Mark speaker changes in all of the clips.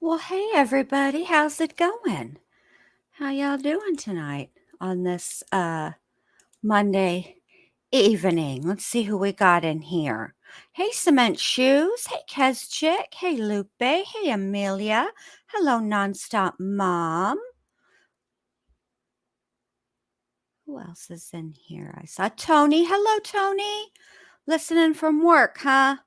Speaker 1: Well, hey everybody, how's it going? How y'all doing tonight on this Monday evening? Let's see who we got in here. Hey Cement Shoes, hey Kez Chick, hey Lupe, hey Amelia, hello Nonstop Mom. Who else is in here? I saw Tony. Hello Tony. Listening from work, huh?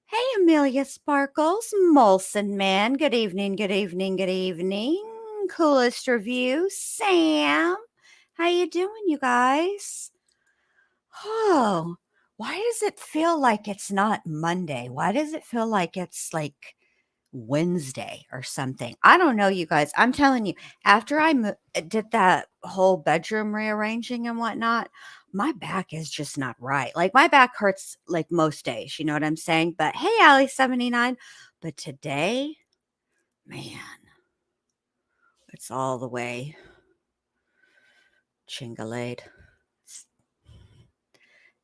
Speaker 1: Hey, Amelia Sparkles, Molson Man. Good evening, good evening, good evening. Coolest review, Sam. How you doing, you guys? Oh, why does it feel like it's not Monday? Why does it feel like it's like Wednesday or something? I don't know, you guys. I'm telling you, after did that whole bedroom rearranging and whatnot, my back is just not right. Like my back hurts like most days, you know what I'm saying? But hey, Allie 79. But today, man, it's all the way chingalade.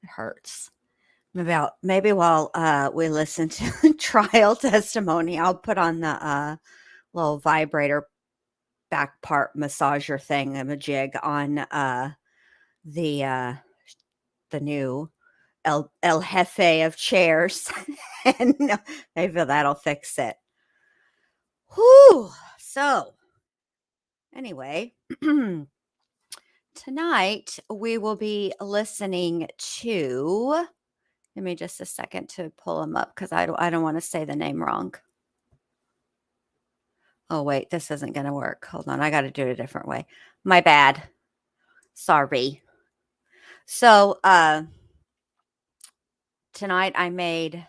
Speaker 1: It hurts. Maybe while we listen to trial testimony, I'll put on the little vibrator back part massager thing and a jig on the uh the new El Jefe of chairs. And maybe that'll fix it. Whew. So anyway, tonight we will be listening to, give me just a second to pull them up because I don't want to say the name wrong. Oh wait, this isn't gonna work. Hold on, I gotta do it a different way. My bad. Sorry. So tonight I made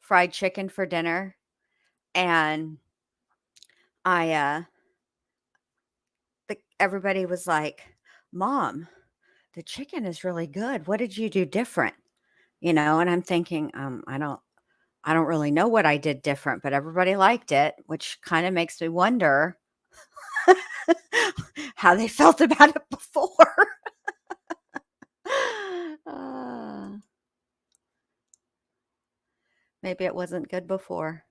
Speaker 1: fried chicken for dinner, and I everybody was like, "Mom, the chicken is really good. What did you do different?" And I'm thinking, I don't really know what I did different, but everybody liked it, which kind of makes me wonder how they felt about it before. uh, maybe it wasn't good before.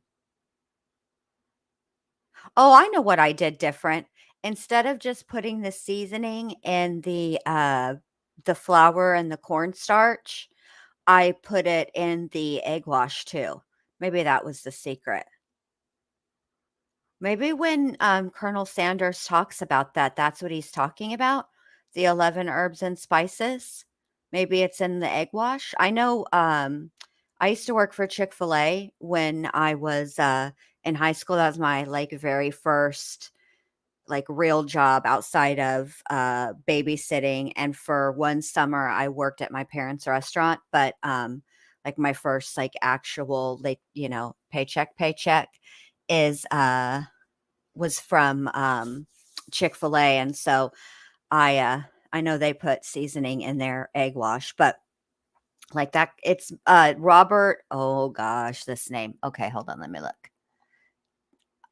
Speaker 1: Oh, I know what I did different. Instead of just putting the seasoning in the flour and the cornstarch, I put it in the egg wash too. Maybe that was the secret. Maybe when Colonel Sanders talks about that, that's what he's talking about. The 11 herbs and spices. Maybe it's in the egg wash. I know I used to work for Chick-fil-A when I was in high school. That was my like very first like real job outside of babysitting. And for one summer I worked at my parents' restaurant, but like my first like actual like, paycheck is was from Chick-fil-A. And so I know they put seasoning in their egg wash, but like that it's Robert, oh gosh, this name. Okay, hold on, let me look.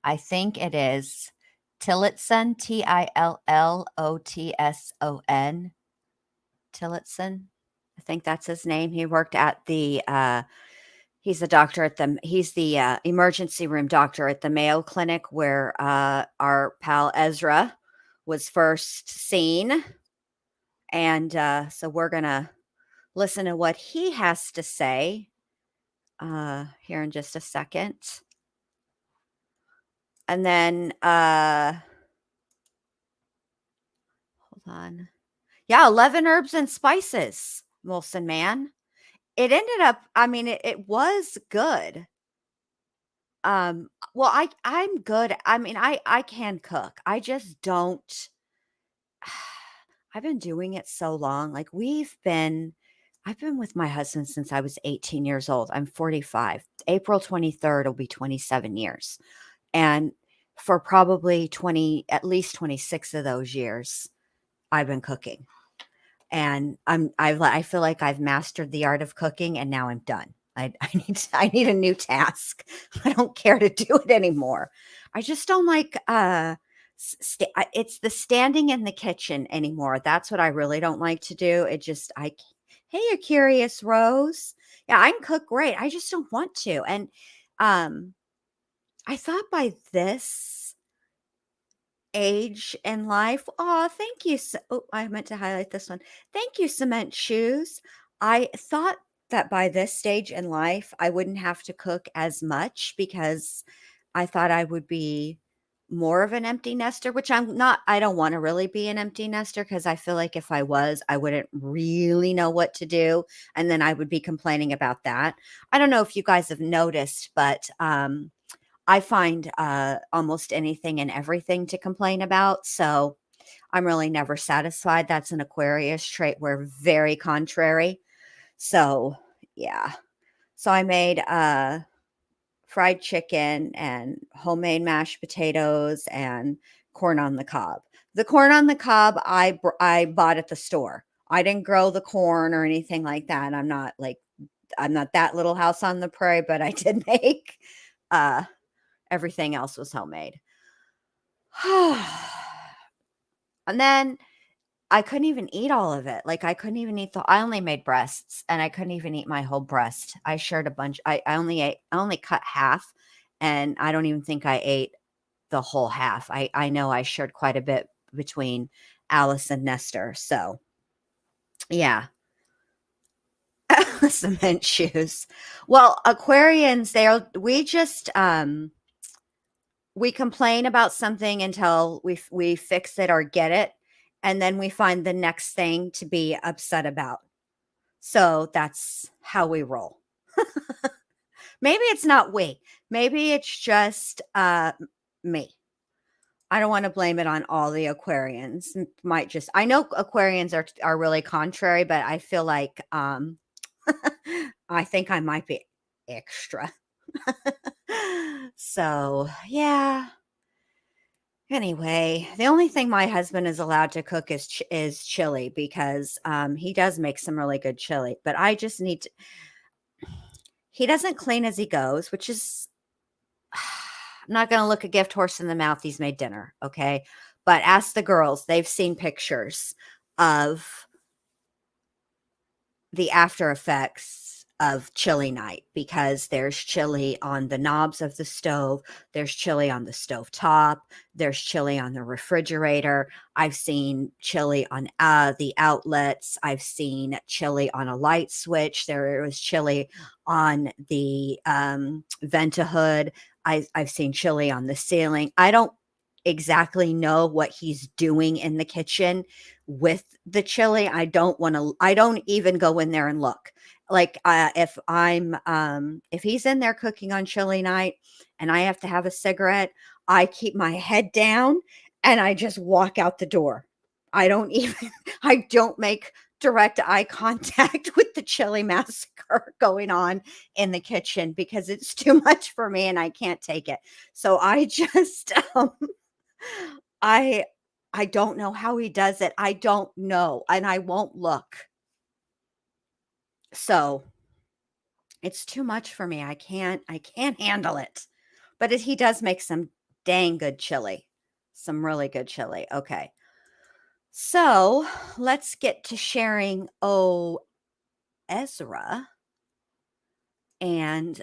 Speaker 1: I think it is Tillotson, Tillotson. Tillotson. I think that's his name. He worked at he's a doctor at he's the emergency room doctor at the Mayo Clinic where our pal Ezra was first seen. And so we're going to listen to what he has to say here in just a second. And then, hold on. Yeah, 11 herbs and spices, Molson Man. It ended up, I mean, it was good. Well, I'm good. I mean, I can cook. I just don't. I've been doing it so long. Like I've been with my husband since I was 18 years old. I'm 45. April 23rd will be 27 years. And for probably at least 26 of those years, I've been cooking. And I feel like I've mastered the art of cooking and now I'm done. I need a new task. I don't care to do it anymore. I just don't like it's the standing in the kitchen anymore. That's what I really don't like to do. Hey, you curious Rose. Yeah, I can cook great. I just don't want to. And I thought by this age in life, oh, thank you. Oh, I meant to highlight this one. Thank you, Cement Shoes. I thought that by this stage in life, I wouldn't have to cook as much because I thought I would be more of an empty nester, which I'm not. I don't want to really be an empty nester because I feel like if I was, I wouldn't really know what to do. And then I would be complaining about that. I don't know if you guys have noticed, but I find almost anything and everything to complain about. So I'm really never satisfied. That's an Aquarius trait. We're very contrary. So, yeah. So I made fried chicken and homemade mashed potatoes and corn on the cob. The corn on the cob I bought at the store. I didn't grow the corn or anything like that. I'm not that Little House on the Prairie, but I did make uh everything else was homemade. And then I couldn't even eat all of it. Like I couldn't even eat I only made breasts and I couldn't even eat my whole breast. I shared a bunch. I only cut half and I don't even think I ate the whole half. I know I shared quite a bit between Alice and Nestor. So yeah. Cement shoes. Well, Aquarians, we complain about something until we fix it or get it, and then we find the next thing to be upset about. So that's how we roll. Maybe it's not we. Maybe it's just me. I don't want to blame it on all the Aquarians. Might just I know Aquarians are really contrary, but I feel like I think I might be extra. So, yeah. Anyway, the only thing my husband is allowed to cook is chili because he does make some really good chili. But I just need to. He doesn't clean as he goes, which is. I'm not going to look a gift horse in the mouth. He's made dinner, okay. But ask the girls; they've seen pictures of the after effects of chili night because there's chili on the knobs of the stove, there's chili on the stove top, there's chili on the refrigerator. I've seen chili on the outlets. I've seen chili on a light switch. There was chili on the vent-a-hood. I've seen chili on the ceiling. I don't exactly know what he's doing in the kitchen with the chili. I don't even go in there and look. Like if he's in there cooking on chili night and I have to have a cigarette, I keep my head down and I just walk out the door. I don't even I don't make direct eye contact with the chili massacre going on in the kitchen because it's too much for me and I can't take it. So I just I I don't know how he does it. I don't know, and I won't look. So, it's too much for me. I can't handle it. But he does make some dang good chili. Some really good chili. Okay. So, let's get to sharing Ezra and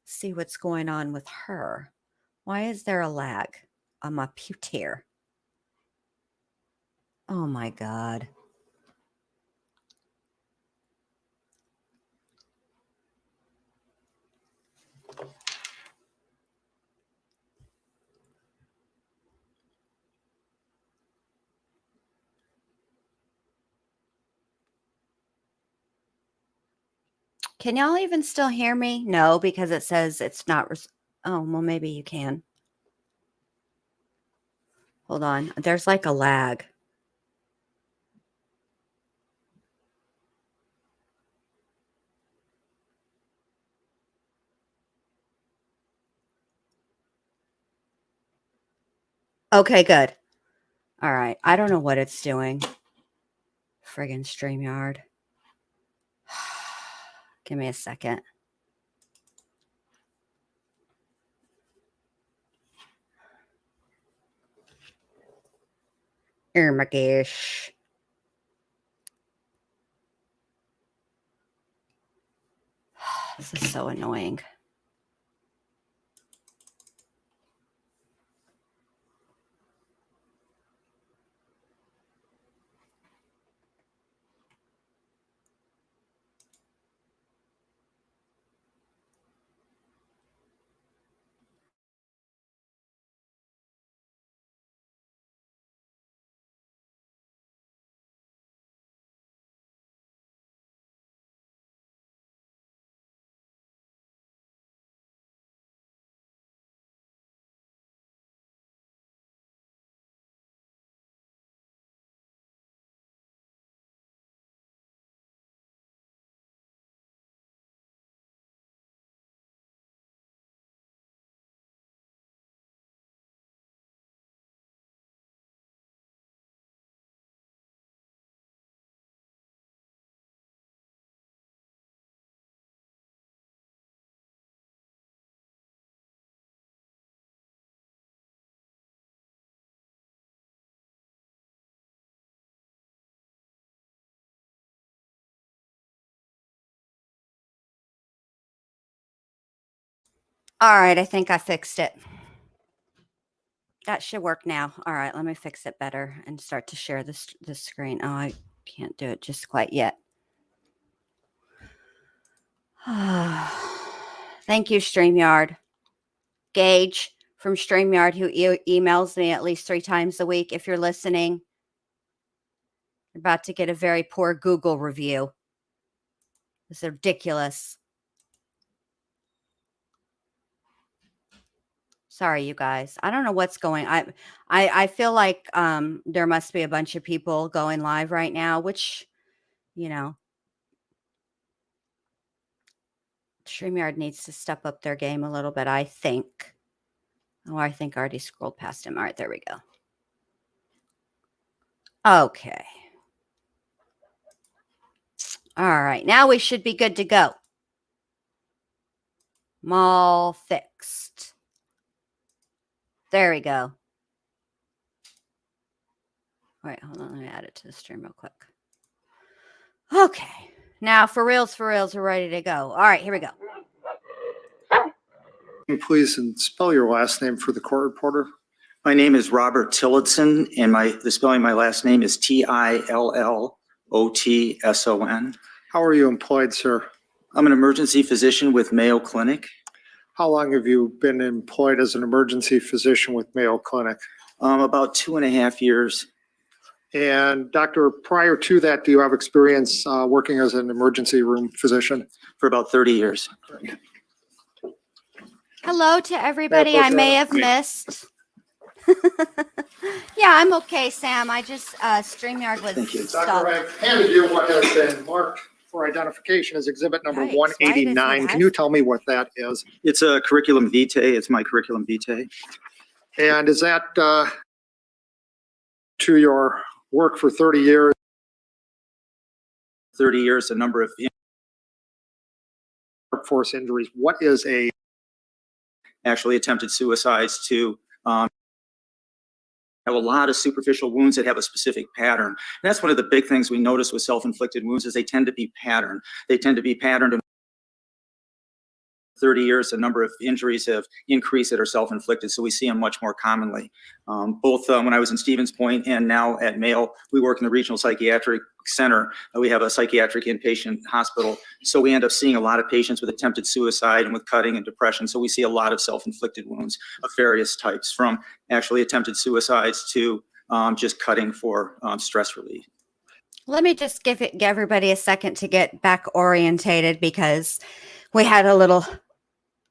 Speaker 1: see what's going on with her. Why is there a lag on my computer? Oh my god. Can y'all even still hear me? No, because it says it's not. Oh, well, maybe you can. Hold on. There's like a lag. Okay, good. All right. I don't know what it's doing. Friggin' StreamYard. Give me a second. Oh my gosh. This is so annoying. All right, I think I fixed it. That should work now. All right, let me fix it better and start to share the screen. Oh, I can't do it just quite yet. Thank you, StreamYard. Gage from StreamYard, who emails me at least 3 times a week. If you're listening, you're about to get a very poor Google review. It's ridiculous. Sorry, you guys. I don't know what's going on. I feel like there must be a bunch of people going live right now, which, you know, StreamYard needs to step up their game a little bit, I think. Oh, I think I already scrolled past him. All right, there we go. Okay. All right, now we should be good to go. I'm all fixed. There we go. Wait, hold on. Let me add it to the stream real quick. Okay. Now, for reals, we're ready to go. All right, here we go.
Speaker 2: Please, and spell your last name for the court reporter.
Speaker 3: My name is Robert Tillotson, and the spelling of my last name is Tillotson.
Speaker 2: How are you employed, sir?
Speaker 3: I'm an emergency physician with Mayo Clinic.
Speaker 2: How long have you been employed as an emergency physician with Mayo Clinic?
Speaker 3: About 2.5 years.
Speaker 2: And doctor, prior to that, do you have experience working as an emergency room physician?
Speaker 3: For about 30 years.
Speaker 1: Hello to everybody I may have missed. Yeah, I'm okay, Sam. I just, StreamYard was
Speaker 3: Thank you.
Speaker 1: stopped.
Speaker 2: Doctor, I've handed you what has been marked for identification as exhibit number
Speaker 1: Yikes,
Speaker 2: 189. Can you tell me what that is?
Speaker 3: It's a curriculum vitae. It's my curriculum vitae.
Speaker 2: And is that to your work for 30 years?
Speaker 3: 30 years, a number of
Speaker 2: Workforce injuries. What is a
Speaker 3: actually attempted suicides to have a lot of superficial wounds that have a specific pattern. And that's one of the big things we notice with self-inflicted wounds is they tend to be patterned. They tend to be patterned. In 30 years, the number of injuries have increased that are self-inflicted, so we see them much more commonly. Both when I was in Stevens Point and now at Mayo, we work in the regional psychiatric center. We have a psychiatric inpatient hospital, so we end up seeing a lot of patients with attempted suicide and with cutting and depression, so we see a lot of self-inflicted wounds of various types, from actually attempted suicides to just cutting for stress relief.
Speaker 1: Let me just give everybody a second to get back orientated because we had a little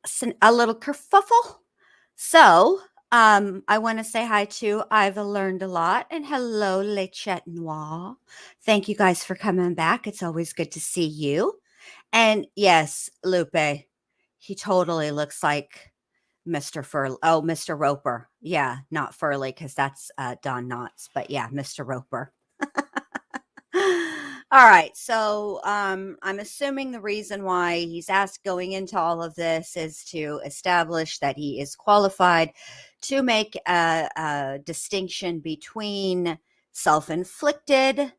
Speaker 1: kerfuffle. So I want to say hi to I've learned a lot, and hello, Le Chat Noir. Thank you guys for coming back. It's always good to see you. And yes, Lupe, he totally looks like Mr. Roper. Yeah, not Furley, because that's Don Knotts, but yeah, Mr. Roper. All right, so I'm assuming the reason why he's asked going into all of this is to establish that he is qualified to make a distinction between self-inflicted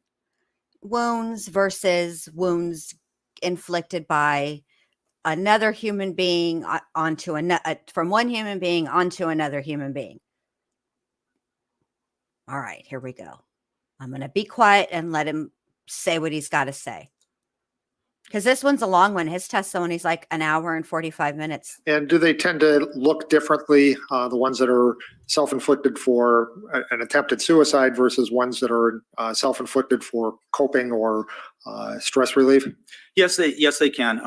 Speaker 1: wounds versus wounds inflicted by another human being onto another, from one human being onto another human being. All right, here we go. I'm going to be quiet and let him say what he's got to say. Because this one's a long one. His testimony's like an hour and 45 minutes.
Speaker 2: And do they tend to look differently, the ones that are self-inflicted for an attempted suicide versus ones that are self-inflicted for coping or stress relief?
Speaker 3: Yes, they can.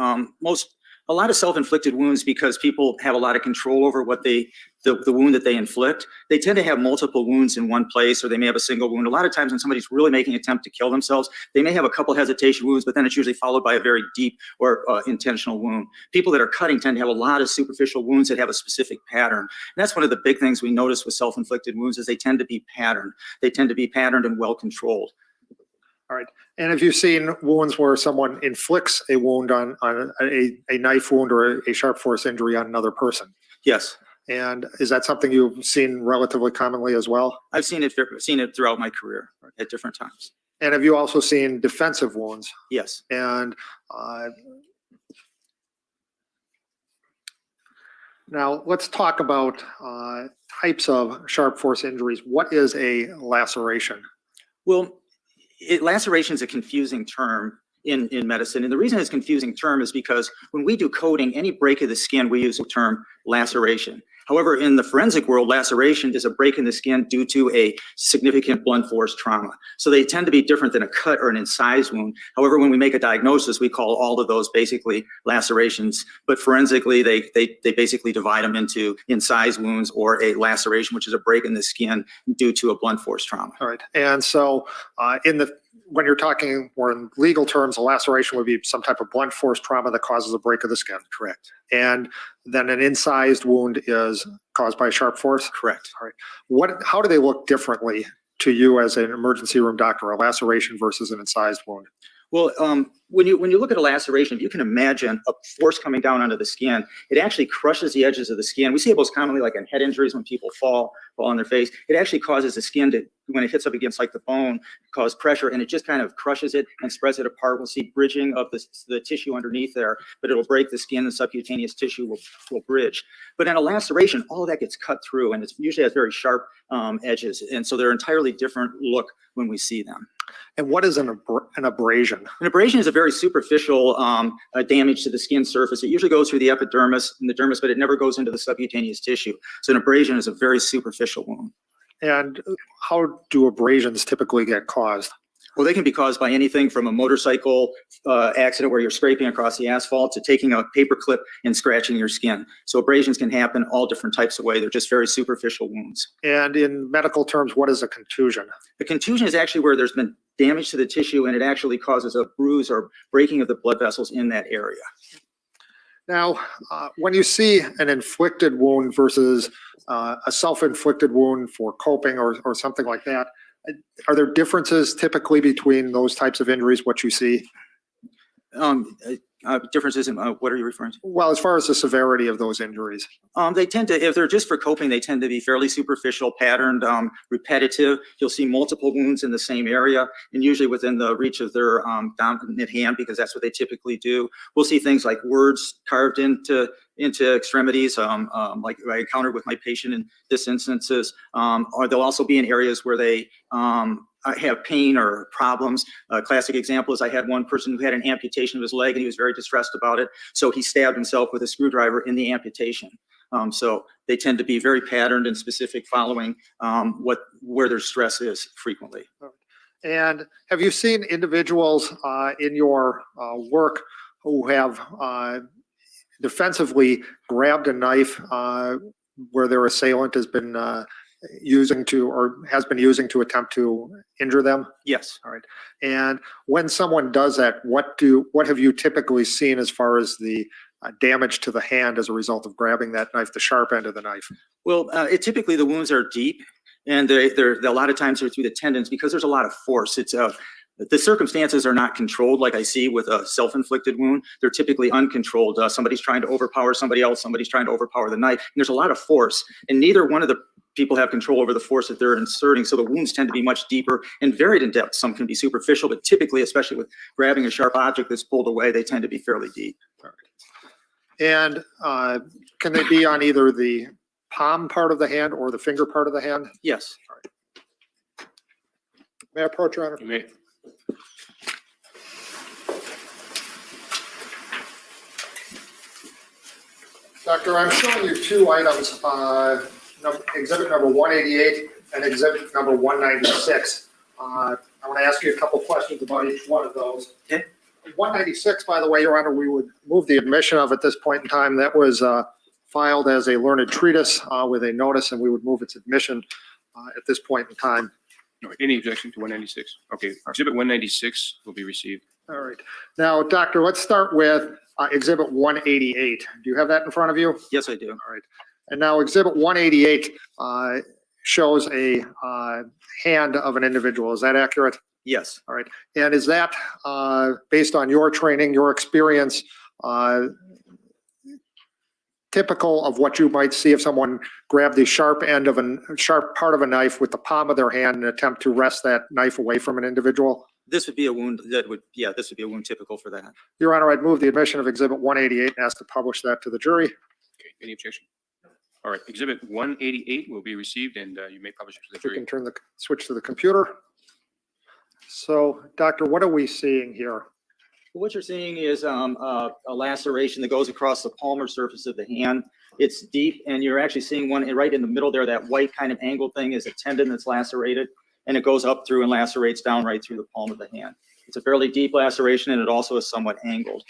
Speaker 3: A lot of self-inflicted wounds, because people have a lot of control over what the wound that they inflict, they tend to have multiple wounds in one place, or they may have a single wound. A lot of times when somebody's really making an attempt to kill themselves, they may have a couple hesitation wounds, but then it's usually followed by a very deep or intentional wound. People that are cutting tend to have a lot of superficial wounds that have a specific pattern. And that's one of the big things we notice with self-inflicted wounds is they tend to be patterned. They tend to be patterned and well controlled.
Speaker 2: All right. And have you seen wounds where someone inflicts a wound on a knife wound or a sharp force injury on another person?
Speaker 3: Yes.
Speaker 2: And is that something you've seen relatively commonly as well?
Speaker 3: I've seen it throughout my career at different times.
Speaker 2: And have you also seen defensive wounds?
Speaker 3: Yes.
Speaker 2: And Now, let's talk about types of sharp force injuries. What is a laceration?
Speaker 3: Well, laceration is a confusing term in medicine. And the reason it's a confusing term is because when we do coding, any break of the skin, we use the term laceration. However, in the forensic world, laceration is a break in the skin due to a significant blunt force trauma. So they tend to be different than a cut or an incised wound. However, when we make a diagnosis, we call all of those basically lacerations. But forensically, they basically divide them into incised wounds or a laceration, which is a break in the skin due to a blunt force trauma.
Speaker 2: All right. And so when you're talking more in legal terms, a laceration would be some type of blunt force trauma that causes a break of the skin.
Speaker 3: Correct.
Speaker 2: And then an incised wound is caused by sharp force?
Speaker 3: Correct.
Speaker 2: All right. How do they look differently to you as an emergency room doctor, a laceration versus an incised wound?
Speaker 3: Well, when you look at a laceration, if you can imagine a force coming down onto the skin, it actually crushes the edges of the skin. We see it most commonly like in head injuries when people fall on their face. It actually causes the skin to, when it hits up against like the bone, cause pressure, and it just kind of crushes it and spreads it apart. We'll see bridging of the tissue underneath there, but it'll break the skin. The subcutaneous tissue will bridge. But in a laceration, all of that gets cut through, and it usually has very sharp edges, and so they're entirely different look when we see them.
Speaker 2: And what is an abrasion?
Speaker 3: An abrasion is a very superficial damage to the skin surface. It usually goes through the epidermis and the dermis, but it never goes into the subcutaneous tissue. So an abrasion is a very superficial wound.
Speaker 2: And how do abrasions typically get caused?
Speaker 3: Well, they can be caused by anything from a motorcycle accident where you're scraping across the asphalt to taking a paper clip and scratching your skin. So abrasions can happen all different types of ways. They're just very superficial wounds.
Speaker 2: And in medical terms, what is a contusion?
Speaker 3: A contusion is actually where there's been damage to the tissue and it actually causes a bruise or breaking of the blood vessels in that area.
Speaker 2: Now, when you see an inflicted wound versus a self-inflicted wound for coping or something like that, are there differences typically between those types of injuries, what you see?
Speaker 3: Differences in what are you referring to?
Speaker 2: Well, as far as the severity of those injuries.
Speaker 3: They tend to, if they're just for coping, they tend to be fairly superficial, patterned, repetitive. You'll see multiple wounds in the same area and usually within the reach of their dominant hand, because that's what they typically do. We'll see things like words carved into extremities, like I encountered with my patient in this instances, or they'll also be in areas where they have pain or problems. A classic example is I had one person who had an amputation of his leg and he was very distressed about it. So he stabbed himself with a screwdriver in the amputation. So they tend to be very patterned and specific, following where their stress is frequently.
Speaker 2: And have you seen individuals in your work who have defensively grabbed a knife where their assailant has been using to attempt to injure them?
Speaker 3: Yes.
Speaker 2: All right. And when someone does that, what have you typically seen as far as the damage to the hand as a result of grabbing that knife, the sharp end of the knife?
Speaker 3: Well, typically the wounds are deep, and they're a lot of times they're through the tendons because there's a lot of force. It's the circumstances are not controlled like I see with a self-inflicted wound. They're typically uncontrolled. Somebody's trying to overpower somebody else. Somebody's trying to overpower the knife. And there's a lot of force, and neither one of the people have control over the force that they're inserting. So the wounds tend to be much deeper and varied in depth. Some can be superficial, but typically, especially with grabbing a sharp object that's pulled away, they tend to be fairly deep.
Speaker 2: All right. And can they be on either the palm part of the hand or the finger part of the hand?
Speaker 3: Yes.
Speaker 2: All right. May I approach, Your Honor?
Speaker 4: You may.
Speaker 2: Doctor, I'm showing you two items, exhibit number 188 and exhibit number 196. I want to ask you a couple questions about each one of those.
Speaker 3: Okay.
Speaker 2: 196, by the way, Your Honor, we would move the admission of at this point in time. That was filed as a learned treatise with a notice, and we would move its admission at this point in time.
Speaker 4: No, any objection to 196? Okay, exhibit 196 will be received.
Speaker 2: All right. Now, Doctor, let's start with exhibit 188. Do you have that in front of you?
Speaker 3: Yes, I do.
Speaker 2: All right. And now exhibit 188 shows a hand of an individual. Is that accurate?
Speaker 3: Yes.
Speaker 2: All right. And is that based on your training, your experience, typical of what you might see if someone grabbed the sharp end of a sharp part of a knife with the palm of their hand and attempt to wrest that knife away from an individual?
Speaker 3: This would be a wound that would, yeah, this would be a wound typical for that.
Speaker 2: Your Honor, I'd move the admission of exhibit 188 and ask to publish that to the jury.
Speaker 4: Okay, any objection? All right, Exhibit 188 will be received, and you may publish it to the
Speaker 2: If we
Speaker 4: jury.
Speaker 2: can switch to the computer. So, Doctor, what are we seeing here?
Speaker 3: What you're seeing is a laceration that goes across the palmar surface of the hand. It's deep, and you're actually seeing one right in the middle there. That white kind of angled thing is a tendon that's lacerated, and it goes up through and lacerates down right through the palm of the hand. It's a fairly deep laceration, and it also is somewhat angled.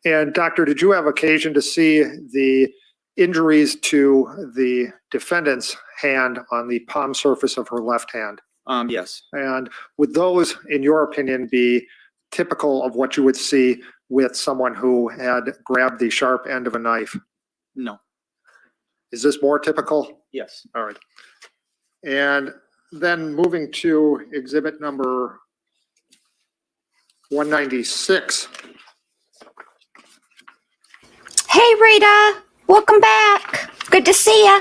Speaker 2: And Doctor, did you have occasion to see the injuries to the defendant's hand on the palm surface of her left hand?
Speaker 3: Yes.
Speaker 2: And would those, in your opinion, be typical of what you would see with someone who had grabbed the sharp end of a knife?
Speaker 3: No.
Speaker 2: Is this more typical?
Speaker 3: Yes.
Speaker 2: All right. And then moving to exhibit number 196.
Speaker 1: Hey, Rita. Welcome back. Good to see ya.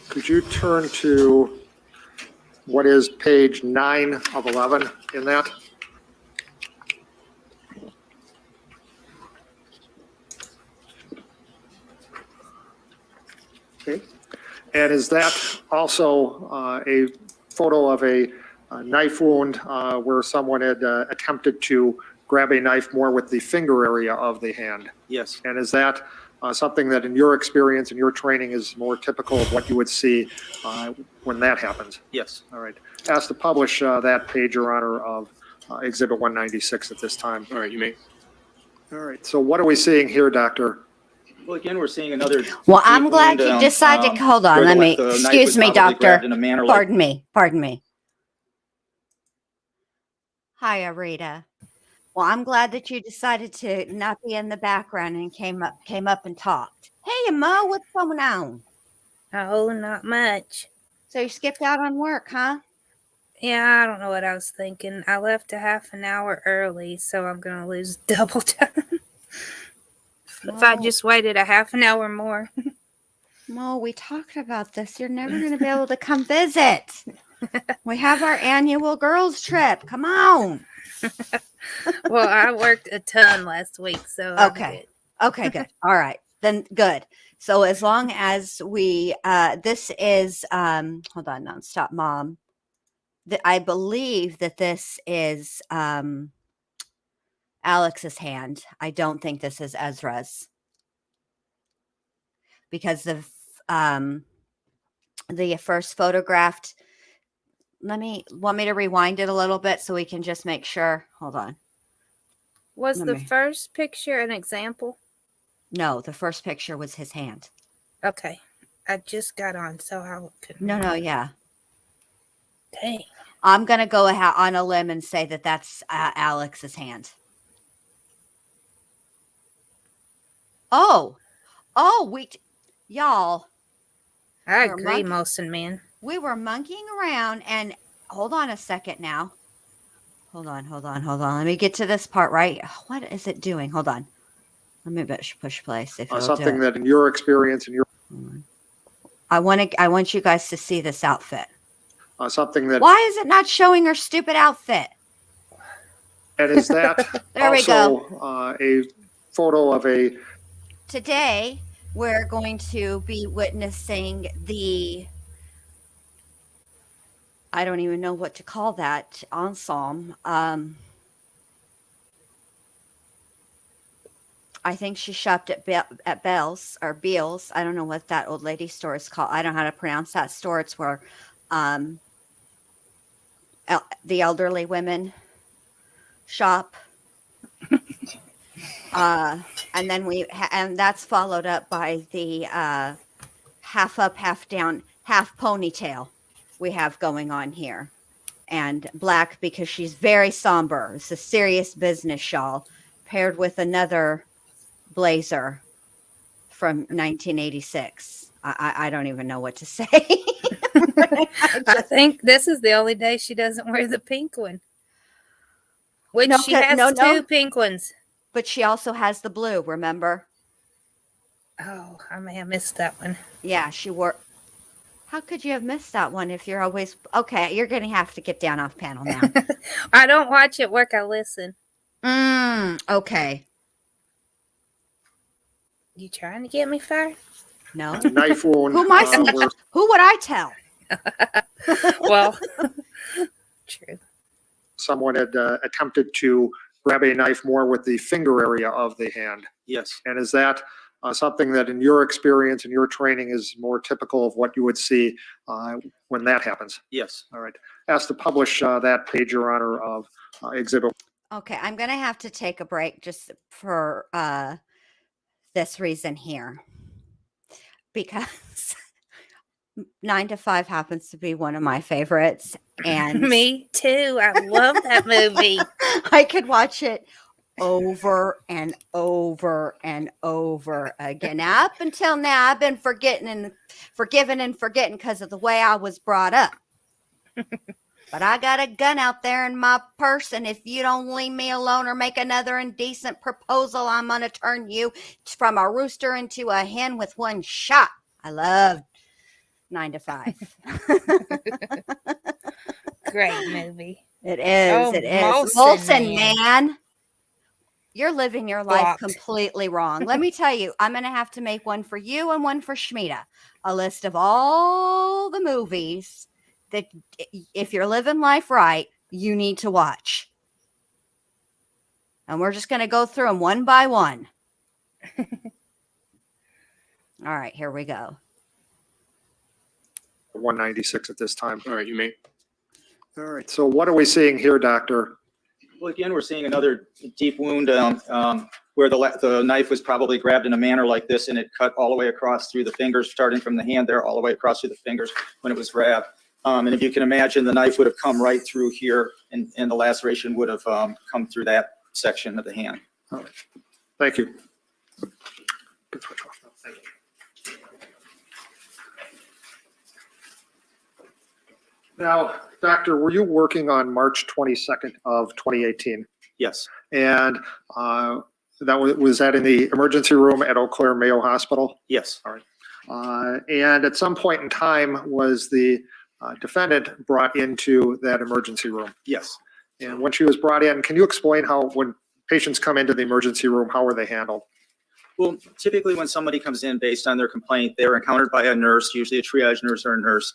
Speaker 2: Could you turn to what is page 9 of 11 in that? Okay. And is that also a photo of a knife wound where someone had attempted to grab a knife more with the finger area of the hand?
Speaker 3: Yes.
Speaker 2: And is that something that in your experience and your training is more typical of what you would see when that happens?
Speaker 3: Yes.
Speaker 2: All right. Ask to publish that page, Your Honor, of Exhibit 196 at this time.
Speaker 4: All right, you may.
Speaker 2: All right. So what are we seeing here, Doctor?
Speaker 3: Well, again, we're seeing another.
Speaker 1: Well, I'm
Speaker 3: deep
Speaker 1: glad
Speaker 3: wound,
Speaker 1: you decided. Hold on.
Speaker 3: where
Speaker 1: Let me.
Speaker 3: the knife
Speaker 1: Excuse
Speaker 3: was
Speaker 1: me,
Speaker 3: probably
Speaker 1: doctor.
Speaker 3: grabbed in a manner like-
Speaker 1: Pardon me. Pardon me. Hiya, Rita. Well, I'm glad that you decided to not be in the background and came up and talked. Hey, Mo, what's going on?
Speaker 5: Oh, not much.
Speaker 1: So you skipped out on work, huh?
Speaker 5: Yeah, I don't know what I was thinking. I left a half an hour early, so I'm going to lose double time. If I
Speaker 1: Mo,
Speaker 5: just waited a half an hour more.
Speaker 1: Mo, we talked about this. You're never going to be able to come visit. We have our annual girls trip. Come on.
Speaker 5: Well, I worked a ton last week, so I'm
Speaker 1: Okay.
Speaker 5: good.
Speaker 1: Okay, good. All right. Then good. So as long as we this is hold on, nonstop mom. I believe that this is Alex's hand. I don't think this is Ezra's. Because the first photographed, want me to rewind it a little bit so we can just make sure. Hold on.
Speaker 5: Was
Speaker 1: Let
Speaker 5: the
Speaker 1: me-
Speaker 5: first picture an example?
Speaker 1: No, the first picture was his hand.
Speaker 5: Okay. I just got on, so I couldn't.
Speaker 1: No, yeah.
Speaker 5: Dang.
Speaker 1: I'm going to go on a limb and say that that's Alex's hand. Oh, y'all,
Speaker 5: I
Speaker 1: Or
Speaker 5: agree,
Speaker 1: monkey.
Speaker 5: Molson man.
Speaker 1: we were monkeying around and hold on a second now. Hold on. Let me get to this part, right? What is it doing? Hold on. Let me push play. See if it'll
Speaker 2: Something
Speaker 1: do it.
Speaker 2: that in your experience and your
Speaker 1: Hold on. I want you guys to see this outfit.
Speaker 2: something that
Speaker 1: Why is it not showing her stupid outfit?
Speaker 2: and is that
Speaker 1: There we
Speaker 2: also a photo of a
Speaker 1: Today, we're going to be witnessing I don't even know what to call that ensemble. I think she shopped at Bell's or Beals. I don't know what that old lady store is called. I don't know how to pronounce that store. It's where the elderly women shop. And then and that's followed up by the half up, half down, half ponytail we have going on here. And black because she's very somber. It's a serious business shawl paired with another blazer from 1986. I don't even know what to say.
Speaker 5: I think this is the only day she doesn't wear the pink one. Which
Speaker 1: No,
Speaker 5: she has
Speaker 1: no.
Speaker 5: two pink ones.
Speaker 1: But she also has the blue, remember?
Speaker 5: Oh, I may have missed that one.
Speaker 1: Yeah, she wore. How could you have missed that one if you're always okay? You're going to have to get down off panel now.
Speaker 5: I don't watch at work, I listen.
Speaker 1: Okay.
Speaker 5: You trying to get me fired?
Speaker 1: No.
Speaker 2: Knife wound.
Speaker 1: Who am I
Speaker 2: where
Speaker 1: Who would I tell?
Speaker 5: Well, true.
Speaker 2: someone had attempted to grab a knife more with the finger area of the hand.
Speaker 3: Yes.
Speaker 2: And is that something that in your experience and your training is more typical of what you would see when that happens?
Speaker 3: Yes.
Speaker 2: All right. Ask to publish that page, Your Honor, of Exhibit.
Speaker 1: Okay, I'm going to have to take a break just for this reason here. Because 9 to 5 happens to be one of my favorites. And
Speaker 5: Me too. I love that movie.
Speaker 1: I could watch it over and over and over again. Up until now, I've been forgiven and forgetting because of the way I was brought up. But I got a gun out there in my purse, and if you don't leave me alone or make another indecent proposal, I'm going to turn you from a rooster into a hen with one shot. I love 9 to 5.
Speaker 5: Great movie.
Speaker 1: It is.
Speaker 5: Oh,
Speaker 1: It is.
Speaker 5: Molson
Speaker 1: Molson,
Speaker 5: Man.
Speaker 1: man. You're living your life
Speaker 5: Blocked.
Speaker 1: completely wrong. Let me tell you, I'm going to have to make one for you and one for Schmida. A list of all the movies that, if you're living life right, you need to watch. And we're just going to go through them one by one. All right, here we go.
Speaker 2: 196 at this time.
Speaker 4: All right, you may.
Speaker 2: All right. So what are we seeing here, Doctor?
Speaker 3: Well, again, we're seeing another deep wound where the knife was probably grabbed in a manner like this, and it cut all the way across through the fingers, starting from the hand there, all the way across through the fingers when it was grabbed. And if you can imagine, the knife would have come right through here, and the laceration would have come through that section of the hand.
Speaker 2: All right. Thank you. Good switch off now. Thank you. Now, Doctor, were you working on March 22nd of 2018?
Speaker 3: Yes,
Speaker 2: And was that in the emergency room at Eau Claire Mayo Hospital?
Speaker 3: yes,
Speaker 2: And at some point in time, was the defendant brought into that emergency room?
Speaker 3: yes.
Speaker 2: And when she was brought in, can you explain how, when patients come into the emergency room, how are they handled?
Speaker 3: Well, typically when somebody comes in based on their complaint, they're encountered by a nurse, usually a triage nurse or a nurse.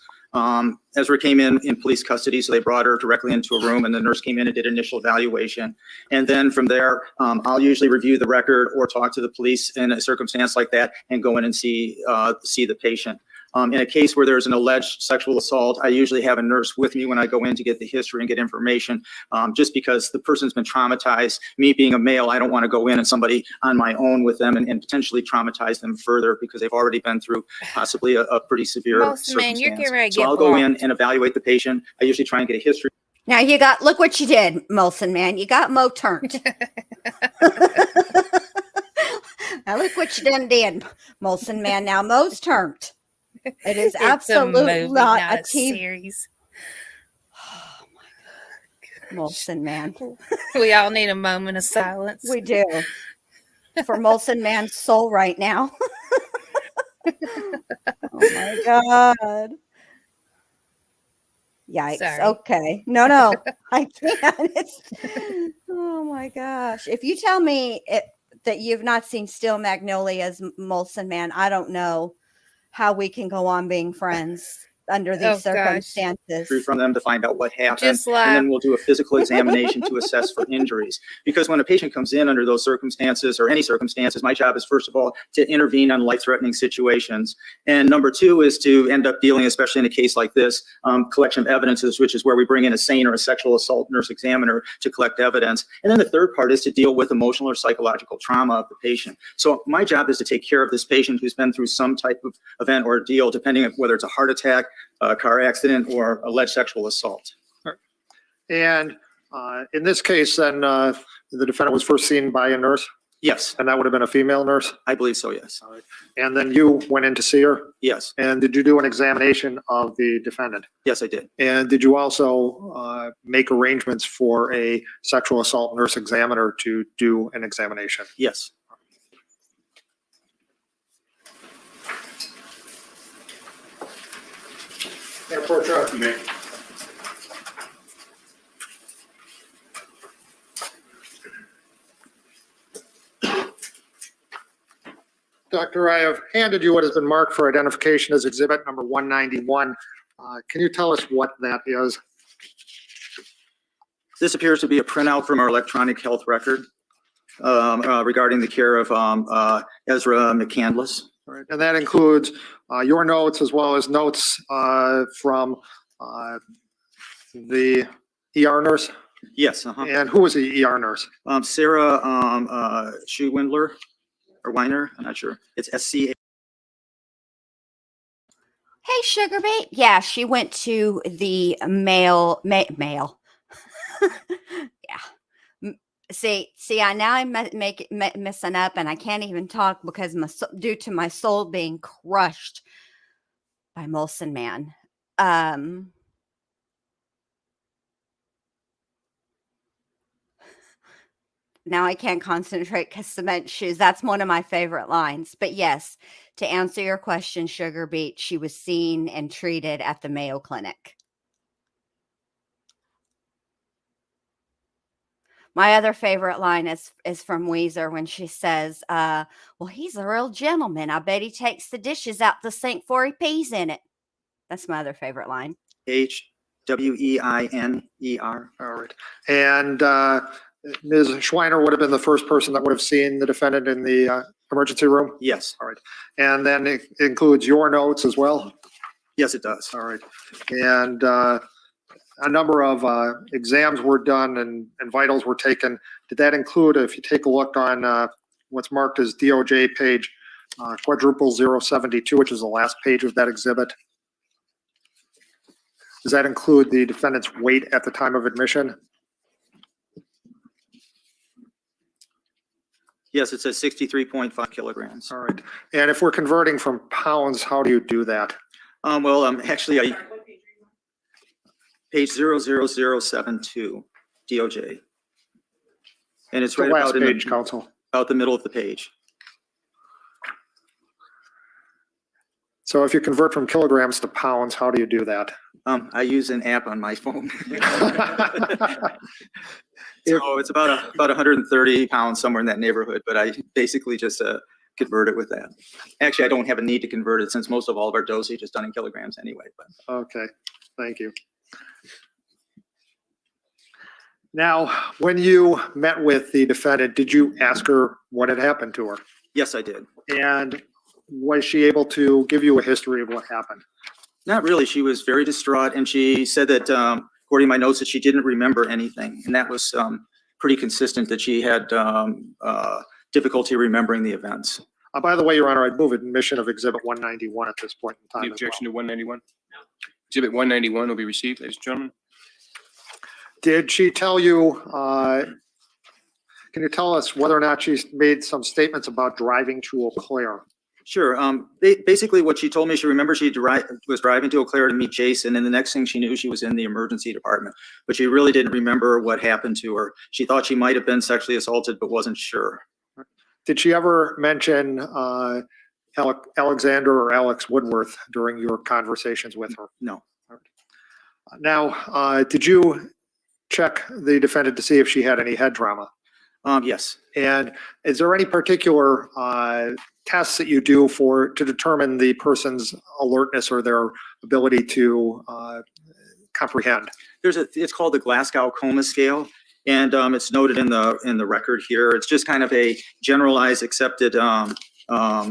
Speaker 3: Ezra came in police custody, so they brought her directly into a room, and the nurse came in and did initial evaluation. And then from there, I'll usually review the record or talk to the police in a circumstance like that and go in and see the patient. In a case where there's an alleged sexual assault, I usually have a nurse with me when I go in to get the history and get information, just because the person's been traumatized. Me being a male, I don't want to go in and somebody on my own with them and potentially traumatize them further because they've already been through possibly a pretty severe
Speaker 5: Molson Man, you're
Speaker 3: circumstance.
Speaker 5: getting ready to
Speaker 3: So
Speaker 5: get
Speaker 3: I'll go in
Speaker 5: blocked.
Speaker 3: and evaluate the patient. I usually try and get a history.
Speaker 1: Now look what you did, Molson Man. You got Mo turned. Now look what you done did, Molson Man. Now Mo's turned. It is
Speaker 5: It's
Speaker 1: absolutely
Speaker 5: a movie,
Speaker 1: not
Speaker 5: not
Speaker 1: a
Speaker 5: a
Speaker 1: TV.
Speaker 5: series.
Speaker 1: Oh my God. Molson Man.
Speaker 5: We all need a moment of silence.
Speaker 1: We do. For Molson Man's soul right now. Oh my God. Yikes.
Speaker 5: Sorry.
Speaker 1: Okay. No, I can't. Oh my gosh. If you tell me that you've not seen Steel Magnolias, Molson Man, I don't know how we can go on being friends under these
Speaker 5: Oh, gosh.
Speaker 1: circumstances.
Speaker 3: From them to find out what happened.
Speaker 5: Just like-
Speaker 3: And then we'll do a physical examination to assess for injuries. Because when a patient comes in under those circumstances or any circumstances, my job is, first of all, to intervene on life-threatening situations. And number two is to end up dealing, especially in a case like this, collection of evidences, which is where we bring in a SANE or a sexual assault nurse examiner to collect evidence. And then the third part is to deal with emotional or psychological trauma of the patient. So my job is to take care of this patient who's been through some type of event or deal, depending on whether it's a heart attack, a car accident, or alleged sexual assault.
Speaker 2: And in this case, then the defendant was first seen by a nurse,
Speaker 3: Yes,
Speaker 2: and that would have been a female nurse.
Speaker 3: I believe so, yes.
Speaker 2: And then you went in to see her.
Speaker 3: Yes,
Speaker 2: And did you do an examination of the defendant?
Speaker 3: yes, I did.
Speaker 2: And did you also make arrangements for a sexual assault nurse examiner to do an examination?
Speaker 3: Yes.
Speaker 2: Airport truck.
Speaker 4: You may.
Speaker 2: Doctor, I have handed you what has been marked for identification as exhibit number 191. Can you tell us what that is?
Speaker 3: This appears to be a printout from our electronic health record regarding the care of Ezra McCandless.
Speaker 2: All right, and that includes your notes as well as notes from the ER nurse?
Speaker 3: Yes.
Speaker 2: And who was the ER nurse?
Speaker 3: Sarah Schwindler or Weiner, I'm not sure. It's SCA.
Speaker 1: Hey, Sugar Beet. Yeah, she went to the male. Yeah. See, I'm messing up, and I can't even talk because due to my soul being crushed by Molson Man. Now I can't concentrate because cement shoes. That's one of my favorite lines. But yes, to answer your question, Sugar Beet, she was seen and treated at the Mayo Clinic. My other favorite line is from Weezer when she says, well, he's a real gentleman. I bet he takes the dishes out the sink before he pees in it. That's my other favorite line.
Speaker 3: HWEINER.
Speaker 2: All right. And Ms. Schweiner would have been the first person that would have seen the defendant in the emergency room?
Speaker 3: Yes.
Speaker 2: All right. And then it includes your notes as well?
Speaker 3: Yes, it does.
Speaker 2: All right. And a number of exams were done and vitals were taken. Did that include, if you take a look on what's marked as DOJ page quadruple 072, which is the last page of that exhibit? Does that include the defendant's weight at the time of admission?
Speaker 3: Yes, it says 63.5 kilograms.
Speaker 2: All right. And if we're converting from pounds, how do you do that?
Speaker 3: Actually, page 00072, DOJ. And it's
Speaker 2: The
Speaker 3: right
Speaker 2: last
Speaker 3: about
Speaker 2: page, counsel.
Speaker 3: about the middle of the page.
Speaker 2: So if you convert from kilograms to pounds, how do you do that?
Speaker 3: I use an app on my phone. So it's about 130 pounds, somewhere in that neighborhood, but I basically just convert it with that. Actually, I don't have a need to convert it since most of all of our dosage is done in kilograms anyway. But
Speaker 2: Okay, thank you. Now, when you met with the defendant, did you ask her what had happened to her?
Speaker 3: yes, I did.
Speaker 2: And was she able to give you a history of what happened?
Speaker 3: Not really. She was very distraught, and she said that, according to my notes, that she didn't remember anything, and that was pretty consistent. That she had difficulty remembering the events.
Speaker 2: By the way, Your Honor, I'd move admission of Exhibit 191 at this point in time.
Speaker 4: The objection to 191? Exhibit 191 will be received, ladies and gentlemen.
Speaker 2: Did she tell you, can you tell us whether or not she's made some statements about driving to Eau Claire?
Speaker 3: Sure. Basically, what she told me, she remembered she was driving to Eau Claire to meet Jason, and the next thing she knew, she was in the emergency department. But she really didn't remember what happened to her. She thought she might have been sexually assaulted, but wasn't sure.
Speaker 2: Did she ever mention Alexander or Alex Woodworth during your conversations with her?
Speaker 3: No.
Speaker 2: Now, did you check the defendant to see if she had any head trauma?
Speaker 3: Yes.
Speaker 2: And is there any particular tests that you do to determine the person's alertness or their ability to comprehend?
Speaker 3: It's called the Glasgow Coma scale, and it's noted in the record here. It's just kind of a generalized, accepted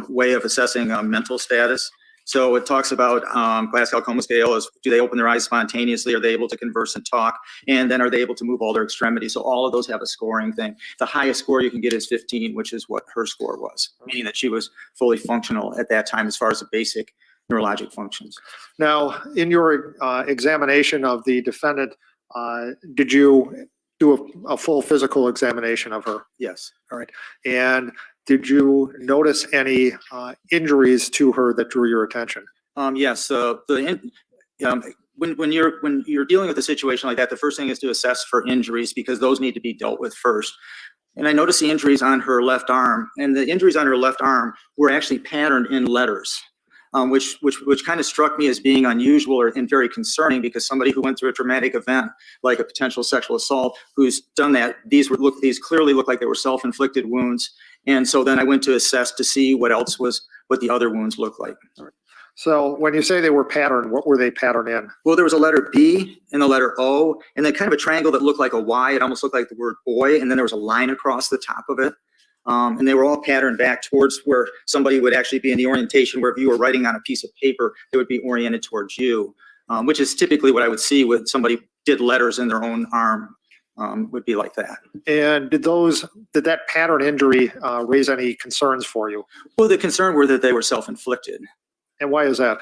Speaker 3: way of assessing mental status. So it talks about Glasgow Coma scale is, do they open their eyes spontaneously? Are they able to converse and talk? And then are they able to move all their extremities? So all of those have a scoring thing. The highest score you can get is 15, which is what her score was, meaning that she was fully functional at that time as far as the basic neurologic functions.
Speaker 2: Now, in your examination of the defendant, did you do a full physical examination of her?
Speaker 3: Yes.
Speaker 2: All right. And did you notice any injuries to her that drew your attention?
Speaker 3: Yes. When you're dealing with a situation like that, the first thing is to assess for injuries because those need to be dealt with first. And I noticed the injuries on her left arm, and the injuries on her left arm were actually patterned in letters. Which kind of struck me as being unusual and very concerning because somebody who went through a traumatic event like a potential sexual assault who's done that, these clearly look like they were self-inflicted wounds, And so then I went to assess to see what the other wounds looked like.
Speaker 2: So when you say they were patterned, what were they patterned in?
Speaker 3: Well, there was a letter B and the letter O, and then kind of a triangle that looked like a Y. It almost looked like the word boy, and then there was a line across the top of it. And they were all patterned back towards where somebody would actually be in the orientation, where if you were writing on a piece of paper, it would be oriented towards you, which is typically what I would see when somebody did letters in their own arm, would be like that.
Speaker 2: And did that pattern injury raise any concerns for you?
Speaker 3: Well, the concern were that they were self-inflicted.
Speaker 2: And why is that?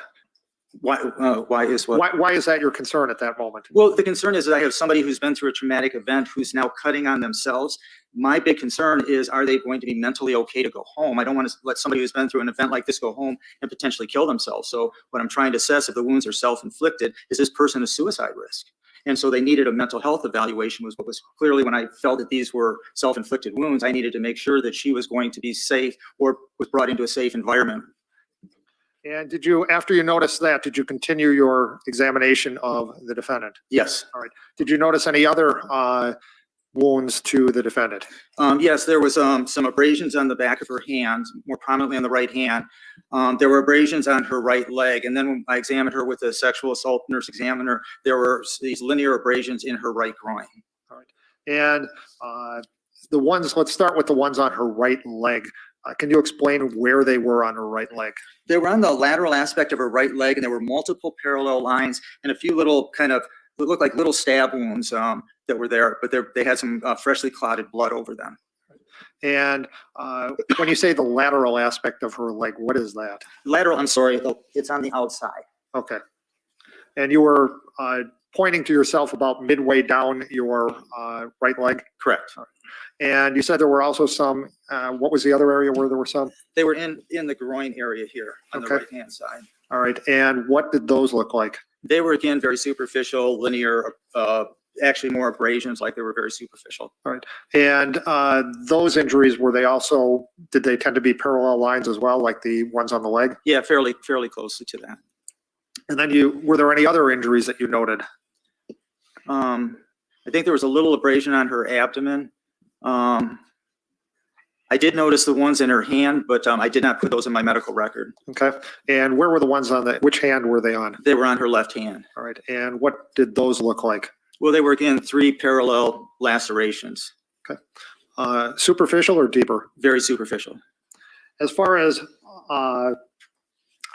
Speaker 3: Why is what?
Speaker 2: Why is that your concern at that moment?
Speaker 3: Well, the concern is that I have somebody who's been through a traumatic event who's now cutting on themselves. My big concern is, are they going to be mentally okay to go home? I don't want to let somebody who's been through an event like this go home and potentially kill themselves. So what I'm trying to assess, if the wounds are self-inflicted, is this person a suicide risk? And so they needed a mental health evaluation, was what was clearly, when I felt that these were self-inflicted wounds, I needed to make sure that she was going to be safe or was brought into a safe environment.
Speaker 2: And after you noticed that, did you continue your examination of the defendant?
Speaker 3: Yes.
Speaker 2: All right. Did you notice any other wounds to the defendant?
Speaker 3: Yes, there was some abrasions on the back of her hand, more prominently on the right hand. There were abrasions on her right leg. And then when I examined her with a sexual assault nurse examiner, there were these linear abrasions in her right groin.
Speaker 2: All right. And let's start with the ones on her right leg. Can you explain where they were on her right leg?
Speaker 3: They were on the lateral aspect of her right leg, and there were multiple parallel lines and a few little kind of, it looked like little stab wounds that were there, but they had some freshly clotted blood over them.
Speaker 2: And when you say the lateral aspect of her leg, what is that?
Speaker 3: Lateral, I'm sorry, it's on the outside.
Speaker 2: Okay. And you were pointing to yourself about midway down your right leg?
Speaker 3: Correct.
Speaker 2: And you said there were also some, what was the other area where there were some?
Speaker 3: They were in the groin area here on the right-hand side.
Speaker 2: All right. And what did those look like?
Speaker 3: They were, again, very superficial, linear, actually more abrasions, like they were very superficial.
Speaker 2: All right. And those injuries, did they tend to be parallel lines as well, like the ones on the leg?
Speaker 3: Yeah, fairly closely to that.
Speaker 2: And then were there any other injuries that you noted?
Speaker 3: I think there was a little abrasion on her abdomen. I did notice the ones in her hand, but I did not put those in my medical record.
Speaker 2: Okay. And where were the ones which hand were they on?
Speaker 3: They were on her left hand.
Speaker 2: All right. And what did those look like?
Speaker 3: Well, they were, again, 3 parallel lacerations.
Speaker 2: Okay. Superficial or deeper?
Speaker 3: Very superficial.
Speaker 2: As far as all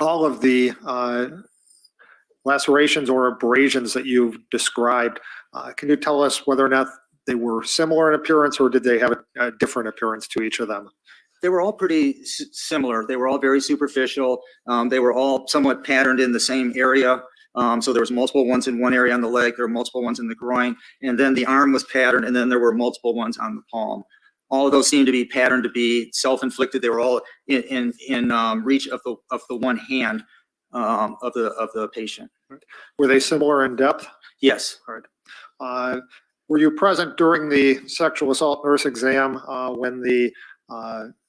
Speaker 2: of the lacerations or abrasions that you've described, can you tell us whether or not they were similar in appearance, or did they have a different appearance to each of them?
Speaker 3: They were all pretty similar. They were all very superficial. They were all somewhat patterned in the same area. So there was multiple ones in one area on the leg, there were multiple ones in the groin, and then the arm was patterned, and then there were multiple ones on the palm. All of those seemed to be patterned to be self-inflicted. They were all in reach of the one hand of the patient.
Speaker 2: Were they similar in depth?
Speaker 3: Yes.
Speaker 2: All right. Were you present during the sexual assault nurse exam when the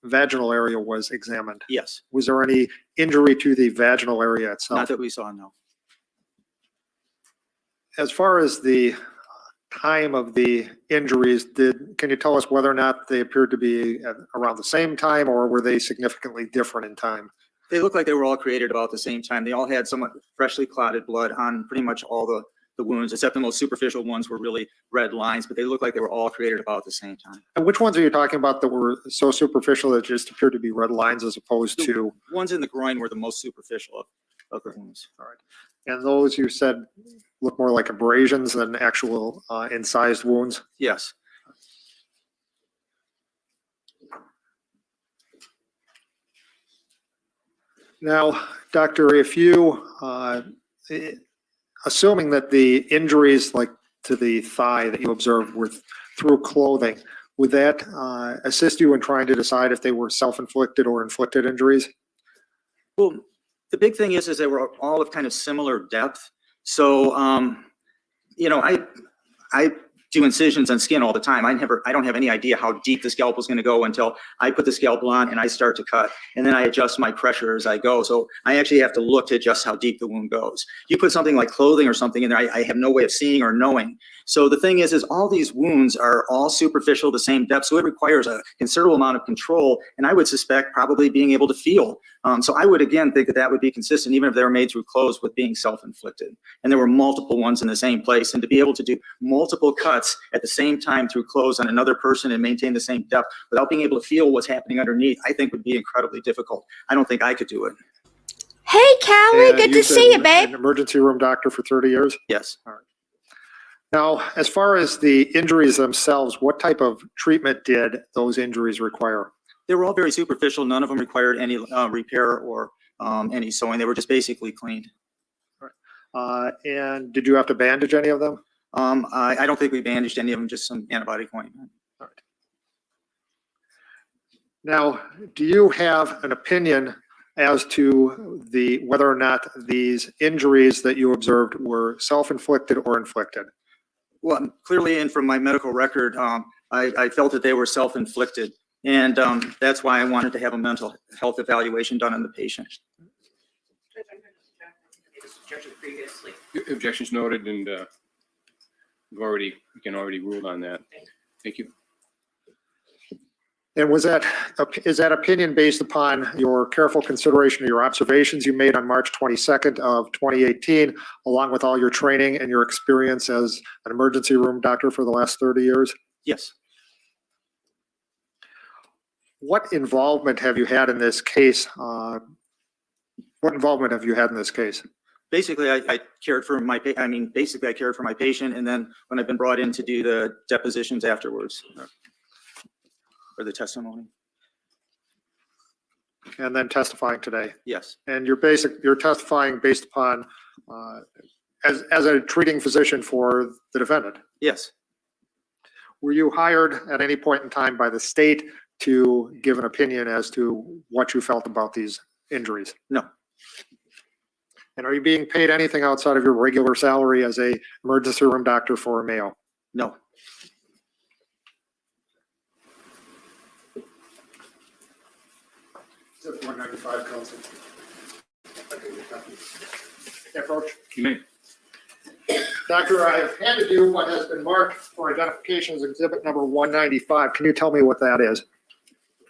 Speaker 2: vaginal area was examined?
Speaker 3: Yes.
Speaker 2: Was there any injury to the vaginal area itself?
Speaker 3: Not that we saw, no.
Speaker 2: As far as the time of the injuries, can you tell us whether or not they appeared to be around the same time, or were they significantly different in time?
Speaker 3: They looked like they were all created about the same time. They all had somewhat freshly clotted blood on pretty much all the wounds, except the most superficial ones were really red lines, but they looked like they were all created about the same time.
Speaker 2: And which ones are you talking about that were so superficial that just appeared to be red lines as opposed to?
Speaker 3: Ones in the groin were the most superficial of the wounds.
Speaker 2: All right. And those you said look more like abrasions than actual incised wounds?
Speaker 3: Yes.
Speaker 2: Now, doctor, if you, assuming that the injuries like to the thigh that you observed were through clothing, would that assist you in trying to decide if they were self-inflicted or inflicted injuries?
Speaker 3: Well, the big thing is they were all of kind of similar depth. So, you know, I do incisions on skin all the time. I don't have any idea how deep the scalpel is going to go until I put the scalpel on and I start to cut, and then I adjust my pressure as I go. So I actually have to look to adjust how deep the wound goes. You put something like clothing or something in there, I have no way of seeing or knowing. So the thing is all these wounds are all superficial, the same depth, so it requires a considerable amount of control, and I would suspect probably being able to feel. So I would again think that that would be consistent, even if they were made through clothes, with being self-inflicted. And there were multiple ones in the same place, and to be able to do multiple cuts at the same time through clothes on another person and maintain the same depth without being able to feel what's happening underneath, I think would be incredibly difficult. I don't think I could do it.
Speaker 1: Hey, Callie,
Speaker 2: And
Speaker 1: good to
Speaker 2: you've
Speaker 1: see you,
Speaker 2: been
Speaker 1: babe.
Speaker 2: an emergency room doctor for 30 years.
Speaker 3: Yes.
Speaker 2: Now, as far as the injuries themselves, what type of treatment did those injuries require?
Speaker 3: They were all very superficial. None of them required any repair or any sewing. They were just basically cleaned.
Speaker 2: And did you have to bandage any of them?
Speaker 3: I don't think we bandaged any of them, just some antibiotic ointment.
Speaker 2: Now, do you have an opinion as to whether or not these injuries that you observed were self-inflicted or inflicted?
Speaker 3: Well, clearly, and from my medical record, I felt that they were self-inflicted. And that's why I wanted to have a mental health evaluation done on the patient.
Speaker 4: Objections noted, and we can already ruled on that. Thank you.
Speaker 2: And is that opinion based upon your careful consideration of your observations you made on March 22nd of 2018, along with all your training and your experience as an emergency room doctor for the last 30 years?
Speaker 3: Yes.
Speaker 2: What involvement have you had in this case? Basically,
Speaker 3: I cared for my patient, and then when I've been brought in to do the depositions afterwards, or the testimony.
Speaker 2: And then testifying today.
Speaker 3: Yes.
Speaker 2: And you're testifying based upon, as a treating physician for the defendant.
Speaker 3: Yes.
Speaker 2: Were you hired at any point in time by the state to give an opinion as to what you felt about these injuries?
Speaker 3: No.
Speaker 2: And are you being paid anything outside of your regular salary as a emergency room doctor for Mayo?
Speaker 3: No.
Speaker 2: Exhibit 195, counsel. Approach.
Speaker 4: You may.
Speaker 2: Doctor, I have handed you what has been marked for identification as exhibit number 195. Can you tell me what that is?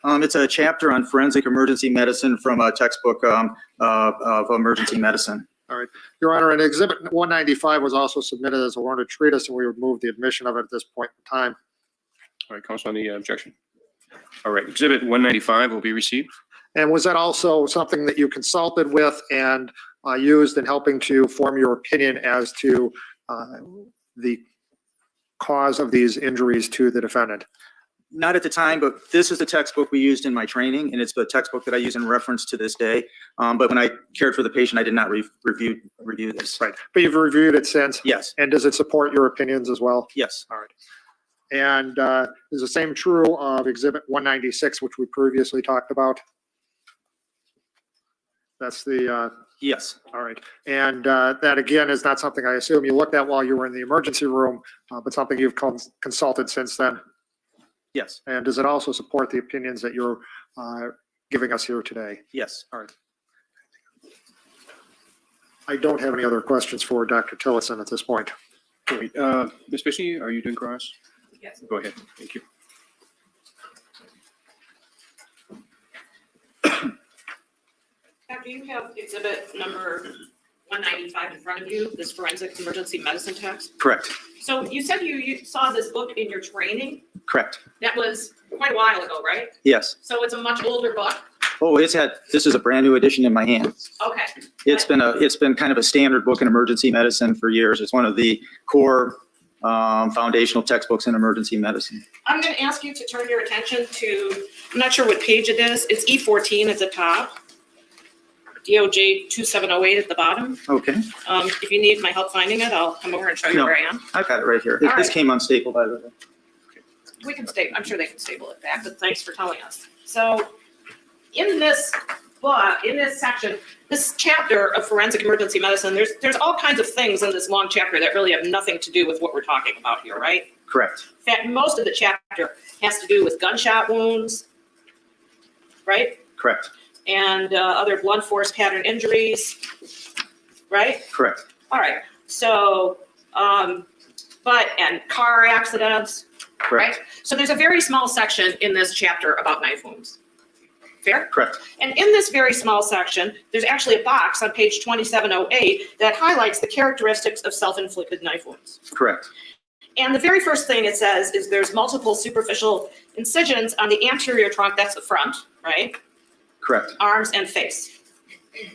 Speaker 3: It's a chapter on forensic emergency medicine from a textbook of emergency medicine.
Speaker 2: All right. Your Honor, and exhibit 195 was also submitted as a learned treatise, and we would move the admission of it at this point in time.
Speaker 4: All right, counsel on the objection. All right, exhibit 195 will be received.
Speaker 2: And was that also something that you consulted with and used in helping to form your opinion as to the cause of these injuries to the defendant?
Speaker 3: Not at the time, but this is the textbook we used in my training, and it's the textbook that I use in reference to this day. But when I cared for the patient, I did not review this.
Speaker 2: Right. But you've reviewed it since?
Speaker 3: Yes.
Speaker 2: And does it support your opinions as well?
Speaker 3: Yes.
Speaker 2: All right. And is the same true of exhibit 196, which we previously talked about? That's the,
Speaker 3: Yes.
Speaker 2: all right. And that again is not something I assume you looked at while you were in the emergency room, but something you've consulted since then?
Speaker 3: Yes.
Speaker 2: And does it also support the opinions that you're giving us here today?
Speaker 3: Yes.
Speaker 2: All right. I don't have any other questions for Dr. Tillotson at this point.
Speaker 4: Great. Ms. Bishey, are you doing cross?
Speaker 6: Yes.
Speaker 4: Go ahead. Thank you.
Speaker 6: Do you have exhibit number 195 in front of you, this forensic emergency medicine text?
Speaker 3: Correct.
Speaker 6: So you said you saw this book in your training.
Speaker 3: Correct.
Speaker 6: That was quite a while ago, right?
Speaker 3: Yes.
Speaker 6: So it's a much older book?
Speaker 3: Oh, this is a brand new edition in my hand.
Speaker 6: Okay.
Speaker 3: It's been kind of a standard book in emergency medicine for years. It's one of the core foundational textbooks in emergency medicine.
Speaker 6: I'm going to ask you to turn your attention to, I'm not sure what page it is. It's E14 at the top. DOJ 2708 at the bottom.
Speaker 3: Okay.
Speaker 6: If you need my help finding it, I'll come over and show you
Speaker 3: No.
Speaker 6: where I am.
Speaker 3: I've got it right here.
Speaker 6: All
Speaker 3: This
Speaker 6: right.
Speaker 3: came unstapled by the way.
Speaker 6: We can staple, I'm sure they can staple it back, but thanks for telling us. So in this book, in this section, this chapter of forensic emergency medicine, there's all kinds of things in this long chapter that really have nothing to do with what we're talking about here, right?
Speaker 3: Correct.
Speaker 6: In fact, most of the chapter has to do with gunshot wounds, right?
Speaker 3: Correct.
Speaker 6: And other blunt force pattern injuries, right?
Speaker 3: Correct.
Speaker 6: All right, so and car accidents,
Speaker 3: Correct.
Speaker 6: right? So there's a very small section in this chapter about knife wounds. Fair?
Speaker 3: Correct.
Speaker 6: And in this very small section, there's actually a box on page 2708 that highlights the characteristics of self-inflicted knife wounds.
Speaker 3: Correct.
Speaker 6: And the very first thing it says is there's multiple superficial incisions on the anterior trunk, that's the front, right?
Speaker 3: Correct.
Speaker 6: Arms and face.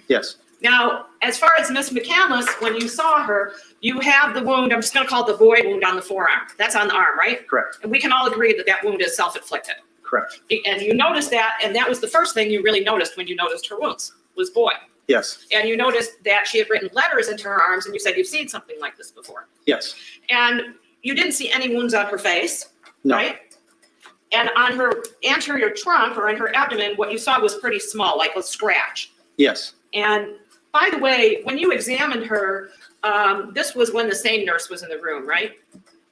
Speaker 3: Yes.
Speaker 6: Now, as far as Miss McCandless, when you saw her, you have the wound, I'm just gonna call it the void wound on the forearm. That's on the arm, right?
Speaker 3: Correct.
Speaker 6: And we can all agree that that wound is self-inflicted.
Speaker 3: Correct.
Speaker 6: And you noticed that, and that was the first thing you really noticed when you noticed her wounds, was void.
Speaker 3: Yes.
Speaker 6: And you noticed that she had written letters into her arms, and you said you've seen something like this before.
Speaker 3: Yes.
Speaker 6: And you didn't see any wounds on her face,
Speaker 3: No.
Speaker 6: right? And on her anterior trunk or in her abdomen, what you saw was pretty small, like a scratch.
Speaker 3: Yes.
Speaker 6: And by the way, when you examined her, this was when the sane nurse was in the room, right?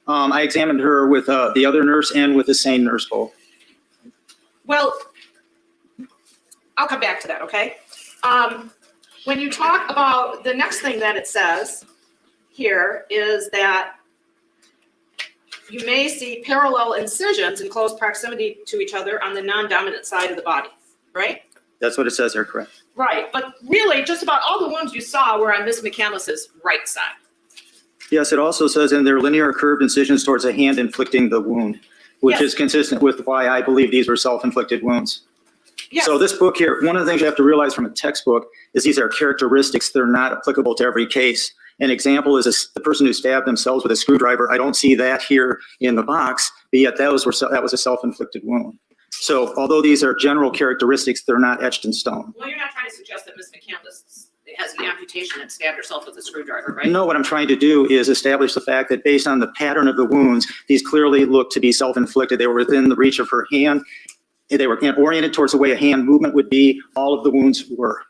Speaker 3: I examined her with the other nurse and with the sane nurse both.
Speaker 6: Well, I'll come back to that, okay? When you talk about, the next thing that it says here is that you may see parallel incisions in close proximity to each other on the non-dominant side of the body, right?
Speaker 3: That's what it says there, correct?
Speaker 6: Right, but really, just about all the wounds you saw were on Miss McCandless's right side.
Speaker 3: Yes, it also says in there linear curved incisions towards a hand inflicting the wound, which
Speaker 6: Yes.
Speaker 3: is consistent with why I believe these were self-inflicted wounds.
Speaker 6: Yes.
Speaker 3: So this book here, one of the things you have to realize from a textbook is these are characteristics. They're not applicable to every case. An example is the person who stabbed themselves with a screwdriver. I don't see that here in the box, but yet that was a self-inflicted wound. So although these are general characteristics, they're not etched in stone.
Speaker 6: Well, you're not trying to suggest that Miss McCandless has an amputation and stabbed herself with a screwdriver, right?
Speaker 3: No, what I'm trying to do is establish the fact that based on the pattern of the wounds, these clearly look to be self-inflicted. They were within the reach of her hand. They were oriented towards the way a hand movement would be. All of the wounds were.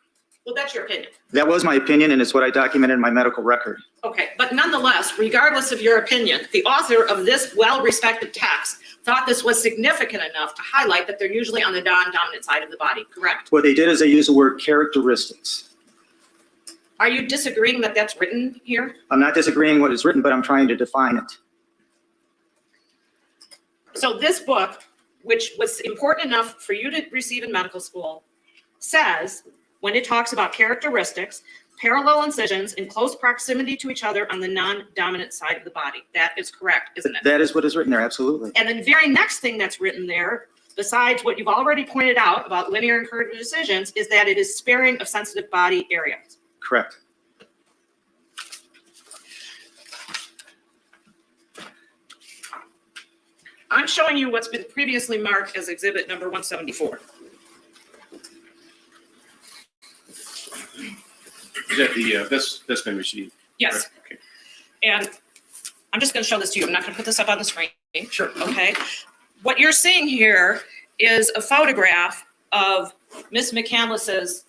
Speaker 6: Well, that's your opinion.
Speaker 3: That was my opinion, and it's what I documented in my medical record.
Speaker 6: Okay, but nonetheless, regardless of your opinion, the author of this well-respected text thought this was significant enough to highlight that they're usually on the non-dominant side of the body, correct?
Speaker 3: What they did is they used the word characteristics.
Speaker 6: Are you disagreeing that that's written here?
Speaker 3: I'm not disagreeing what is written, but I'm trying to define it.
Speaker 6: So this book, which was important enough for you to receive in medical school, says, when it talks about characteristics, parallel incisions in close proximity to each other on the non-dominant side of the body. That is correct, isn't it?
Speaker 3: That is what is written there, absolutely.
Speaker 6: And the very next thing that's written there, besides what you've already pointed out about linear and curved incisions, is that it is sparing of sensitive body areas.
Speaker 3: Correct.
Speaker 6: I'm showing you what's been previously marked as exhibit number 174.
Speaker 4: Is that the, that's been received?
Speaker 6: Yes.
Speaker 4: Okay.
Speaker 6: And I'm just going to show this to you. I'm not going to put this up on the screen. Sure. Okay. What you're seeing here is a photograph of Miss McCandless's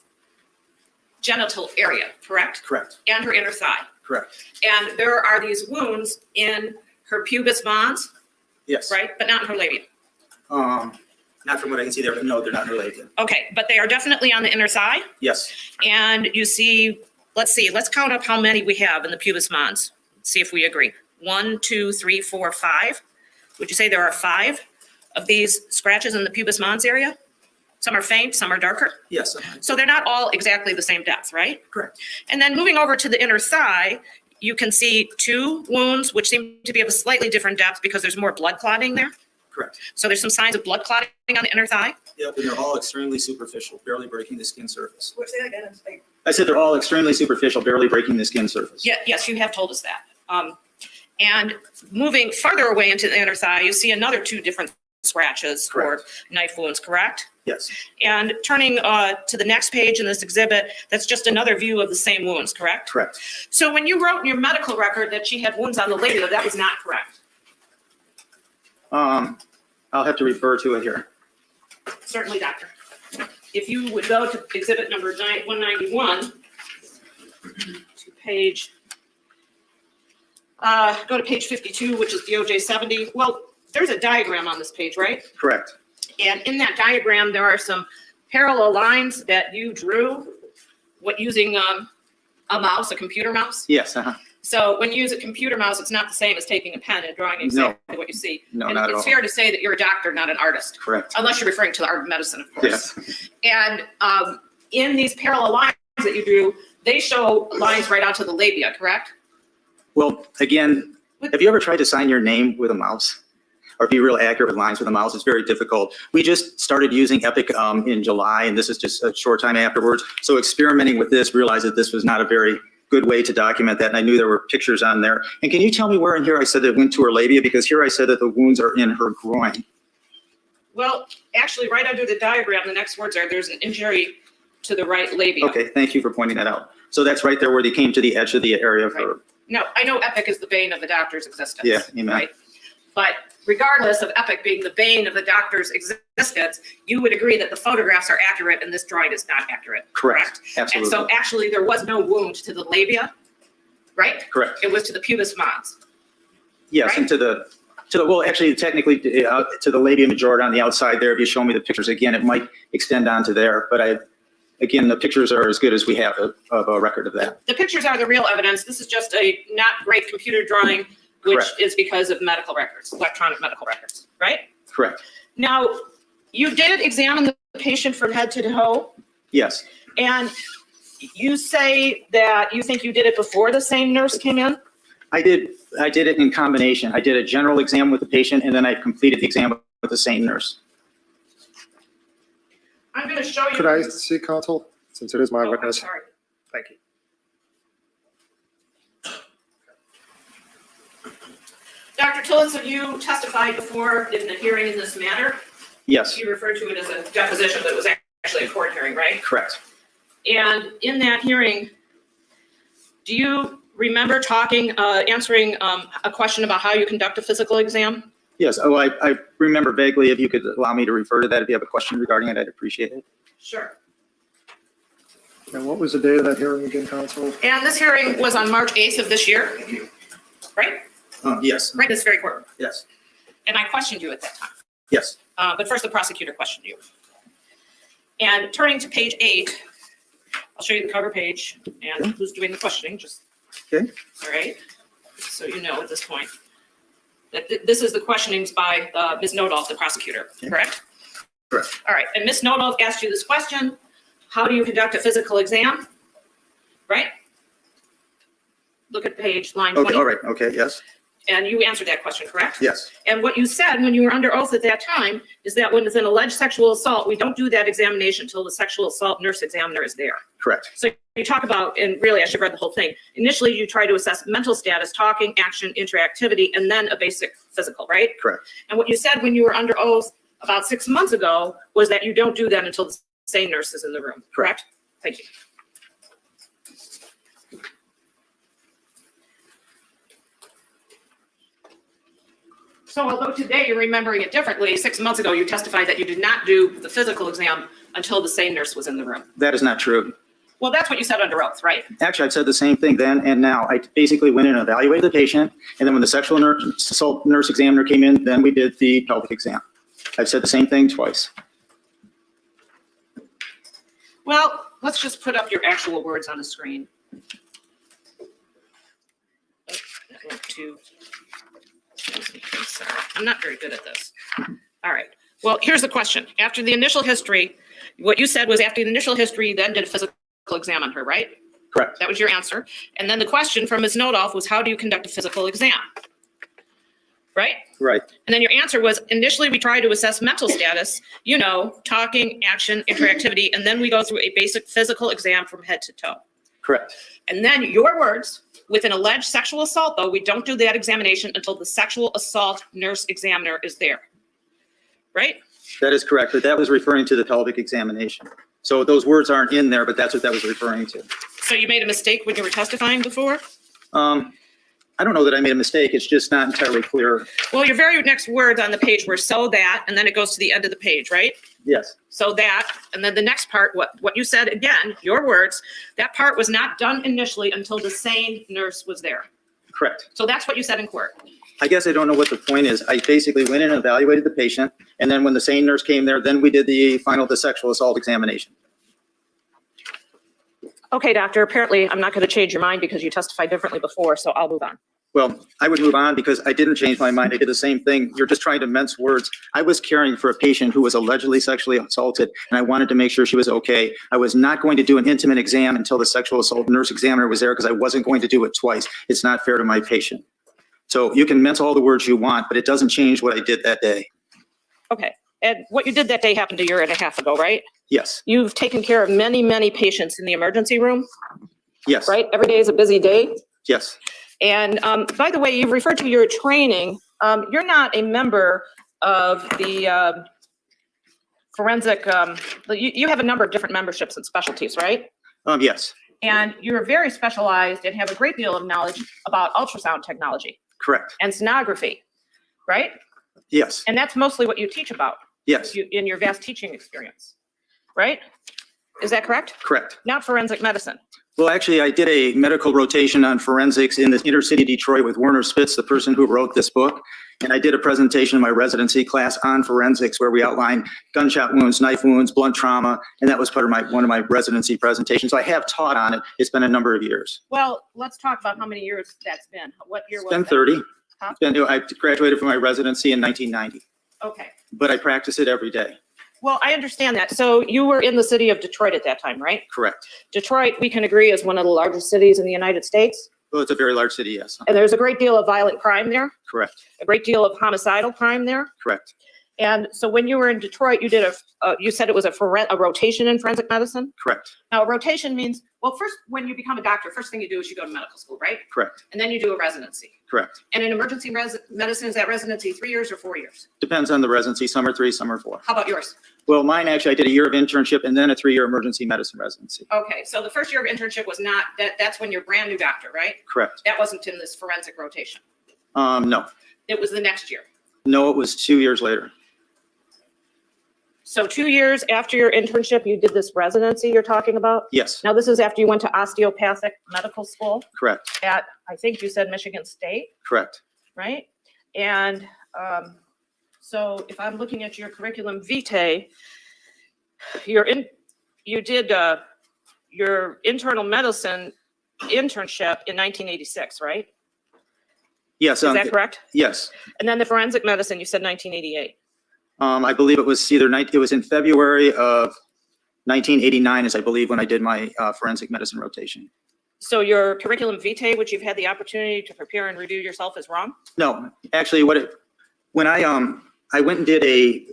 Speaker 6: genital area, correct?
Speaker 3: Correct.
Speaker 6: And her inner thigh.
Speaker 3: Correct.
Speaker 6: And there are these wounds in her pubis mons,
Speaker 3: Yes.
Speaker 6: right? But not in her labia.
Speaker 3: Not from what I can see there, but no, they're not related.
Speaker 6: Okay, but they are definitely on the inner thigh.
Speaker 3: Yes.
Speaker 6: And you see, let's count up how many we have in the pubis mons. See if we agree. 1, 2, 3, 4, 5. Would you say there are 5 of these scratches in the pubis mons area? Some are faint, some are darker.
Speaker 3: Yes.
Speaker 6: So they're not all exactly the same depth, right?
Speaker 3: Correct.
Speaker 6: And then moving over to the inner thigh, you can see 2 wounds, which seem to be of a slightly different depth because there's more blood clotting there.
Speaker 3: Correct.
Speaker 6: So there's some signs of blood clotting on the inner thigh.
Speaker 3: Yep, and they're all extremely superficial, barely breaking the skin surface.
Speaker 6: Say that again.
Speaker 3: I said they're all extremely superficial, barely breaking the skin surface.
Speaker 6: Yeah, yes, you have told us that. And moving farther away into the inner thigh, you see another 2 different scratches or knife wounds, correct?
Speaker 3: Yes.
Speaker 6: And turning to the next page in this exhibit, that's just another view of the same wounds, correct?
Speaker 3: Correct.
Speaker 6: So when you wrote in your medical record that she had wounds on the labia, that was not correct.
Speaker 3: I'll have to refer to it here.
Speaker 6: Certainly, doctor. If you would go to exhibit number 191, to page, go to page 52, which is the OJ 70. Well, there's a diagram on this page, right?
Speaker 3: Correct.
Speaker 6: And in that diagram, there are some parallel lines that you drew using a mouse, a computer mouse.
Speaker 3: Yes.
Speaker 6: So when you use a computer mouse, it's not the same as taking a pen and drawing exactly what you see.
Speaker 3: No,
Speaker 6: And
Speaker 3: not at
Speaker 6: it's
Speaker 3: all.
Speaker 6: fair to say that you're a doctor, not an artist,
Speaker 3: Correct.
Speaker 6: unless you're referring to the art of medicine, of course.
Speaker 3: Yes.
Speaker 6: And in these parallel lines that you drew, they show lines right onto the labia, correct?
Speaker 3: Well, again, have you ever tried to sign your name with a mouse? Or be real accurate with lines with a mouse? It's very difficult. We just started using Epic in July, and this is just a short time afterwards. So experimenting with this, realized that this was not a very good way to document that, and I knew there were pictures on there. And can you tell me where in here I said it went to her labia? Because here I said that the wounds are in her groin.
Speaker 6: Well, actually, right under the diagram, the next words are, there's an injury to the right labia.
Speaker 3: Okay, thank you for pointing that out. So that's right there where they came to the edge of the area of her.
Speaker 6: No, I know Epic is the bane of the doctor's existence.
Speaker 3: Yeah, amen.
Speaker 6: Right? But regardless of Epic being the bane of the doctor's existence, you would agree that the photographs are accurate and this drawing is not accurate.
Speaker 3: Correct,
Speaker 6: And
Speaker 3: absolutely.
Speaker 6: so actually there was no wound to the labia, right?
Speaker 3: Correct.
Speaker 6: It was to the pubis mons.
Speaker 3: Yes, and well, actually, technically, to the labia majority on the outside there, if you show me the pictures again, it might extend onto there. But again, the pictures are as good as we have of a record of that.
Speaker 6: The pictures are the real evidence. This is just a not great computer drawing, which
Speaker 3: Correct.
Speaker 6: is because of medical records, electronic medical records, right?
Speaker 3: Correct.
Speaker 6: Now, you did examine the patient from head to toe,
Speaker 3: Yes.
Speaker 6: and you say that you think you did it before the same nurse came in?
Speaker 3: I did it in combination. I did a general exam with the patient, and then I completed the exam with the same nurse.
Speaker 6: I'm going to show you.
Speaker 2: Could I see counsel, since it is my
Speaker 6: Oh, I'm
Speaker 2: witness?
Speaker 6: sorry.
Speaker 2: Thank you.
Speaker 6: Dr. Tillotson, you testified before in the hearing in this matter.
Speaker 3: Yes,
Speaker 6: You referred to it as a deposition, but it was actually a court hearing, right?
Speaker 3: correct.
Speaker 6: And in that hearing, do you remember answering a question about how you conduct a physical exam?
Speaker 3: Yes, oh, I remember vaguely. If you could allow me to refer to that, if you have a question regarding it, I'd appreciate it.
Speaker 6: Sure.
Speaker 2: And what was the date of that hearing again, counsel?
Speaker 6: And this hearing was on March 8th of this year, right?
Speaker 3: Yes,
Speaker 6: Right, this very court.
Speaker 3: yes,
Speaker 6: And I questioned you at that time.
Speaker 3: yes.
Speaker 6: But first, the prosecutor questioned you. And turning to page 8, I'll show you the cover page and who's doing the questioning, just.
Speaker 3: Okay.
Speaker 6: All right, so you know at this point that this is the questionings by Ms. Nodolf, the prosecutor,
Speaker 3: Okay.
Speaker 6: correct?
Speaker 3: Correct.
Speaker 6: All right, and Ms. Nodolf asked you this question: how do you conduct a physical exam? Right? Look at page line 20.
Speaker 3: Okay, all right, okay, yes,
Speaker 6: And you answered that question, correct?
Speaker 3: yes,
Speaker 6: And what you said when you were under oath at that time is that when it's an alleged sexual assault, we don't do that examination until the sexual assault nurse examiner is there.
Speaker 3: correct.
Speaker 6: So you talk about, and really I should have read the whole thing. Initially, you try to assess mental status, talking, action, interactivity, and then a basic physical, right?
Speaker 3: Correct.
Speaker 6: And what you said when you were under oath about 6 months ago was that you don't do that until the same nurse is in the room, correct? Thank you. So although today you're remembering it differently, 6 months ago you testified that you did not do the physical exam until the same nurse was in the room.
Speaker 3: That is not true.
Speaker 6: Well, that's what you said under oath, right?
Speaker 3: Actually, I've said the same thing then and now. I basically went in and evaluated the patient, and then when the sexual assault nurse examiner came in, then we did the pelvic exam. I've said the same thing twice.
Speaker 6: Well, let's just put up your actual words on the screen. Oh, that went to- Sorry, I'm not very good at this. All right. Well, here's the question. After the initial history, what you said was after the initial history, you then did a physical exam on her, right?
Speaker 3: Correct.
Speaker 6: That was your answer. And then the question from Ms. Nodolf was, how do you conduct a physical exam? Right?
Speaker 3: Right.
Speaker 6: And then your answer was, initially we try to assess mental status, talking, action, interactivity, and then we go through a basic physical exam from head to toe.
Speaker 3: Correct.
Speaker 6: And then your words, with an alleged sexual assault, though, we don't do that examination until the sexual assault nurse examiner is there. Right?
Speaker 3: That is correct, but that was referring to the pelvic examination. So those words aren't in there, but that's what that was referring to.
Speaker 6: So you made a mistake when you were testifying before?
Speaker 3: I don't know that I made a mistake. It's just not entirely clear.
Speaker 6: Well, your very next words on the page were so that, and then it goes to the end of the page, right?
Speaker 3: Yes.
Speaker 6: So that, and then the next part, what you said again, your words, that part was not done initially until the sane nurse was there.
Speaker 3: Correct.
Speaker 6: So that's what you said in court.
Speaker 3: I guess I don't know what the point is. I basically went in and evaluated the patient, and then when the sane nurse came there, then we did the sexual assault examination.
Speaker 6: Okay, doctor, apparently I'm not going to change your mind because you testified differently before, so I'll move on.
Speaker 3: Well, I would move on because I didn't change my mind. I did the same thing. You're just trying to mince words. I was caring for a patient who was allegedly sexually assaulted, and I wanted to make sure she was okay. I was not going to do an intimate exam until the sexual assault nurse examiner was there because I wasn't going to do it twice. It's not fair to my patient. So you can mince all the words you want, but it doesn't change what I did that day.
Speaker 6: Okay, and what you did that day happened a year and a half ago, right?
Speaker 3: Yes,
Speaker 6: You've taken care of many, many patients in the emergency room,
Speaker 3: yes,
Speaker 6: right? Every day is a busy day.
Speaker 3: yes.
Speaker 6: And by the way, you referred to your training. You're not a member of the forensic, you have a number of different memberships and specialties, right?
Speaker 3: Yes,
Speaker 6: And you're very specialized and have a great deal of knowledge about ultrasound technology
Speaker 3: correct.
Speaker 6: and sonography, right?
Speaker 3: Yes,
Speaker 6: And that's mostly what you teach about
Speaker 3: yes,
Speaker 6: in your vast teaching experience, right? Is that correct?
Speaker 3: correct.
Speaker 6: Not forensic medicine.
Speaker 3: Well, actually, I did a medical rotation on forensics in the inner city Detroit with Werner Spitz, the person who wrote this book. And I did a presentation in my residency class on forensics where we outlined gunshot wounds, knife wounds, blunt trauma, and that was part of one of my residency presentations. So I have taught on it. It's been a number of years.
Speaker 6: Well, let's talk about how many years that's been. What year
Speaker 3: It's
Speaker 6: was
Speaker 3: been
Speaker 6: that?
Speaker 3: 30.
Speaker 6: Huh?
Speaker 3: I graduated from my residency in 1990,
Speaker 6: Okay.
Speaker 3: but I practice it every day.
Speaker 6: Well, I understand that. So you were in the city of Detroit at that time, right?
Speaker 3: Correct.
Speaker 6: Detroit, we can agree, is one of the largest cities in the United States.
Speaker 3: Well, it's a very large city, yes.
Speaker 6: And there's a great deal of violent crime there,
Speaker 3: Correct,
Speaker 6: a great deal of homicidal crime there.
Speaker 3: correct.
Speaker 6: And so when you were in Detroit, you did you said it was a rotation in forensic medicine.
Speaker 3: Correct,
Speaker 6: Now, a rotation means, well, first, when you become a doctor, first thing you do is you go to medical school, right?
Speaker 3: correct,
Speaker 6: And then you do a residency.
Speaker 3: correct.
Speaker 6: And in emergency medicine, is that residency 3 years or 4 years?
Speaker 3: Depends on the residency. Some are 3, some are 4.
Speaker 6: How about yours?
Speaker 3: Well, mine actually, I did a year of internship and then a 3-year emergency medicine residency.
Speaker 6: Okay, so the first year of internship was not, that's when you're brand new doctor, right?
Speaker 3: Correct.
Speaker 6: That wasn't in this forensic rotation.
Speaker 3: No,
Speaker 6: It was the next year.
Speaker 3: no, it was 2 years later.
Speaker 6: So 2 years after your internship, you did this residency you're talking about?
Speaker 3: Yes,
Speaker 6: Now, this is after you went to osteopathic medical school
Speaker 3: correct,
Speaker 6: at, I think you said Michigan State,
Speaker 3: correct.
Speaker 6: right? And so if I'm looking at your curriculum vitae, you did your internal medicine internship in 1986, right?
Speaker 3: Yes,
Speaker 6: Is that correct?
Speaker 3: yes.
Speaker 6: And then the forensic medicine, you said 1988.
Speaker 3: I believe it was it was in February of 1989 is I believe when I did my forensic medicine rotation.
Speaker 6: So your curriculum vitae, which you've had the opportunity to prepare and review yourself, is wrong?
Speaker 3: No, actually when I went and did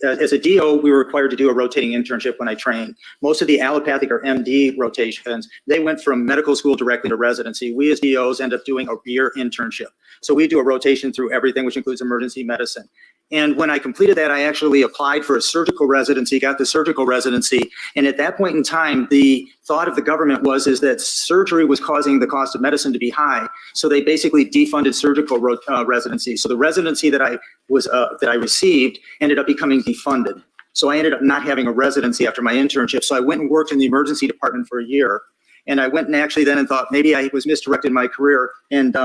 Speaker 3: as a DO, we were required to do a rotating internship when I trained. Most of the allopathic or MD rotations, they went from medical school directly to residency. We as DOs end up doing a year internship. So we do a rotation through everything, which includes emergency medicine. And when I completed that, I actually applied for a surgical residency, got the surgical residency. And at that point in time, the thought of the government is that surgery was causing the cost of medicine to be high. So they basically defunded surgical residency. So the residency that I received ended up becoming defunded. So I ended up not having a residency after my internship. So I went and worked in the emergency department for a year. And I went and actually then thought maybe I was misdirected in my career and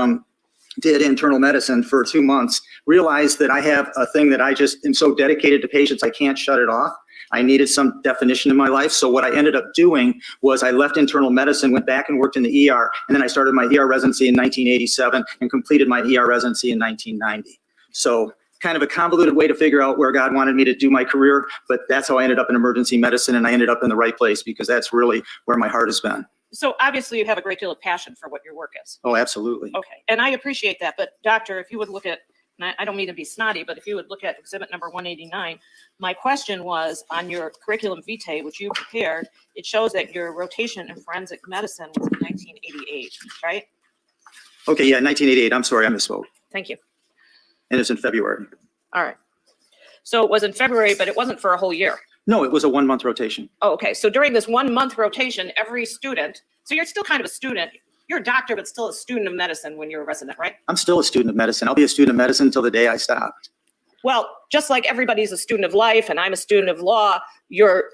Speaker 3: did internal medicine for 2 months, realized that I have a thing that I just am so dedicated to patients, I can't shut it off. I needed some definition in my life. So what I ended up doing was I left internal medicine, went back and worked in the ER, and then I started my ER residency in 1987 and completed my ER residency in 1990. So kind of a convoluted way to figure out where God wanted me to do my career, but that's how I ended up in emergency medicine, and I ended up in the right place because that's really where my heart has been.
Speaker 6: So obviously you have a great deal of passion for what your work is.
Speaker 3: Oh, absolutely.
Speaker 6: Okay, and I appreciate that, but doctor, if you would look at, and I don't mean to be snotty, but if you would look at exhibit number 189, my question was on your curriculum vitae, which you prepared, it shows that your rotation in forensic medicine was in 1988, right?
Speaker 3: Okay, yeah, 1988. I'm sorry, I misspoke.
Speaker 6: Thank you.
Speaker 3: And it's in February.
Speaker 6: All right. So it was in February, but it wasn't for a whole year.
Speaker 3: No, it was a 1-month rotation.
Speaker 6: Oh, okay, so during this 1 month rotation, every student, so you're still kind of a student, you're a doctor, but still a student of medicine when you're a resident, right?
Speaker 3: I'm still a student of medicine. I'll be a student of medicine until the day I stop.
Speaker 6: Well, just like everybody's a student of life and I'm a student of law, your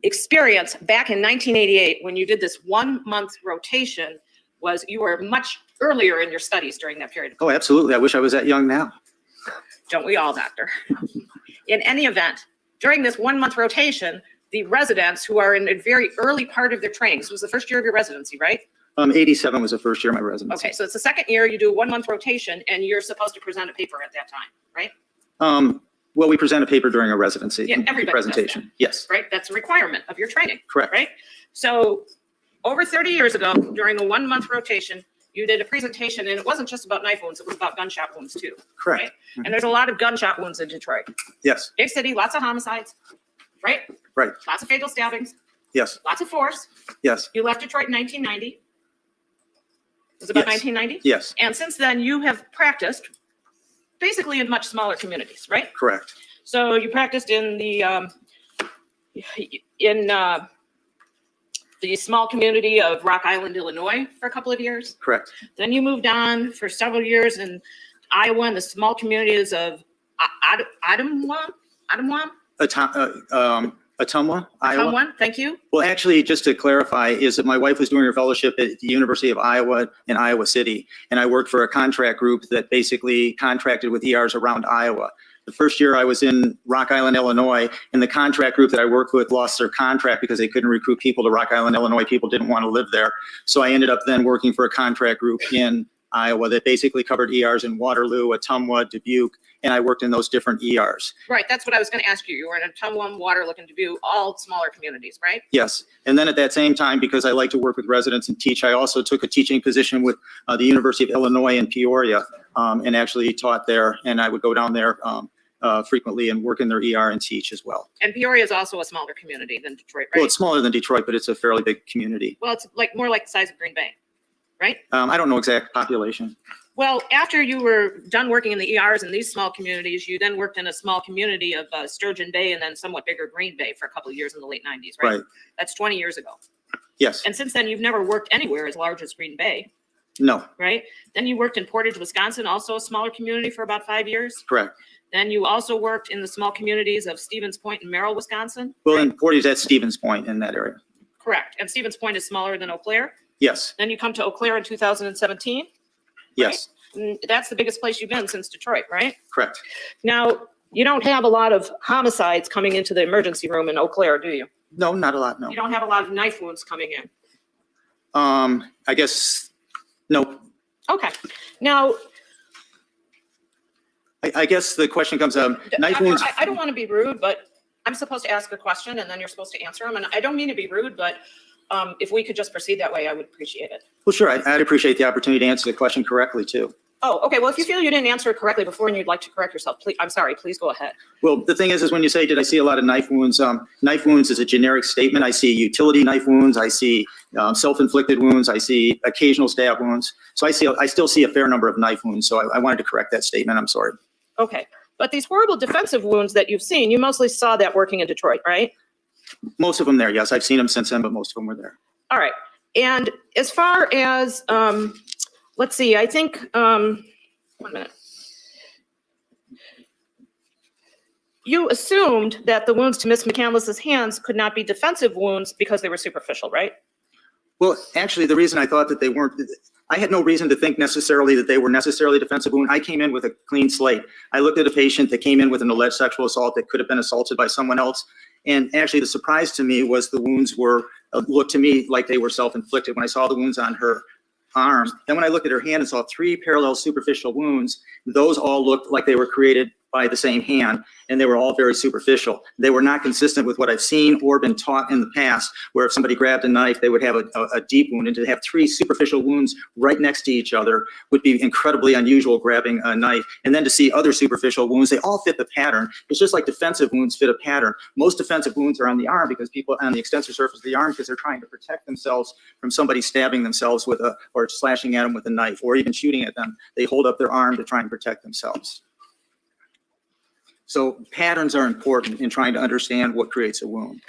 Speaker 6: experience back in 1988 when you did this 1 month rotation was you were much earlier in your studies during that period.
Speaker 3: Oh, absolutely. I wish I was that young now.
Speaker 6: Don't we all, doctor? In any event, during this 1 month rotation, the residents who are in a very early part of their training. This was the first year of your residency, right?
Speaker 3: 87 was the first year of my residency.
Speaker 6: Okay, so it's the second year, you do a 1 month rotation and you're supposed to present a paper at that time, right?
Speaker 3: Well, we present a paper during a residency
Speaker 6: Yeah, everybody does
Speaker 3: presentation. Yes,
Speaker 6: Right? That's a requirement of your training,
Speaker 3: correct.
Speaker 6: right? So over 30 years ago, during a 1 month rotation, you did a presentation and it wasn't just about knife wounds, it was about gunshot wounds too.
Speaker 3: Correct.
Speaker 6: Right? And there's a lot of gunshot wounds in Detroit.
Speaker 3: Yes,
Speaker 6: Big city, lots of homicides, right?
Speaker 3: right.
Speaker 6: Lots of fatal stabbings,
Speaker 3: Yes,
Speaker 6: lots of force.
Speaker 3: yes,
Speaker 6: You left Detroit in 1990. It was about
Speaker 3: Yes.
Speaker 6: 1990?
Speaker 3: yes,
Speaker 6: And since then, you have practiced basically in much smaller communities, right?
Speaker 3: correct.
Speaker 6: So you practiced in the small community of Rock Island, Illinois for a couple of years.
Speaker 3: Correct.
Speaker 6: Then you moved on for several years in Iowa and the small communities of Adamwa,
Speaker 3: Ottumwa, Iowa.
Speaker 6: Someone, thank you.
Speaker 3: Well, actually, just to clarify, is that my wife was doing her fellowship at the University of Iowa in Iowa City, and I worked for a contract group that basically contracted with ERs around Iowa. The first year I was in Rock Island, Illinois, and the contract group that I worked with lost their contract because they couldn't recruit people to Rock Island, Illinois. People didn't want to live there. So I ended up then working for a contract group in Iowa that basically covered ERs in Waterloo, Ottumwa, Dubuque, and I worked in those different ERs.
Speaker 6: Right, that's what I was going to ask you. You were in Ottumwa, Waterloo, and Dubuque, all smaller communities, right?
Speaker 3: Yes. And then at that same time, because I like to work with residents and teach, I also took a teaching position with the University of Illinois in Peoria and actually taught there. And I would go down there frequently and work in their ER and teach as well.
Speaker 6: And Peoria is also a smaller community than Detroit,
Speaker 3: Well,
Speaker 6: right?
Speaker 3: it's smaller than Detroit, but it's a fairly big community.
Speaker 6: Well, it's like more like the size of Green Bay, right?
Speaker 3: I don't know exact population.
Speaker 6: Well, after you were done working in the ERs in these small communities, you then worked in a small community of Sturgeon Bay and then somewhat bigger Green Bay for a couple of years in the late 90s, right?
Speaker 3: Right.
Speaker 6: That's 20 years ago.
Speaker 3: Yes.
Speaker 6: And since then, you've never worked anywhere as large as Green Bay,
Speaker 3: No.
Speaker 6: right? Then you worked in Portage, Wisconsin, also a smaller community for about 5 years.
Speaker 3: Correct.
Speaker 6: Then you also worked in the small communities of Stevens Point and Merrill, Wisconsin.
Speaker 3: Well, in Portage, at Stevens Point in that area.
Speaker 6: Correct. And Stevens Point is smaller than Eau Claire.
Speaker 3: Yes.
Speaker 6: Then you come to Eau Claire in 2017.
Speaker 3: Yes.
Speaker 6: And that's the biggest place you've been since Detroit, right?
Speaker 3: Correct.
Speaker 6: Now, you don't have a lot of homicides coming into the emergency room in Eau Claire, do you?
Speaker 3: No, not a lot. No.
Speaker 6: You don't have a lot of knife wounds coming in.
Speaker 3: I guess, no.
Speaker 6: Okay. Now,
Speaker 3: I guess the question comes up, knife wounds.
Speaker 6: I don't want to be rude, but I'm supposed to ask a question and then you're supposed to answer them. And I don't mean to be rude, but if we could just proceed that way, I would appreciate it.
Speaker 3: Well, sure. I'd appreciate the opportunity to answer the question correctly too.
Speaker 6: Oh, okay. Well, if you feel you didn't answer it correctly before and you'd like to correct yourself, please, I'm sorry, please go ahead.
Speaker 3: Well, the thing is when you say, did I see a lot of knife wounds? Knife wounds is a generic statement. I see utility knife wounds. I see self-inflicted wounds. I see occasional stab wounds. So I still see a fair number of knife wounds. So I wanted to correct that statement. I'm sorry.
Speaker 6: Okay. But these horrible defensive wounds that you've seen, you mostly saw that working in Detroit, right?
Speaker 3: Most of them there. Yes. I've seen them since then, but most of them were there.
Speaker 6: All right. And as far as, let's see, I think, 1 minute. You assumed that the wounds to Miss McCandless's hands could not be defensive wounds because they were superficial, right?
Speaker 3: Well, actually, the reason I thought that they weren't, I had no reason to think necessarily that they were necessarily defensive wound. I came in with a clean slate. I looked at a patient that came in with an alleged sexual assault that could have been assaulted by someone else. And actually, the surprise to me was the wounds were, looked to me like they were self-inflicted when I saw the wounds on her arm. Then when I looked at her hand and saw 3 parallel superficial wounds, those all looked like they were created by the same hand, and they were all very superficial. They were not consistent with what I've seen or been taught in the past, where if somebody grabbed a knife, they would have a deep wound, and to have 3 superficial wounds right next to each other would be incredibly unusual grabbing a knife. And then to see other superficial wounds, they all fit the pattern. It's just like defensive wounds fit a pattern. Most defensive wounds are on the arm because people on the extensor surface of the arm because they're trying to protect themselves from somebody stabbing themselves with or slashing at them with a knife or even shooting at them. They hold up their arm to try and protect themselves. So patterns are important in trying to understand what creates a wound.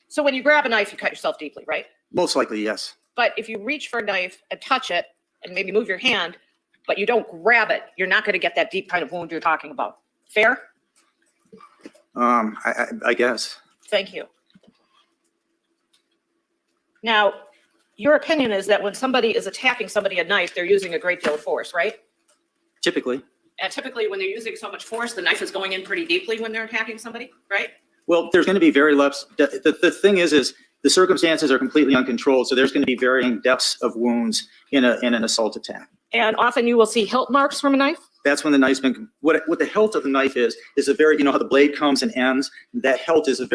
Speaker 6: So when you grab a knife, you cut yourself deeply, right?
Speaker 3: Most likely, yes.
Speaker 6: But if you reach for a knife and touch it and maybe move your hand, but you don't grab it, you're not going to get that deep kind of wound you're talking about. Fair?
Speaker 3: I guess.
Speaker 6: Thank you. Now, your opinion is that when somebody is attacking somebody with a knife, they're using a great deal of force, right?
Speaker 3: Typically.
Speaker 6: And typically when they're using so much force, the knife is going in pretty deeply when they're attacking somebody, right?
Speaker 3: Well, there's going to be very less. The thing is the circumstances are completely uncontrolled. So there's going to be varying depths of wounds in an assault attack.
Speaker 6: And often you will see hilt marks from a knife?
Speaker 3: That's when the knife's been, what the hilt of the knife is a very, you know how the blade comes and ends? That hilt is a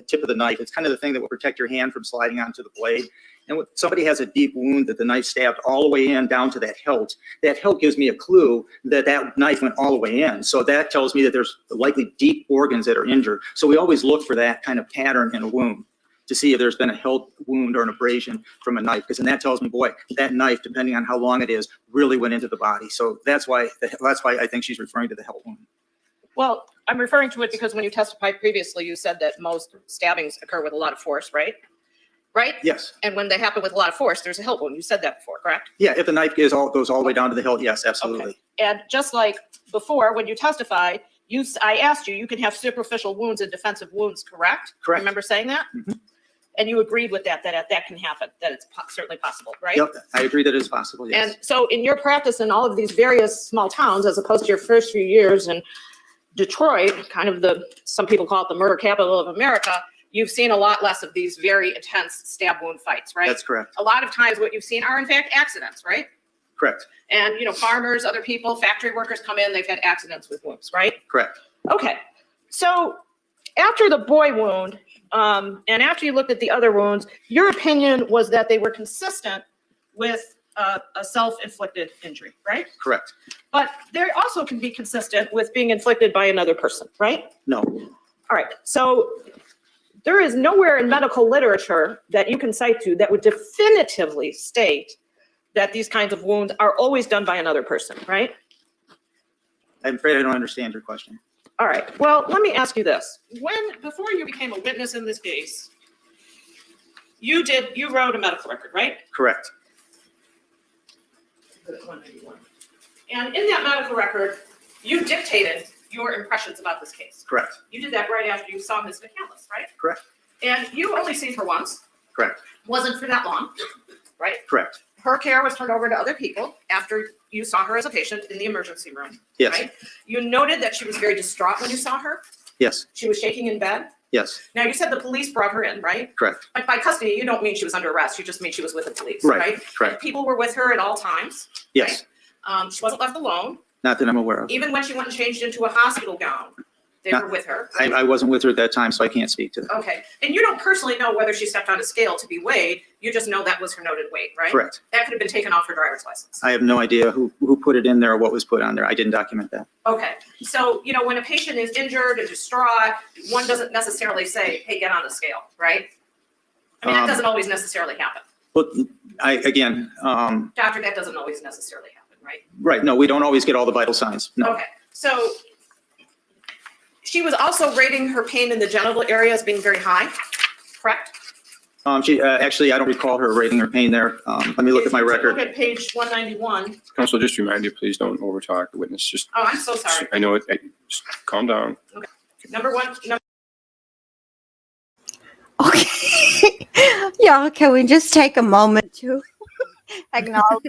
Speaker 3: tip of the knife. It's kind of the thing that will protect your hand from sliding onto the blade. And when somebody has a deep wound that the knife stabbed all the way in down to that hilt gives me a clue that that knife went all the way in. So that tells me that there's likely deep organs that are injured. So we always look for that kind of pattern in a wound to see if there's been a hilt wound or an abrasion from a knife, because then that tells me, boy, that knife, depending on how long it is, really went into the body. So that's why I think she's referring to the hilt wound.
Speaker 6: Well, I'm referring to it because when you testified previously, you said that most stabbings occur with a lot of force, right? Right?
Speaker 3: Yes.
Speaker 6: And when they happen with a lot of force, there's a hilt wound. You said that before, correct?
Speaker 3: Yeah, if the knife goes all the way down to the hilt, yes, absolutely.
Speaker 6: Okay. And just like before, when you testified, I asked you can have superficial wounds and defensive wounds, correct?
Speaker 3: Correct.
Speaker 6: Remember saying that?
Speaker 3: Mhm.
Speaker 6: And you agreed with that can happen, that it's certainly possible, right?
Speaker 3: Yep, I agree that it's possible, yes.
Speaker 6: And so in your practice in all of these various small towns, as opposed to your first few years in Detroit, kind of some people call it the murder capital of America, you've seen a lot less of these very intense stab wound fights, right?
Speaker 3: That's correct.
Speaker 6: A lot of times what you've seen are in fact accidents, right?
Speaker 3: Correct.
Speaker 6: And, farmers, other people, factory workers come in, they've had accidents with wounds, right?
Speaker 3: Correct.
Speaker 6: Okay. So after the boy wound, and after you looked at the other wounds, your opinion was that they were consistent with a self-inflicted injury, right?
Speaker 3: Correct.
Speaker 6: But they also can be consistent with being inflicted by another person, right?
Speaker 3: No.
Speaker 6: All right. So there is nowhere in medical literature that you can cite to that would definitively state that these kinds of wounds are always done by another person, right?
Speaker 3: I'm afraid I don't understand your question.
Speaker 6: All right. Well, let me ask you this. Before you became a witness in this case, you wrote a medical record, right?
Speaker 3: Correct.
Speaker 6: And in that medical record, you dictated your impressions about this case.
Speaker 3: Correct.
Speaker 6: You did that right after you saw Ms. McCandless, right?
Speaker 3: Correct.
Speaker 6: And you only seen her once.
Speaker 3: Correct.
Speaker 6: Wasn't for that long, right?
Speaker 3: Correct.
Speaker 6: Her care was turned over to other people after you saw her as a patient in the emergency room.
Speaker 3: Yes.
Speaker 6: Right? You noted that she was very distraught when you saw her.
Speaker 3: Yes.
Speaker 6: She was shaking in bed.
Speaker 3: Yes.
Speaker 6: Now, you said the police brought her in, right?
Speaker 3: Correct.
Speaker 6: But by custody, you don't mean she was under arrest. You just mean she was with the police,
Speaker 3: Right.
Speaker 6: right?
Speaker 3: Correct.
Speaker 6: People were with her at all times.
Speaker 3: Yes.
Speaker 6: Right? She wasn't left alone.
Speaker 3: Not that I'm aware of.
Speaker 6: Even when she went and changed into a hospital gown, they were with her.
Speaker 3: I wasn't with her at that time, so I can't speak to that.
Speaker 6: Okay. And you don't personally know whether she stepped on a scale to be weighed. You just know that was her noted weight, right?
Speaker 3: Correct.
Speaker 6: That could have been taken off her driver's license.
Speaker 3: I have no idea who put it in there or what was put on there. I didn't document that.
Speaker 6: Okay. So, when a patient is injured and distraught, one doesn't necessarily say, hey, get on the scale, right? I mean, that doesn't always necessarily happen.
Speaker 3: Well,
Speaker 6: Doctor, that doesn't always necessarily happen, right?
Speaker 3: right. No, we don't always get all the vital signs. No.
Speaker 6: Okay. So she was also rating her pain in the genital area as being very high, correct?
Speaker 3: She actually, I don't recall her rating her pain there. Let me look at my record.
Speaker 6: Look at page 191.
Speaker 4: Counsel, just remind you, please don't overtalk the witness. Just,
Speaker 6: Oh, I'm so sorry.
Speaker 4: I know it, just calm down.
Speaker 6: Number one,
Speaker 1: Okay. Y'all, can we just take a moment to acknowledge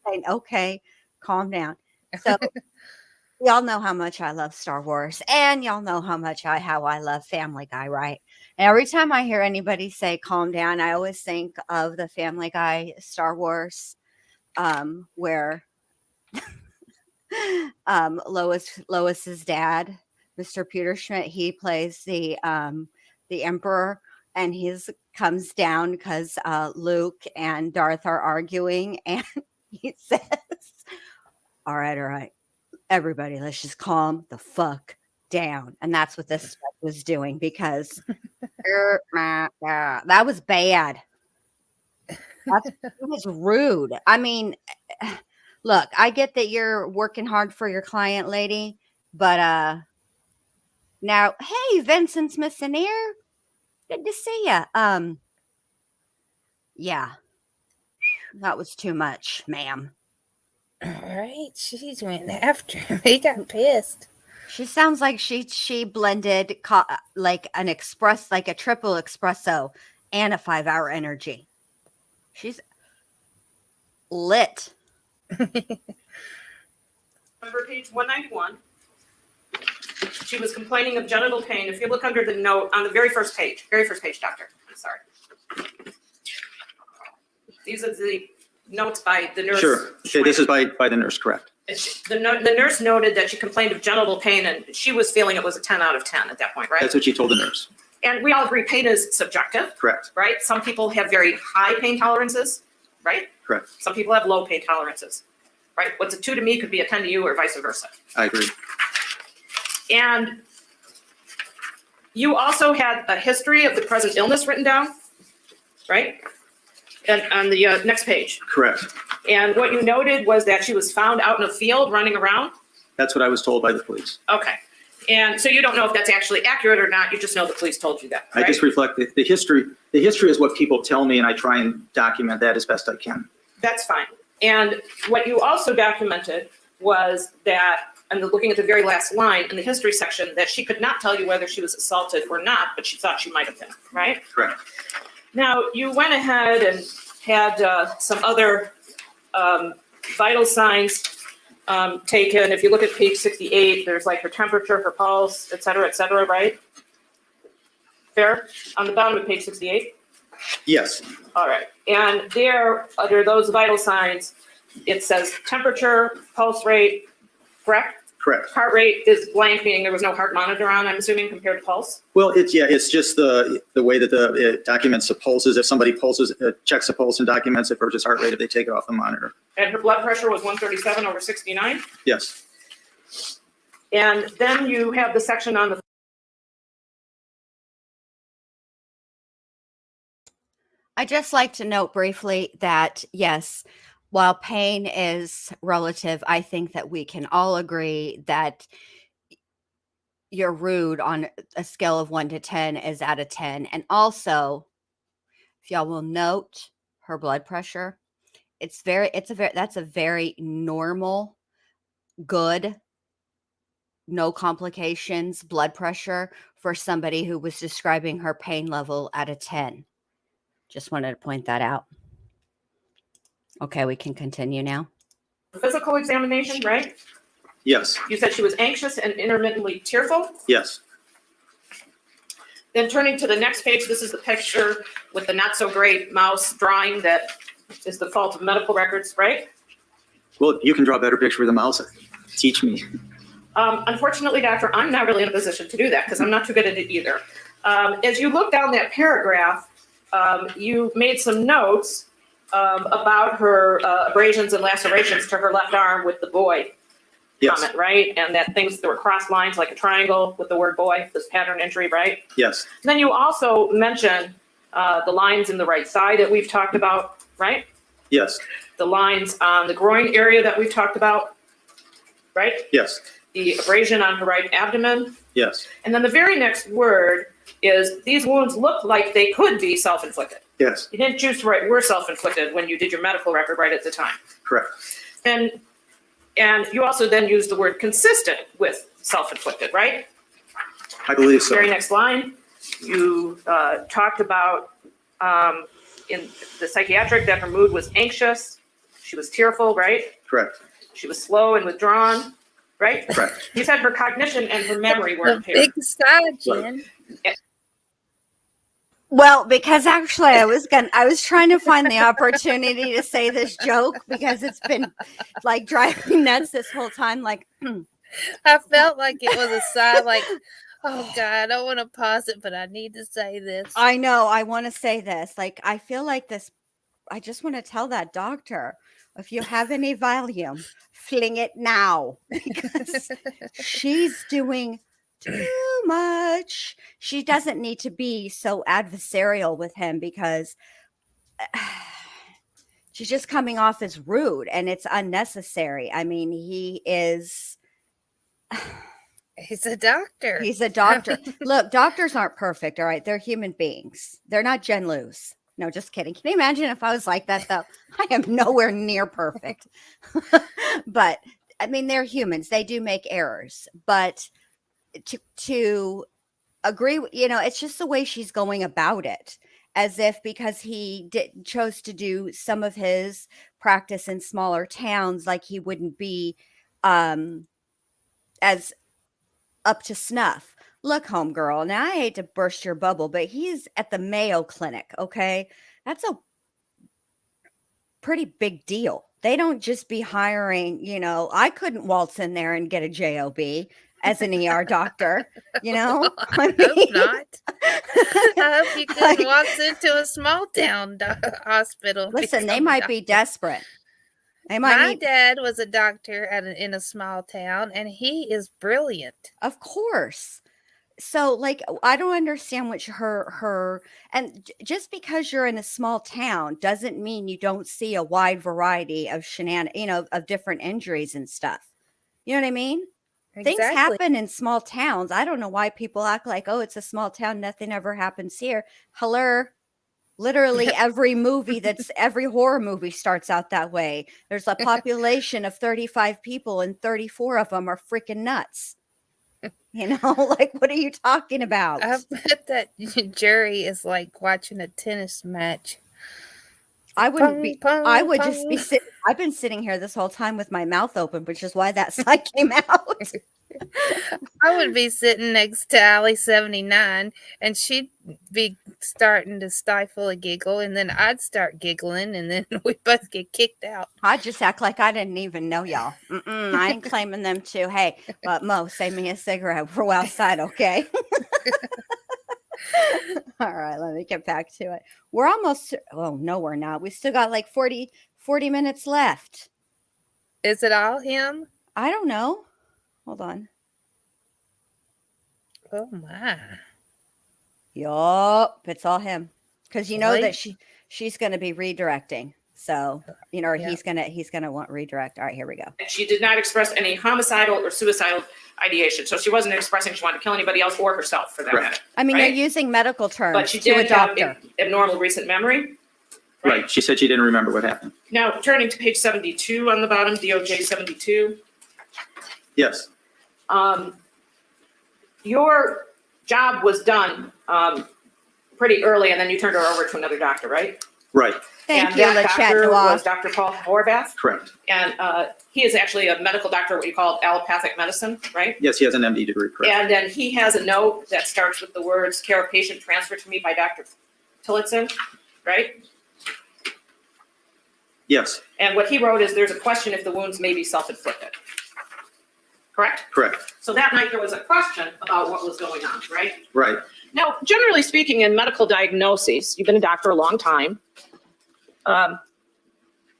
Speaker 1: saying, okay, calm down. So y'all know how much I love Star Wars, and y'all know how I love Family Guy, right? And every time I hear anybody say calm down, I always think of the Family Guy Star Wars, where Lois's dad, Mr. Peter Schmidt, he plays the Emperor, and he comes down because Luke and Darth are arguing, and he says, all right, everybody, let's just calm the fuck down. And that's what this was doing, because that was bad. It was rude. I mean, look, I get that you're working hard for your client, lady, but now, hey, Vincent's missing here. Good to see you. Yeah, that was too much, ma'am.
Speaker 5: All right, she's went after him. He got pissed.
Speaker 1: She sounds like she blended like a triple espresso and a 5-hour energy. She's lit.
Speaker 6: number page 191. she was complaining of genital pain. If you look under the note on the very first page, doctor, I'm sorry. These are the notes by the nurse.
Speaker 3: Sure. Okay, this is by the nurse, correct?
Speaker 6: The nurse noted that she complained of genital pain, and she was feeling it was a 10 out of 10 at that point, right?
Speaker 3: That's what she told the nurse.
Speaker 6: And we all agree pain is subjective,
Speaker 3: Correct.
Speaker 6: right? Some people have very high pain tolerances, right?
Speaker 3: Correct.
Speaker 6: Some people have low pain tolerances, right? What's a 2 to me could be a 10 to you or vice versa.
Speaker 3: I agree.
Speaker 6: And you also had a history of the present illness written down, right? And on the next page.
Speaker 3: Correct.
Speaker 6: And what you noted was that she was found out in a field running around.
Speaker 3: That's what I was told by the police.
Speaker 6: Okay. And so you don't know if that's actually accurate or not. You just know the police told you that, right?
Speaker 3: I just reflect the history. The history is what people tell me, and I try and document that as best I can.
Speaker 6: That's fine. And what you also documented was that, and looking at the very last line in the history section, that she could not tell you whether she was assaulted or not, but she thought she might have been, right?
Speaker 3: Correct.
Speaker 6: Now, you went ahead and had some other vital signs taken. If you look at page 68, there's like her temperature, her pulse, et cetera, right? Fair? On the bottom of page 68?
Speaker 3: Yes.
Speaker 6: All right. And there, under those vital signs, it says temperature, pulse rate, correct?
Speaker 3: Correct.
Speaker 6: Heart rate is blank, meaning there was no heart monitor on, I'm assuming, compared to pulse?
Speaker 3: Well, it's just the way that it documents the pulses. If somebody checks the pulse and documents it versus heart rate, if they take it off the monitor.
Speaker 6: And her blood pressure was 137/69?
Speaker 3: Yes.
Speaker 6: And then you have the section on the
Speaker 1: I just like to note briefly that, yes, while pain is relative, I think that we can all agree that you're rude on a scale of 1 to 10 is at a 10. And also, if y'all will note her blood pressure, that's a very normal, good, no complications blood pressure for somebody who was describing her pain level at a 10. Just wanted to point that out. Okay, we can continue now.
Speaker 6: physical examination, right?
Speaker 3: Yes.
Speaker 6: You said she was anxious and intermittently tearful.
Speaker 3: Yes.
Speaker 6: Then turning to the next page, this is the picture with the not so great mouse drawing that is the fault of medical records, right?
Speaker 3: Well, you can draw a better picture with the mouse. Teach me.
Speaker 6: Unfortunately, doctor, I'm not really in a position to do that because I'm not too good at it either. As you look down that paragraph, you made some notes about her abrasions and lacerations to her left arm with the boy
Speaker 3: Yes.
Speaker 6: comment, right? And that there were cross lines like a triangle with the word boy, this pattern injury, right?
Speaker 3: Yes.
Speaker 6: And then you also mentioned the lines in the right side that we've talked about, right?
Speaker 3: Yes.
Speaker 6: The lines on the groin area that we've talked about, right?
Speaker 3: Yes.
Speaker 6: The abrasion on her right abdomen.
Speaker 3: Yes.
Speaker 6: And then the very next word is these wounds look like they could be self-inflicted.
Speaker 3: Yes.
Speaker 6: You didn't choose to write were self-inflicted when you did your medical record right at the time.
Speaker 3: Correct.
Speaker 6: And you also then used the word consistent with self-inflicted, right?
Speaker 3: I believe so.
Speaker 6: Very next line, you talked about in the psychiatric that her mood was anxious. She was tearful, right?
Speaker 3: Correct.
Speaker 6: She was slow and withdrawn, right?
Speaker 3: Correct.
Speaker 6: You said her cognition and her memory were
Speaker 5: The
Speaker 6: impaired.
Speaker 5: big side, Jen.
Speaker 1: Well, because actually I was trying to find the opportunity to say this joke because it's been like driving me nuts this whole time. Like,
Speaker 5: I felt like it was a side, like, oh God, I don't want to pause it, but I need to say this.
Speaker 1: I know I want to say this. Like, I feel like this. I just want to tell that doctor, if you have any Valium, fling it now because she's doing too much. She doesn't need to be so adversarial with him because she's just coming off as rude and it's unnecessary. I mean, he is.
Speaker 5: He's a doctor.
Speaker 1: He's a doctor. Look, doctors aren't perfect. All right. They're human beings. They're not Jen Luz. No, just kidding. Can you imagine if I was like that, though? I am nowhere near perfect. But I mean, they're humans. They do make errors. But to agree, it's just the way she's going about it, as if because he chose to do some of his practice in smaller towns, like he wouldn't be as up to snuff. Look, homegirl, now I hate to burst your bubble, but he's at the Mayo Clinic, okay? That's a pretty big deal. They don't just be hiring, I couldn't waltz in there and get a job as an ER doctor,
Speaker 5: I hope not. I hope you couldn't walk into a small town hospital. and
Speaker 1: Listen, they
Speaker 5: become a
Speaker 1: might be
Speaker 5: doctor.
Speaker 1: desperate. They might
Speaker 5: My
Speaker 1: need,
Speaker 5: dad was a doctor in a small town, and he is brilliant.
Speaker 1: of course. So, like, I don't understand what her and just because you're in a small town doesn't mean you don't see a wide variety of of different injuries and stuff. You know what I mean? Things
Speaker 5: Exactly.
Speaker 1: happen in small towns. I don't know why people act like, oh, it's a small town, nothing ever happens here. Hello. Literally every horror movie starts out that way. There's a population of 35 people and 34 of them are freaking nuts. Like, what are you talking about?
Speaker 5: I bet that jury is like watching a tennis match.
Speaker 1: I wouldn't be. I would
Speaker 5: Pong,
Speaker 1: just be
Speaker 5: pong.
Speaker 1: sitting. I've been sitting here this whole time with my mouth open, which is why that sigh came out.
Speaker 5: I would be sitting next to Allie 79, and she'd be starting to stifle a giggle, and then I'd start giggling, and then we both get kicked out.
Speaker 1: I just act like I didn't even know y'all. I ain't claiming them too. Hey, but Mo, save me a cigarette. We're outside, okay? All right, let me get back to it. We're almost. Oh no, we're not. We still got like 40 minutes left.
Speaker 5: Is it all him?
Speaker 1: I don't know. Hold on.
Speaker 5: Oh my!
Speaker 1: Yup, it's all him. Because you know
Speaker 5: Really?
Speaker 1: that she's going to be redirecting. So or
Speaker 5: Yeah.
Speaker 1: he's gonna want redirect. All right, here we go.
Speaker 6: She did not express any homicidal or suicidal ideation. So she wasn't expressing she wanted to kill anybody else or herself for that
Speaker 3: Correct.
Speaker 6: matter.
Speaker 1: I mean,
Speaker 6: Right.
Speaker 1: you're using medical terms
Speaker 6: But she
Speaker 1: to a
Speaker 6: did have
Speaker 1: doctor.
Speaker 6: abnormal recent memory.
Speaker 3: Right. She said she didn't remember what happened.
Speaker 6: Now, turning to page 72 on the bottom, DOJ 72.
Speaker 3: Yes.
Speaker 6: Your job was done pretty early, and then you turned her over to another doctor, right?
Speaker 3: Right.
Speaker 1: Thank
Speaker 6: And
Speaker 1: you,
Speaker 6: that doctor
Speaker 1: Lachat
Speaker 6: was Dr. Paul Horvath,
Speaker 3: Correct.
Speaker 6: and he is actually a medical doctor, what you call allopathic medicine, right?
Speaker 3: Yes, he has an MD degree. Correct.
Speaker 6: And then he has a note that starts with the words, care of patient transferred to me by Dr. Tillotson, right?
Speaker 3: Yes.
Speaker 6: And what he wrote is there's a question if the wounds may be self-inflicted. Correct?
Speaker 3: Correct.
Speaker 6: So that night there was a question about what was going on, right?
Speaker 3: Right.
Speaker 6: Now, generally speaking, in medical diagnoses, you've been a doctor a long time.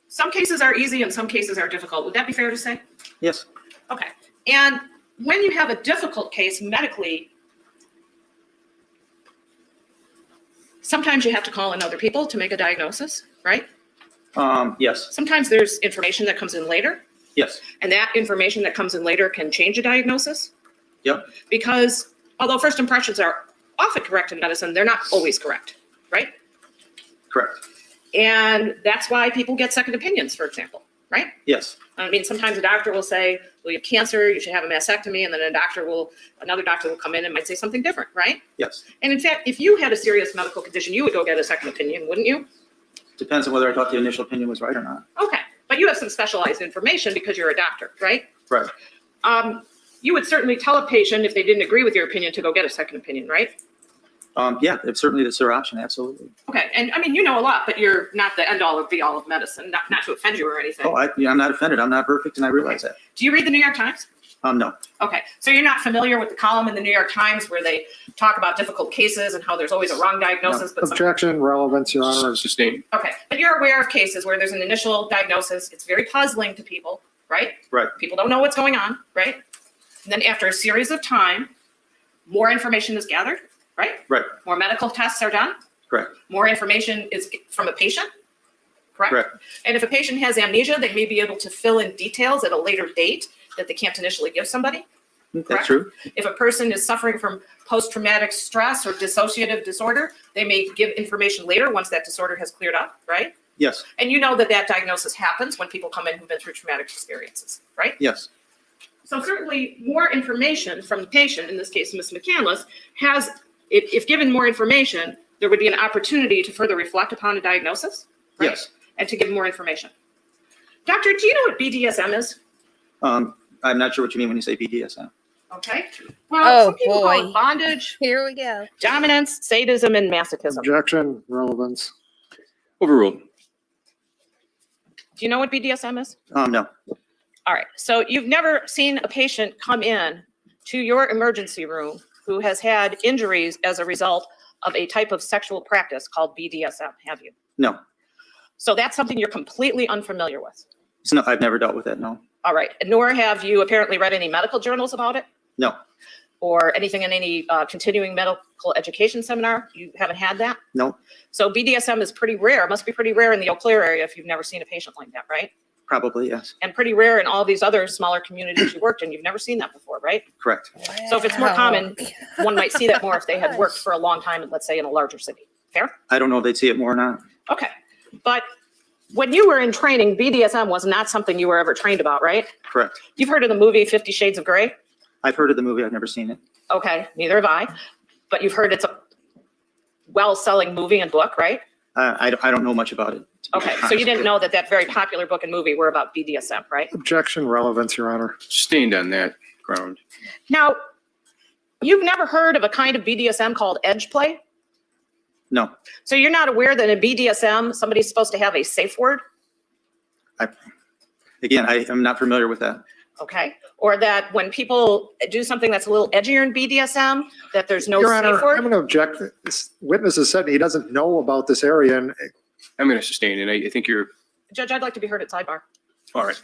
Speaker 6: Some cases are easy and some cases are difficult. Would that be fair to say?
Speaker 3: Yes.
Speaker 6: Okay. And when you have a difficult case medically, sometimes you have to call in other people to make a diagnosis, right?
Speaker 3: Yes.
Speaker 6: Sometimes there's information that comes in later,
Speaker 3: Yes.
Speaker 6: and that information that comes in later can change a diagnosis.
Speaker 3: Yep.
Speaker 6: Because although first impressions are often correct in medicine, they're not always correct, right?
Speaker 3: Correct.
Speaker 6: And that's why people get second opinions, for example, right?
Speaker 3: Yes.
Speaker 6: I mean, sometimes a doctor will say, well, you have cancer, you should have a mastectomy, and then another doctor will come in and might say something different, right?
Speaker 3: Yes.
Speaker 6: And in fact, if you had a serious medical condition, you would go get a second opinion, wouldn't you?
Speaker 3: Depends on whether I thought the initial opinion was right or not.
Speaker 6: Okay, but you have some specialized information because you're a doctor, right?
Speaker 3: Right.
Speaker 6: You would certainly tell a patient if they didn't agree with your opinion to go get a second opinion, right?
Speaker 3: Yeah, it's certainly that's their option. Absolutely.
Speaker 6: Okay, and I mean, you know a lot, but you're not the end all or be all of medicine, not to offend you or anything.
Speaker 3: Oh, I'm not offended. I'm not perfect, and I realize that.
Speaker 6: Do you read the New York Times?
Speaker 3: No.
Speaker 6: Okay, so you're not familiar with the column in the New York Times where they talk about difficult cases and how there's always a wrong diagnosis, but some,
Speaker 2: Objection, relevance, Your Honor.
Speaker 4: Sustained.
Speaker 6: okay, but you're aware of cases where there's an initial diagnosis, it's very puzzling to people, right?
Speaker 3: Right.
Speaker 6: People don't know what's going on, right? And then after a series of time, more information is gathered, right?
Speaker 3: Right.
Speaker 6: More medical tests are done,
Speaker 3: Correct.
Speaker 6: more information is from a patient, correct?
Speaker 3: Correct.
Speaker 6: And if a patient has amnesia, they may be able to fill in details at a later date that they can't initially give somebody.
Speaker 3: That's
Speaker 6: Correct.
Speaker 3: true.
Speaker 6: If a person is suffering from post-traumatic stress or dissociative disorder, they may give information later once that disorder has cleared up, right?
Speaker 3: Yes.
Speaker 6: And you know that that diagnosis happens when people come in who've been through traumatic experiences, right?
Speaker 3: Yes.
Speaker 6: So certainly more information from the patient, in this case, Ms. McCandless, has, if given more information, there would be an opportunity to further reflect upon a diagnosis, right?
Speaker 3: Yes.
Speaker 6: And to give more information. Doctor, do you know what BDSM is?
Speaker 3: I'm not sure what you mean when you say BDSM.
Speaker 6: Okay? Well, some
Speaker 5: Oh,
Speaker 6: people call
Speaker 5: boy.
Speaker 6: it bondage,
Speaker 5: Here we go.
Speaker 6: dominance, sadism, and masochism.
Speaker 2: Objection, relevance.
Speaker 4: Overruled.
Speaker 6: Do you know what BDSM is?
Speaker 3: No,
Speaker 6: All right, so you've never seen a patient come in to your emergency room who has had injuries as a result of a type of sexual practice called BDSM, have you?
Speaker 3: no.
Speaker 6: So that's something you're completely unfamiliar with.
Speaker 3: So no, I've never dealt with that, no.
Speaker 6: All right, nor have you apparently read any medical journals about it
Speaker 3: No,
Speaker 6: or anything in any continuing medical education seminar? You haven't had that?
Speaker 3: no,
Speaker 6: So BDSM is pretty rare, must be pretty rare in the Eau Claire area if you've never seen a patient like that, right?
Speaker 3: probably, yes.
Speaker 6: And pretty rare in all these other smaller communities you worked in. You've never seen that before, right?
Speaker 3: Correct.
Speaker 6: So if it's more
Speaker 5: Wow.
Speaker 6: common, one might see that more if they had worked for a long time, let's say in a larger city. Fair?
Speaker 3: I don't know if they'd see it more or not.
Speaker 6: Okay. But when you were in training, BDSM was not something you were ever trained about, right?
Speaker 3: Correct.
Speaker 6: You've heard of the movie 50 Shades of Grey?
Speaker 3: I've heard of the movie, I've never seen it.
Speaker 6: Okay, neither have I. But you've heard it's a well-selling movie and book, right?
Speaker 3: I don't know much about it. to be
Speaker 6: Okay, so
Speaker 3: honest.
Speaker 6: you didn't know that that very popular book and movie were about BDSM, right?
Speaker 2: Objection, relevance, Your Honor.
Speaker 4: Sustained on that ground.
Speaker 6: Now, you've never heard of a kind of BDSM called edge play?
Speaker 3: No,
Speaker 6: So you're not aware that in BDSM, somebody's supposed to have a safe word,
Speaker 3: again, I am not familiar with that.
Speaker 6: okay? Or that when people do something that's a little edgier in BDSM, that there's no
Speaker 2: Your
Speaker 6: safe
Speaker 2: Honor, I'm
Speaker 6: word?
Speaker 2: going to object. This witness has said he doesn't know about this area, and
Speaker 4: I'm going to sustain, and I think you're,
Speaker 6: Judge, I'd like to be heard at sidebar.
Speaker 4: all right.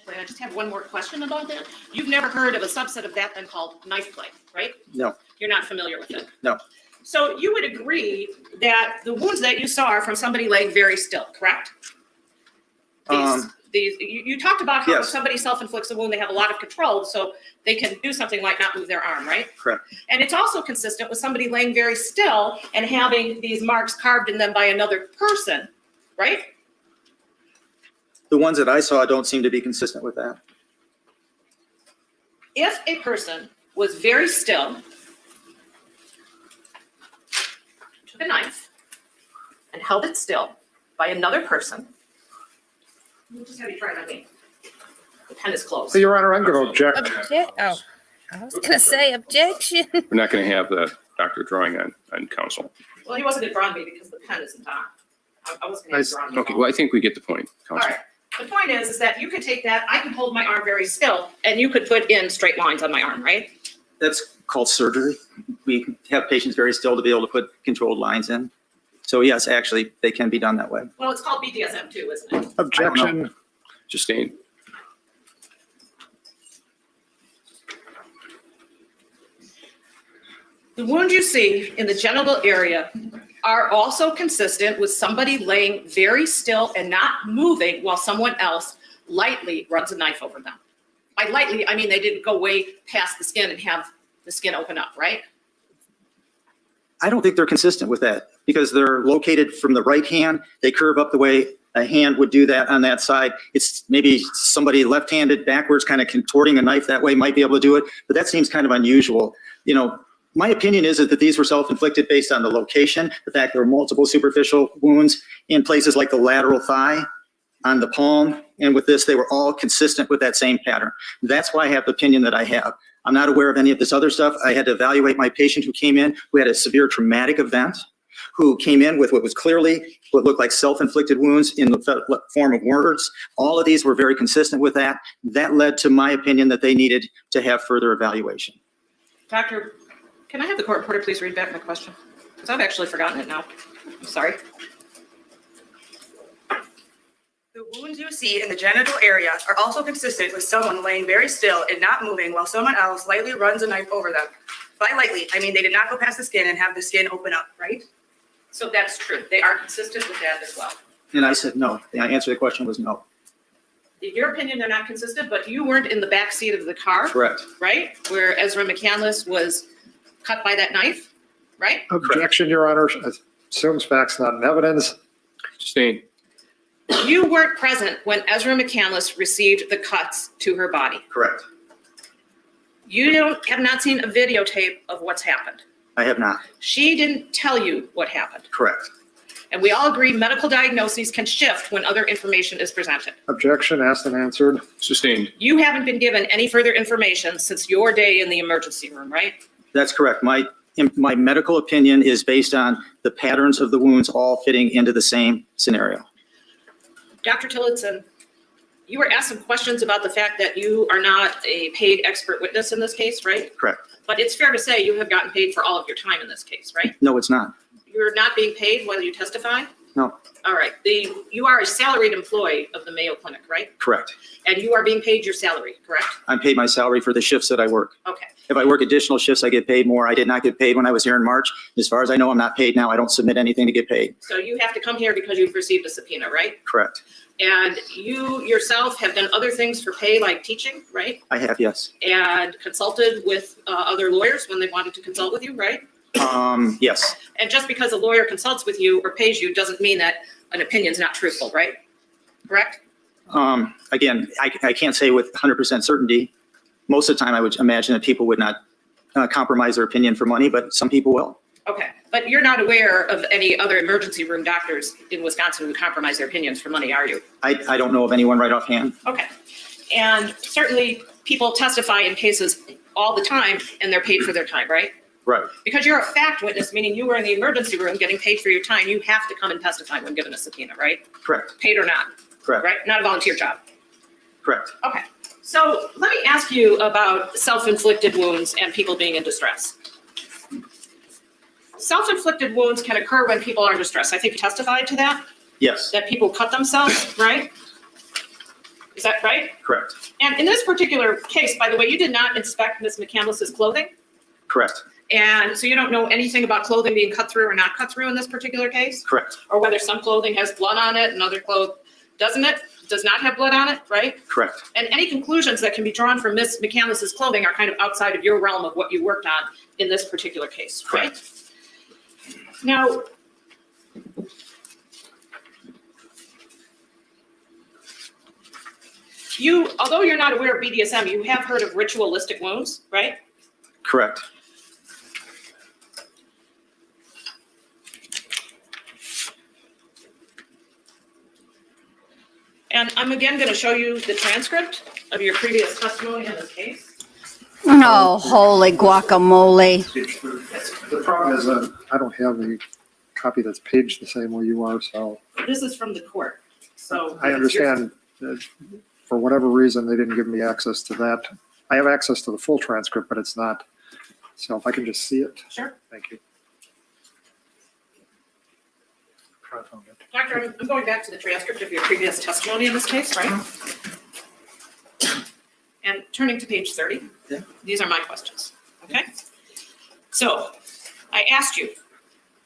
Speaker 6: I just have one more question about that. You've never heard of a subset of that then called knife play, right?
Speaker 3: No,
Speaker 6: You're not familiar with it?
Speaker 3: No.
Speaker 6: So you would agree that the wounds that you saw are from somebody laying very still, correct? You talked about how if
Speaker 3: yes.
Speaker 6: somebody self-inflicts a wound, they have a lot of control, so they can do something like not move their arm, right?
Speaker 3: correct.
Speaker 6: And it's also consistent with somebody laying very still and having these marks carved in them by another person, right?
Speaker 3: The ones that I saw don't seem to be consistent with that.
Speaker 6: If a person was very still, took a knife and held it still by another person, we'll just have you try it on me. The pen is closed.
Speaker 2: so, Your Honor, I'm going to object.
Speaker 5: Oh, I was gonna say objection.
Speaker 4: We're not going to have the doctor drawing on counsel.
Speaker 6: Well, he wasn't gonna draw me because the pen isn't on. I wasn't gonna draw me.
Speaker 4: Okay, well, I think we get the point,
Speaker 6: All
Speaker 4: counsel.
Speaker 6: right. The point is that you could take that, I can hold my arm very still, and you could put in straight lines on my arm, right?
Speaker 3: That's called surgery. We have patients very still to be able to put controlled lines in. So yes, actually, they can be done that way.
Speaker 6: Well, it's called BDSM too, isn't it?
Speaker 2: Objection.
Speaker 4: Sustained.
Speaker 6: The wounds you see in the genital area are also consistent with somebody laying very still and not moving while someone else lightly runs a knife over them. By lightly, I mean they didn't go way past the skin and have the skin open up, right?
Speaker 3: I don't think they're consistent with that because they're located from the right hand. They curve up the way a hand would do that on that side. It's maybe somebody left-handed backwards, kind of contorting a knife that way might be able to do it, but that seems kind of unusual. You know, my opinion is that these were self-inflicted based on the location, the fact there were multiple superficial wounds in places like the lateral thigh, on the palm, and with this, they were all consistent with that same pattern. That's why I have the opinion that I have. I'm not aware of any of this other stuff. I had to evaluate my patient who came in, who had a severe traumatic event, who came in with what was clearly what looked like self-inflicted wounds in the form of words. All of these were very consistent with that. That led to my opinion that they needed to have further evaluation.
Speaker 6: Doctor, can I have the court reporter please read back my question? Because I've actually forgotten it now. I'm sorry.
Speaker 7: The wounds you see in the genital area are also consistent with someone laying very still and not moving while someone else lightly runs a knife over them. By lightly, I mean they did not go past the skin and have the skin open up, right?
Speaker 6: So that's true. They are consistent with that as well.
Speaker 3: And I said no. The answer to the question was no.
Speaker 6: In your opinion, they're not consistent, but you weren't in the back seat of the car,
Speaker 3: Correct.
Speaker 6: right? Where Ezra McCandless was cut by that knife, right?
Speaker 2: Objection, Your Honor. Assumes facts, not in evidence.
Speaker 4: Sustained.
Speaker 6: You weren't present when Ezra McCandless received the cuts to her body.
Speaker 3: Correct.
Speaker 6: You have not seen a videotape of what's happened.
Speaker 3: I have not.
Speaker 6: She didn't tell you what happened.
Speaker 3: Correct.
Speaker 6: And we all agree medical diagnoses can shift when other information is presented.
Speaker 2: Objection, asked and answered.
Speaker 4: Sustained.
Speaker 6: You haven't been given any further information since your day in the emergency room, right?
Speaker 3: That's correct. My medical opinion is based on the patterns of the wounds all fitting into the same scenario.
Speaker 6: Dr. Tillotson, you were asked some questions about the fact that you are not a paid expert witness in this case, right?
Speaker 3: Correct.
Speaker 6: But it's fair to say you have gotten paid for all of your time in this case, right?
Speaker 3: No, it's not.
Speaker 6: You're not being paid while you testify?
Speaker 3: No.
Speaker 6: All right. You are a salaried employee of the Mayo Clinic, right?
Speaker 3: Correct.
Speaker 6: And you are being paid your salary, correct?
Speaker 3: I'm paid my salary for the shifts that I work.
Speaker 6: Okay.
Speaker 3: If I work additional shifts, I get paid more. I did not get paid when I was here in March. As far as I know, I'm not paid now. I don't submit anything to get paid.
Speaker 6: So you have to come here because you've received a subpoena, right?
Speaker 3: Correct.
Speaker 6: And you yourself have done other things for pay, like teaching, right?
Speaker 3: I have, yes.
Speaker 6: And consulted with other lawyers when they wanted to consult with you, right?
Speaker 3: Yes.
Speaker 6: And just because a lawyer consults with you or pays you doesn't mean that an opinion's not truthful, right? Correct?
Speaker 3: Again, I can't say with 100% certainty. Most of the time, I would imagine that people would not compromise their opinion for money, but some people will.
Speaker 6: Okay, but you're not aware of any other emergency room doctors in Wisconsin who compromise their opinions for money, are you?
Speaker 3: I don't know of anyone right offhand.
Speaker 6: Okay, and certainly people testify in cases all the time and they're paid for their time, right?
Speaker 3: Right.
Speaker 6: Because you're a fact witness, meaning you were in the emergency room getting paid for your time, you have to come and testify when given a subpoena, right?
Speaker 3: Correct.
Speaker 6: Paid or not,
Speaker 3: Correct.
Speaker 6: right? Not a volunteer job.
Speaker 3: Correct.
Speaker 6: Okay, so let me ask you about self-inflicted wounds and people being in distress. Self-inflicted wounds can occur when people are in distress. I think you testified to that,
Speaker 3: Yes.
Speaker 6: that people cut themselves, right? Is that right?
Speaker 3: Correct.
Speaker 6: And in this particular case, by the way, you did not inspect Ms. McCandless's clothing.
Speaker 3: Correct.
Speaker 6: And so you don't know anything about clothing being cut through or not cut through in this particular case?
Speaker 3: Correct.
Speaker 6: Or whether some clothing has blood on it and other clothes does not have blood on it, right?
Speaker 3: Correct.
Speaker 6: And any conclusions that can be drawn from Ms. McCandless's clothing are kind of outside of your realm of what you worked on in this particular case, right?
Speaker 3: Correct.
Speaker 6: Now, although you're not aware of BDSM, you have heard of ritualistic wounds, right?
Speaker 3: Correct.
Speaker 6: And I'm again going to show you the transcript of your previous testimony in this case.
Speaker 1: Oh, holy guacamole.
Speaker 2: The problem is that I don't have a copy that's paged the same way you are, so
Speaker 6: This is from the court, so.
Speaker 2: I understand that for whatever reason, they didn't give me access to that. I have access to the full transcript, but it's not. So if I can just see it,
Speaker 6: Sure.
Speaker 2: thank you.
Speaker 6: Doctor, I'm going back to the transcript of your previous testimony in this case, right? And turning to page 30.
Speaker 3: Yeah.
Speaker 6: These are my questions, okay? So I asked you,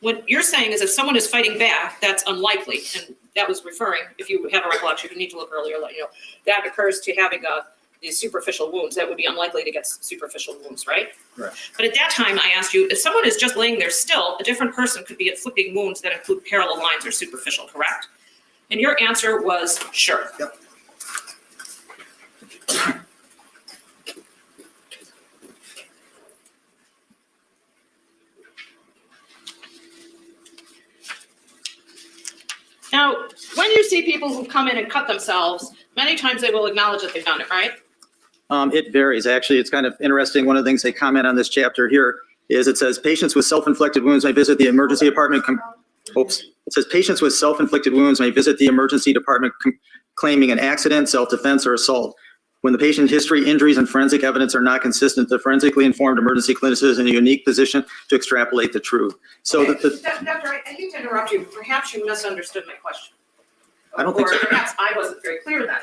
Speaker 6: what you're saying is if someone is fighting back, that's unlikely. And that was referring, if you have a recollection, if you need to look earlier, let you know, that occurs to having these superficial wounds. That would be unlikely to get superficial wounds, right?
Speaker 3: Right.
Speaker 6: But at that time, I asked you, if someone is just laying there still, a different person could be inflicting wounds that include parallel lines or superficial, correct? And your answer was sure.
Speaker 3: Yep.
Speaker 6: Now, when you see people who come in and cut themselves, many times they will acknowledge that they've done it, right?
Speaker 3: It varies. Actually, it's kind of interesting. One of the things they comment on this chapter here is it says patients with self-inflicted wounds may visit the emergency department. It says patients with self-inflicted wounds may visit the emergency department claiming an accident, self-defense, or assault. When the patient history, injuries, and forensic evidence are not consistent, the forensically informed emergency clinician is in a unique position to extrapolate the truth. So
Speaker 6: Okay. Doctor, I hate to interrupt you. Perhaps you misunderstood my question.
Speaker 3: I don't think so.
Speaker 6: Or perhaps I wasn't very clear then.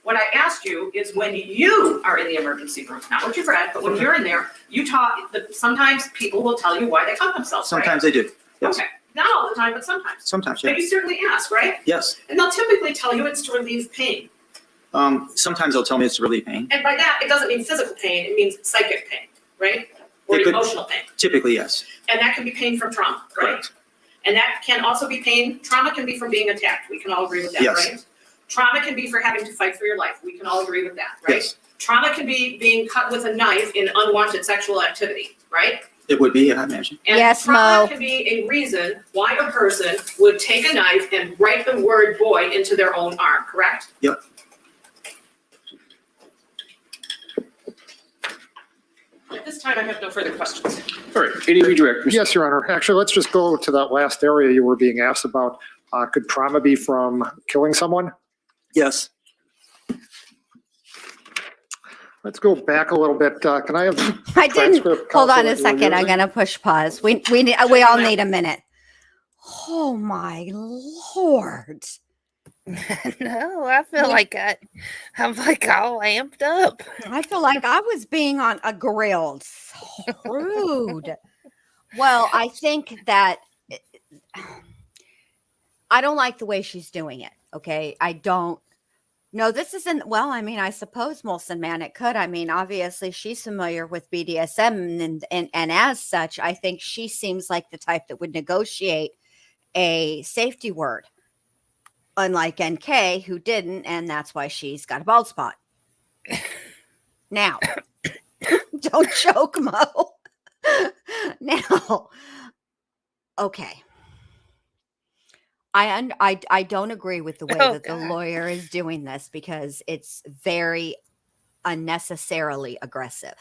Speaker 6: What I asked you is when you are in the emergency room, not what you've read, but when you're in there, you talk, sometimes people will tell you why they cut themselves, right?
Speaker 3: sometimes they do. Yes.
Speaker 6: Okay, not all the time, but sometimes.
Speaker 3: Sometimes,
Speaker 6: But
Speaker 3: yes.
Speaker 6: you certainly ask, right?
Speaker 3: Yes.
Speaker 6: And they'll typically tell you it's to relieve pain.
Speaker 3: Sometimes they'll tell me it's to relieve pain.
Speaker 6: And by that, it doesn't mean physical pain, it means psychic pain, right? Or
Speaker 3: It could-
Speaker 6: emotional pain.
Speaker 3: Typically, yes.
Speaker 6: And that can be pain from trauma, right?
Speaker 3: Correct.
Speaker 6: And that can also be pain, trauma can be from being attacked, we can all agree with that,
Speaker 3: Yes.
Speaker 6: right? Trauma can be for having to fight for your life, we can all agree with that, right?
Speaker 3: Yes.
Speaker 6: Trauma can be being cut with a knife in unwanted sexual activity, right?
Speaker 3: It would be, I imagine.
Speaker 6: And
Speaker 1: Yes,
Speaker 6: trauma
Speaker 1: Mo.
Speaker 6: can be a reason why a person would take a knife and write the word boy into their own arm, correct?
Speaker 3: Yep.
Speaker 6: At this time, I have no further questions.
Speaker 4: All right, any redirect? Mr.
Speaker 2: Yes, Your Honor. Actually, let's just go to that last area you were being asked about. Could trauma be from killing someone?
Speaker 3: Yes.
Speaker 2: Let's go back a little bit. Can I have?
Speaker 1: I didn't.
Speaker 2: transcript,
Speaker 1: Hold on
Speaker 2: counsel,
Speaker 1: a
Speaker 2: that you were
Speaker 1: second. I'm
Speaker 2: using?
Speaker 1: gonna push pause. We all need a minute. Oh my Lord.
Speaker 5: No, I feel like I'm like all amped up.
Speaker 1: I feel like I was being on a grilled. So rude. Well, I think that I don't like the way she's doing it. Okay. I don't. No, this isn't. Well, I mean, I suppose Molson Man, it could. I mean, obviously, she's familiar with BDSM, and as such, I think she seems like the type that would negotiate a safety word, unlike NK, who didn't, and that's why she's got a bald spot. Now, don't choke, Mo. Now, okay. I don't agree with the way
Speaker 5: Oh,
Speaker 1: that the
Speaker 5: God.
Speaker 1: lawyer is doing this because it's very unnecessarily aggressive.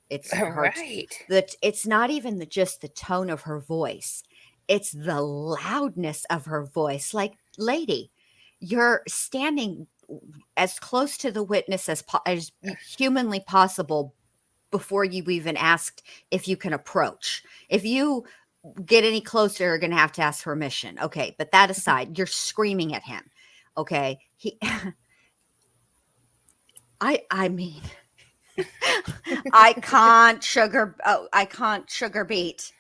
Speaker 1: It's
Speaker 5: Right.
Speaker 1: that it's not even just the tone of her voice. It's the loudness of her voice. Like, lady, you're standing as close to the witness as humanly possible before you even asked if you can approach. If you get any closer, you're going to have to ask permission. Okay. But that aside, you're screaming at him. Okay. I mean, I can't sugar beat.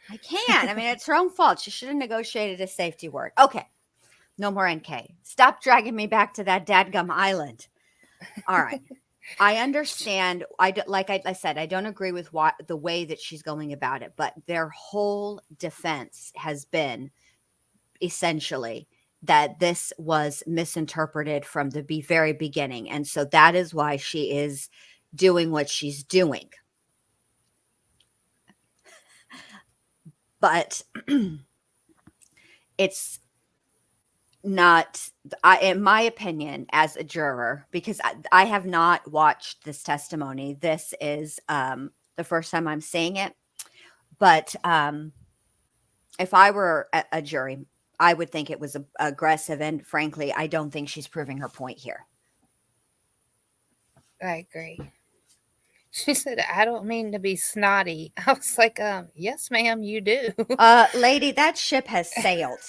Speaker 1: I can't. I mean, it's her own fault. She should have negotiated a safety word. Okay. No more NK. Stop dragging me back to that dadgum island. All right. I understand. Like I said, I don't agree with the way that she's going about it, but their whole defense has been essentially that this was misinterpreted from the very beginning. And so that is why she is doing what she's doing. But it's not, in my opinion, as a juror, because I have not watched this testimony. This is the first time I'm seeing it. But if I were a jury, I would think it was aggressive. And frankly, I don't think she's proving her point here.
Speaker 5: I agree. She said, I don't mean to be snotty. I was like, yes, ma'am, you do.
Speaker 1: Lady, that ship has sailed.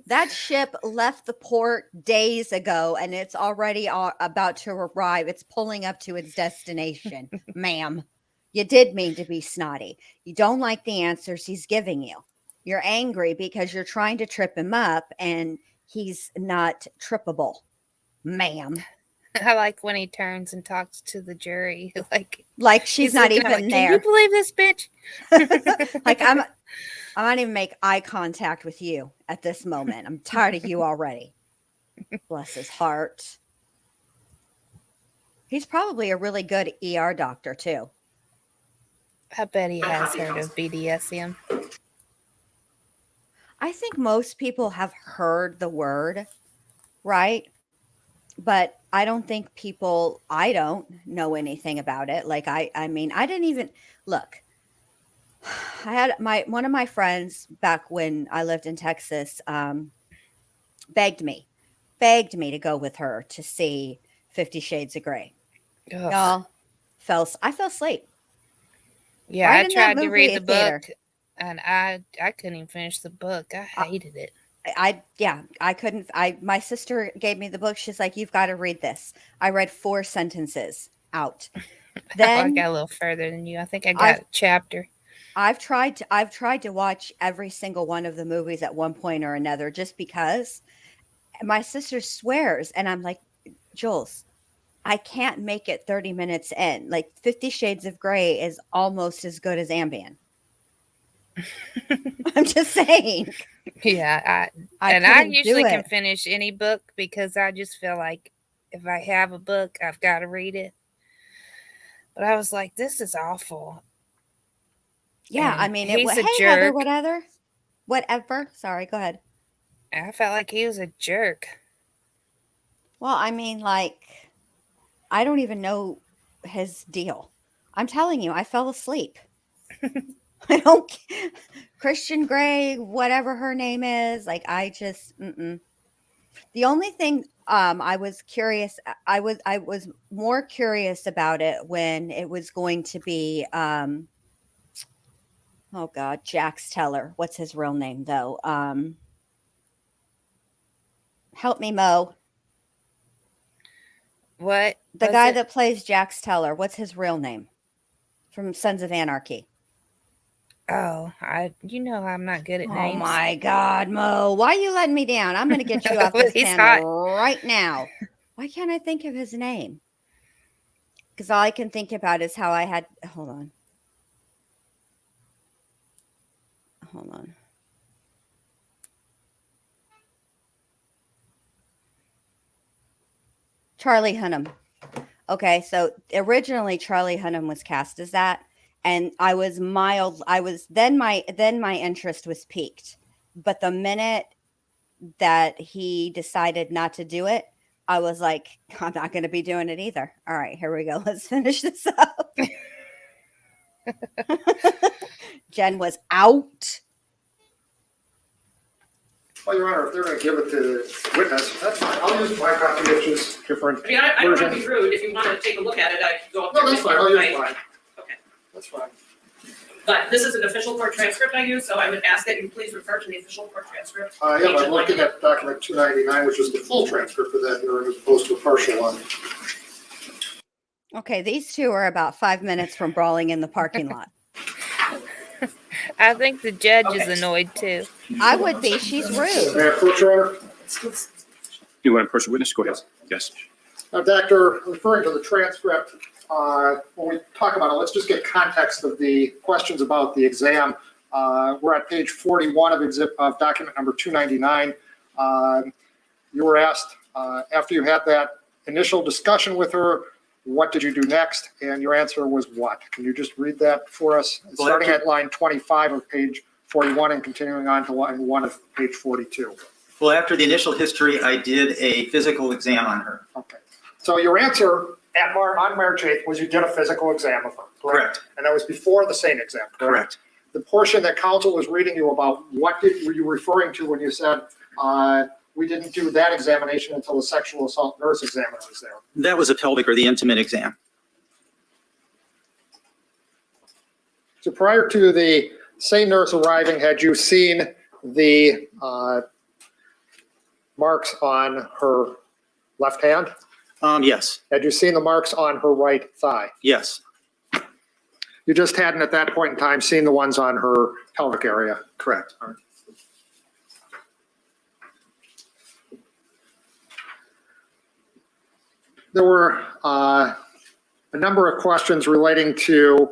Speaker 1: That ship left the port days ago, and it's already about to arrive. It's pulling up to its destination, ma'am. You did mean to be snotty. You don't like the answers he's giving you. You're angry because you're trying to trip him up, and he's not trippable, ma'am.
Speaker 5: I like when he turns and talks to the jury.
Speaker 1: Like she's
Speaker 5: he's
Speaker 1: not
Speaker 5: looking
Speaker 1: even
Speaker 5: at,
Speaker 1: there.
Speaker 5: Can you believe this bitch?
Speaker 1: Like I might even make eye contact with you at this moment. I'm tired of you already. Bless his heart. He's probably a really good ER doctor too.
Speaker 5: I bet he has heard of BDSM.
Speaker 1: I think most people have heard the word, right? But I don't think I don't know anything about it. Like I mean, I didn't even look. I had one of my friends back when I lived in Texas, begged me to go with her to see 50 Shades of Grey.
Speaker 5: Ugh.
Speaker 1: Y'all, I fell asleep.
Speaker 5: Yeah,
Speaker 1: Right
Speaker 5: I
Speaker 1: in that
Speaker 5: tried to
Speaker 1: movie
Speaker 5: read the
Speaker 1: theater.
Speaker 5: book, and I couldn't even finish the book. I hated it.
Speaker 1: I couldn't. My sister gave me the book. She's like, you've got to read this. I read 4 sentences out.
Speaker 5: I
Speaker 1: Then
Speaker 5: got a little further than you. I think I got a chapter.
Speaker 1: I've tried to watch every single one of the movies at one point or another, just because my sister swears, and I'm like, Jules, I can't make it 30 minutes in. Like 50 Shades of Grey is almost as good as Ambien. I'm just saying.
Speaker 5: Yeah, I
Speaker 1: couldn't do
Speaker 5: usually can
Speaker 1: it.
Speaker 5: finish any book because I just feel like if I have a book, I've got to read it. But I was like, this is awful.
Speaker 1: Yeah,
Speaker 5: And
Speaker 1: I mean,
Speaker 5: he's a
Speaker 1: hey, Heather,
Speaker 5: jerk.
Speaker 1: whatever. Sorry, go ahead.
Speaker 5: I felt like he was a jerk.
Speaker 1: Well, I mean, like, I don't even know his deal. I'm telling you, I fell asleep. I don't, Christian Grey, whatever her name is, like, I just, The only thing I was curious, I was more curious about it when it was going to be, oh God, Jax Teller. What's his real name though? Help me, Mo.
Speaker 5: What?
Speaker 1: The
Speaker 5: was
Speaker 1: guy
Speaker 5: it?
Speaker 1: that plays Jax Teller. What's his real name? From Sons of Anarchy.
Speaker 5: Oh, I'm not good at
Speaker 1: Oh
Speaker 5: names.
Speaker 1: my God, Mo. Why are you letting me down? I'm going to get you off
Speaker 5: But
Speaker 1: this
Speaker 5: he's
Speaker 1: panel
Speaker 5: hot.
Speaker 1: right now. Why can't I think of his name? Because all I can think about is how I had, hold on. Charlie Hunnam. Okay, so originally Charlie Hunnam was cast as that, and then my interest was piqued. But the minute that he decided not to do it, I was like, I'm not going to be doing it either. All right, here we go. Let's finish this up. Jen was out.
Speaker 2: Well, Your Honor, if they're going to give it to the witness, that's fine. I'll use my copy, which is different.
Speaker 6: I mean, I don't want to
Speaker 2: version.
Speaker 6: be rude. If you want to take a look at it, I could go up there.
Speaker 2: No, that's
Speaker 6: with
Speaker 2: fine.
Speaker 6: you.
Speaker 2: I'll use mine.
Speaker 6: Okay.
Speaker 2: That's fine.
Speaker 6: But this is an official court transcript I use, so I would ask that you please refer to the official court transcript.
Speaker 2: Yeah, but I'm looking at document 299, which is the full transcript for that hearing as opposed to a partial one.
Speaker 1: Okay, these two are about 5 minutes from brawling in the parking lot.
Speaker 5: I think the judge is
Speaker 6: Okay.
Speaker 5: annoyed too.
Speaker 1: I would be. She's rude.
Speaker 2: May I approach, Your Honor?
Speaker 4: You want a personal witness? Go ahead. Yes.
Speaker 2: Now, Doctor, referring to the transcript, when we talk about it, let's just get context of the questions about the exam. We're at page 41 of document number 299. You were asked, after you had that initial discussion with her, what did you do next? And your answer was what? Can you just read that for us?
Speaker 3: Well,
Speaker 2: Starting at line 25 of page 41 and continuing on to line 1 of page 42.
Speaker 3: Well, after the initial history, I did a physical exam on her.
Speaker 2: Okay. So your answer on March 8th was you did a physical exam of her, correct? And that was before the SANE exam, correct?
Speaker 3: Correct.
Speaker 2: The portion that counsel was reading you about, what were you referring to when you said, we didn't do that examination until the sexual assault nurse examiner was there?
Speaker 3: That was a pelvic or the intimate exam.
Speaker 2: So prior to the SANE nurse arriving, had you seen the marks on her left hand?
Speaker 3: Yes.
Speaker 2: Had you seen the marks on her right thigh?
Speaker 3: Yes.
Speaker 2: You just hadn't at that point in time seen the ones on her pelvic area?
Speaker 3: Correct.
Speaker 2: There were a number of questions relating to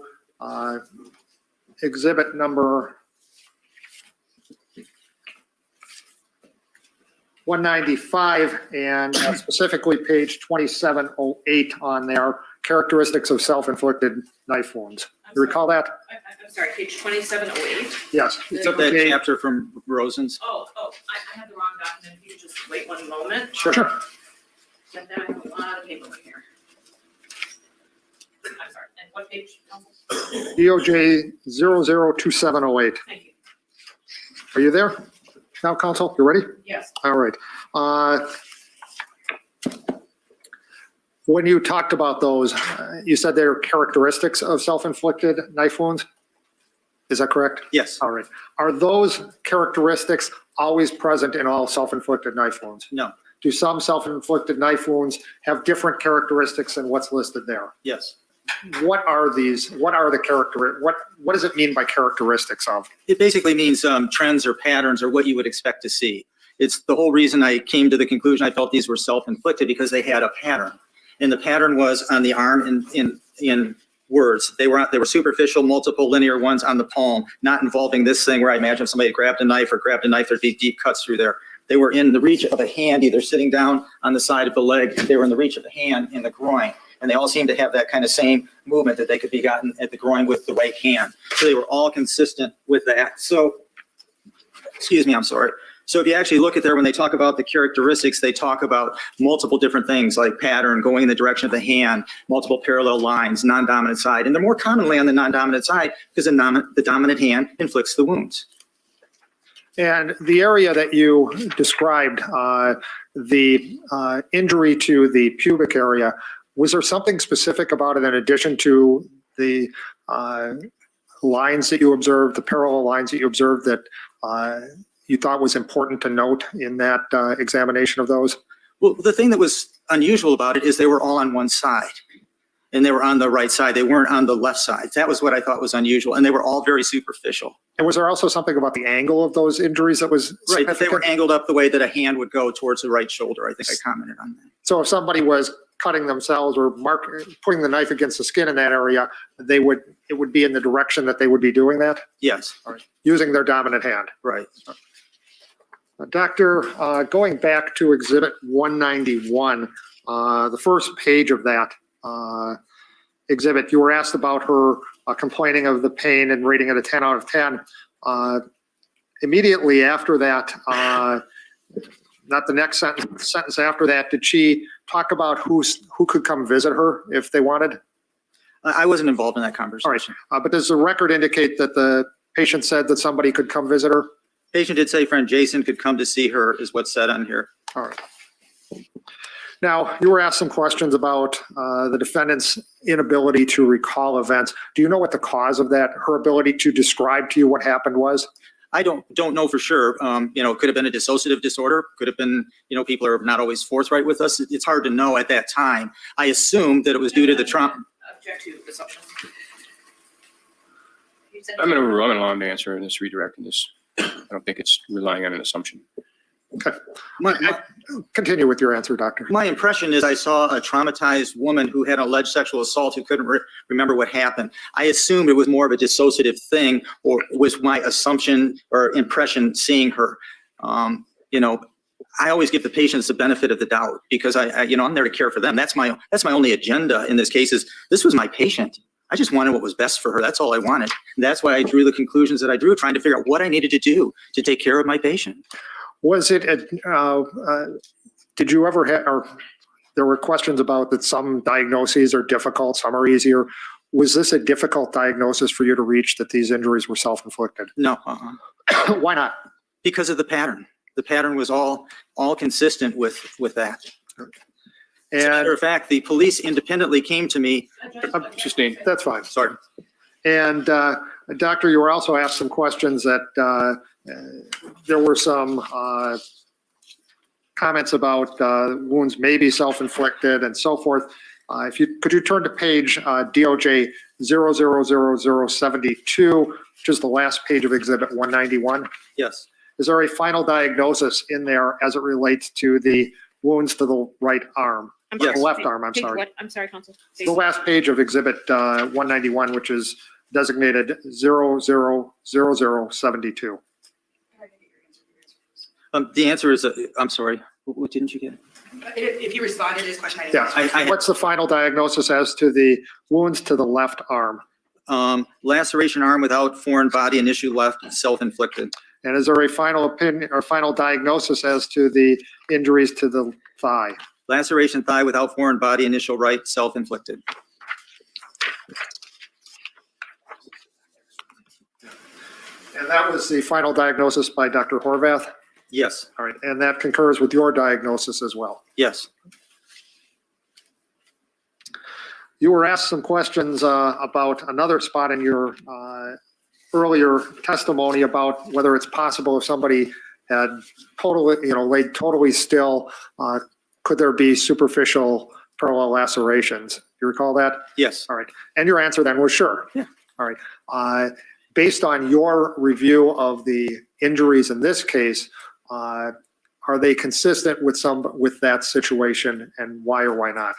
Speaker 2: exhibit number 195 and specifically page 2708 on there, characteristics of self-inflicted knife wounds. You recall that?
Speaker 6: I'm sorry, page 2708.
Speaker 2: Yes.
Speaker 3: It's up that
Speaker 2: Okay.
Speaker 3: chapter from Rosen's.
Speaker 6: I had the wrong document. If you could just wait 1 moment.
Speaker 2: Sure.
Speaker 6: And then I have a lot of paperwork here. I'm sorry, and what page?
Speaker 2: DOJ 002708.
Speaker 6: Thank you.
Speaker 2: Are you there now, counsel? You ready?
Speaker 6: Yes.
Speaker 2: All right. When you talked about those, you said they're characteristics of self-inflicted knife wounds? Is that correct?
Speaker 3: Yes.
Speaker 2: All right. Are those characteristics always present in all self-inflicted knife wounds?
Speaker 3: No.
Speaker 2: Do some self-inflicted knife wounds have different characteristics than what's listed there?
Speaker 3: Yes.
Speaker 2: What are these? What are the what does it mean by characteristics of?
Speaker 3: It basically means trends or patterns or what you would expect to see. It's the whole reason I came to the conclusion I felt these were self-inflicted, because they had a pattern. And the pattern was on the arm in words. They were superficial, multiple linear ones on the palm, not involving this thing where I imagine if somebody grabbed a knife, there'd be deep cuts through there. They were in the reach of a hand, either sitting down on the side of the leg. They were in the reach of the hand in the groin. And they all seem to have that kind of same movement that they could be gotten at the groin with the right hand. So they were all consistent with that. So, excuse me, I'm sorry. So if you actually look at there, when they talk about the characteristics, they talk about multiple different things like pattern, going in the direction of the hand, multiple parallel lines, non-dominant side. And they're more commonly on the non-dominant side because the dominant hand inflicts the wounds.
Speaker 2: And the area that you described, the injury to the pubic area, was there something specific about it in addition to the lines that you observed, the parallel lines that you observed that you thought was important to note in that examination of those?
Speaker 3: Well, the thing that was unusual about it is they were all on one side. And they were on the right side. They weren't on the left side. That was what I thought was unusual. And they were all very superficial.
Speaker 2: And was there also something about the angle of those injuries that was
Speaker 3: Right, but they were
Speaker 2: significant?
Speaker 3: angled up the way that a hand would go towards the right shoulder. I think I commented on that.
Speaker 2: So if somebody was cutting themselves or putting the knife against the skin in that area, it would be in the direction that they would be doing that,
Speaker 3: Yes,
Speaker 2: using their dominant hand.
Speaker 3: right.
Speaker 2: Doctor, going back to Exhibit 191, the first page of that exhibit, you were asked about her complaining of the pain and rating it a 10 out of 10. Immediately after that, not the next sentence after that, did she talk about who could come visit her if they wanted?
Speaker 3: I wasn't involved in that conversation.
Speaker 2: But does the record indicate that the patient said that somebody could come visit her?
Speaker 3: Patient did say friend Jason could come to see her, is what's said on here.
Speaker 2: All right. Now, you were asked some questions about the defendant's inability to recall events. Do you know what the cause of that, her ability to describe to you what happened was?
Speaker 3: I don't know for sure. It could have been a dissociative disorder. Could have been, people are not always forthright with us. It's hard to know at that time. I assumed that it was due to the trauma.
Speaker 6: Object to assumption.
Speaker 4: I'm going to run along to answer and just redirecting this. I don't think it's relying on an assumption.
Speaker 2: Okay.
Speaker 3: My
Speaker 2: Continue with your answer, doctor.
Speaker 3: impression is I saw a traumatized woman who had alleged sexual assault who couldn't remember what happened. I assumed it was more of a dissociative thing, or was my assumption or impression seeing her. I always give the patients the benefit of the doubt because I'm there to care for them. That's my only agenda in this case. Is this was my patient. I just wanted what was best for her. That's all I wanted. And that's why I drew the conclusions that I drew, trying to figure out what I needed to do to take care of my patient.
Speaker 2: Was it, did you ever have, or there were questions about that some diagnoses are difficult, some are easier. Was this a difficult diagnosis for you to reach that these injuries were self-inflicted?
Speaker 3: No.
Speaker 2: Why not?
Speaker 3: Because of the pattern. The pattern was all consistent with that. As a matter
Speaker 2: And
Speaker 3: of fact, the police independently came to me.
Speaker 4: Sustained.
Speaker 2: that's fine.
Speaker 3: Sorry.
Speaker 2: And doctor, you were also asked some questions that there were some comments about wounds may be self-inflicted and so forth. Could you turn to page DOJ 000072, which is the last page of Exhibit 191?
Speaker 3: Yes.
Speaker 2: Is there a final diagnosis in there as it relates to the wounds to the right arm?
Speaker 6: I'm
Speaker 3: Yes.
Speaker 2: The left arm, I'm
Speaker 6: Page
Speaker 2: sorry.
Speaker 6: what? I'm sorry, Counsel.
Speaker 2: The last page of Exhibit 191, which is designated 000072.
Speaker 3: The answer is, I'm sorry, what didn't you get?
Speaker 7: If you responded to his question, I didn't.
Speaker 2: Yeah. What's the final diagnosis as to the wounds to the left arm?
Speaker 3: Laceration arm without foreign body and issue left, self-inflicted.
Speaker 2: And is there a final opinion or final diagnosis as to the injuries to the thigh?
Speaker 3: Laceration thigh without foreign body, initial right, self-inflicted.
Speaker 2: And that was the final diagnosis by Dr. Horvath?
Speaker 3: Yes,
Speaker 2: All right, and that concurs with your diagnosis as well.
Speaker 3: yes.
Speaker 2: You were asked some questions about another spot in your earlier testimony about whether it's possible if somebody had totally, laid totally still, could there be superficial parallel lacerations? You recall that?
Speaker 3: Yes.
Speaker 2: All right. And your answer then was sure.
Speaker 3: Yeah.
Speaker 2: All right. Based on your review of the injuries in this case, are they consistent with that situation, and why or why not?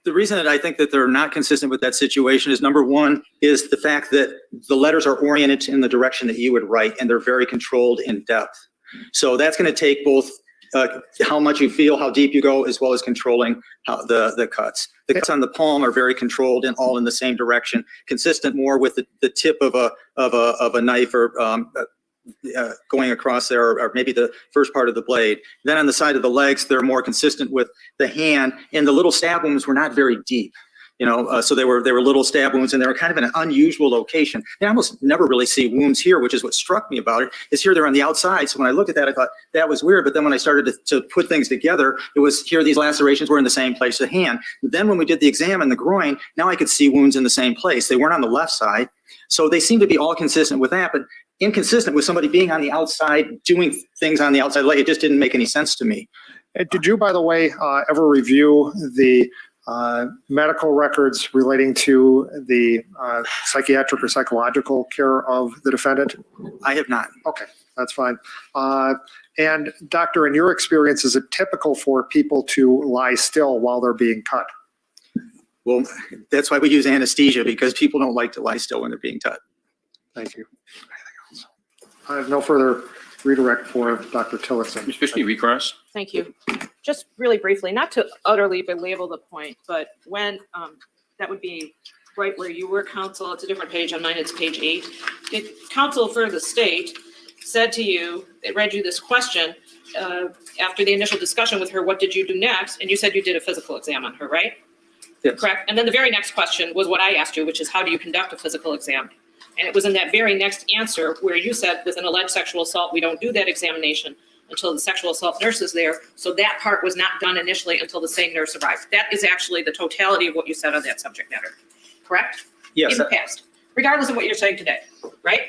Speaker 3: The reason that I think that they're not consistent with that situation is, number one, is the fact that the letters are oriented in the direction that you would write, and they're very controlled in depth. So that's going to take both how much you feel, how deep you go, as well as controlling how the cuts. The cuts on the palm are very controlled and all in the same direction, consistent more with the tip of a knife or going across there, or maybe the first part of the blade. Then on the side of the legs, they're more consistent with the hand, and the little stab wounds were not very deep. So they were little stab wounds, and they were kind of in an unusual location. I almost never really see wounds here, which is what struck me about it, is here they're on the outside. So when I looked at that, I thought that was weird. But then when I started to put things together, it was here these lacerations were in the same place of the hand. Then when we did the exam in the groin, now I could see wounds in the same place. They weren't on the left side. So they seem to be all consistent with that, but inconsistent with somebody being on the outside, doing things on the outside leg. It just didn't make any sense to me.
Speaker 2: Did you, by the way, ever review the medical records relating to the psychiatric or psychological care of the defendant?
Speaker 3: I have not.
Speaker 2: Okay, that's fine. And doctor, in your experience, is it typical for people to lie still while they're being cut?
Speaker 3: Well, that's why we use anesthesia, because people don't like to lie still when they're being cut.
Speaker 2: Thank you. Anything else? I have no further redirect for Dr. Tillotson.
Speaker 4: Ms. Fishby, recross.
Speaker 6: Thank you. Just really briefly, not to utterly belabor the point, but when, that would be right where you were, counsel, it's a different page on mine, it's page 8. The counsel for the state said to you, it read you this question, after the initial discussion with her, what did you do next? And you said you did a physical exam on her, right?
Speaker 3: Yes.
Speaker 6: Correct? And then the very next question was what I asked you, which is how do you conduct a physical exam? And it was in that very next answer where you said with an alleged sexual assault, we don't do that examination until the sexual assault nurse is there. So that part was not done initially until the same nurse arrived. That is actually the totality of what you said on that subject matter, correct?
Speaker 3: Yes.
Speaker 6: In the past, regardless of what you're saying today, right?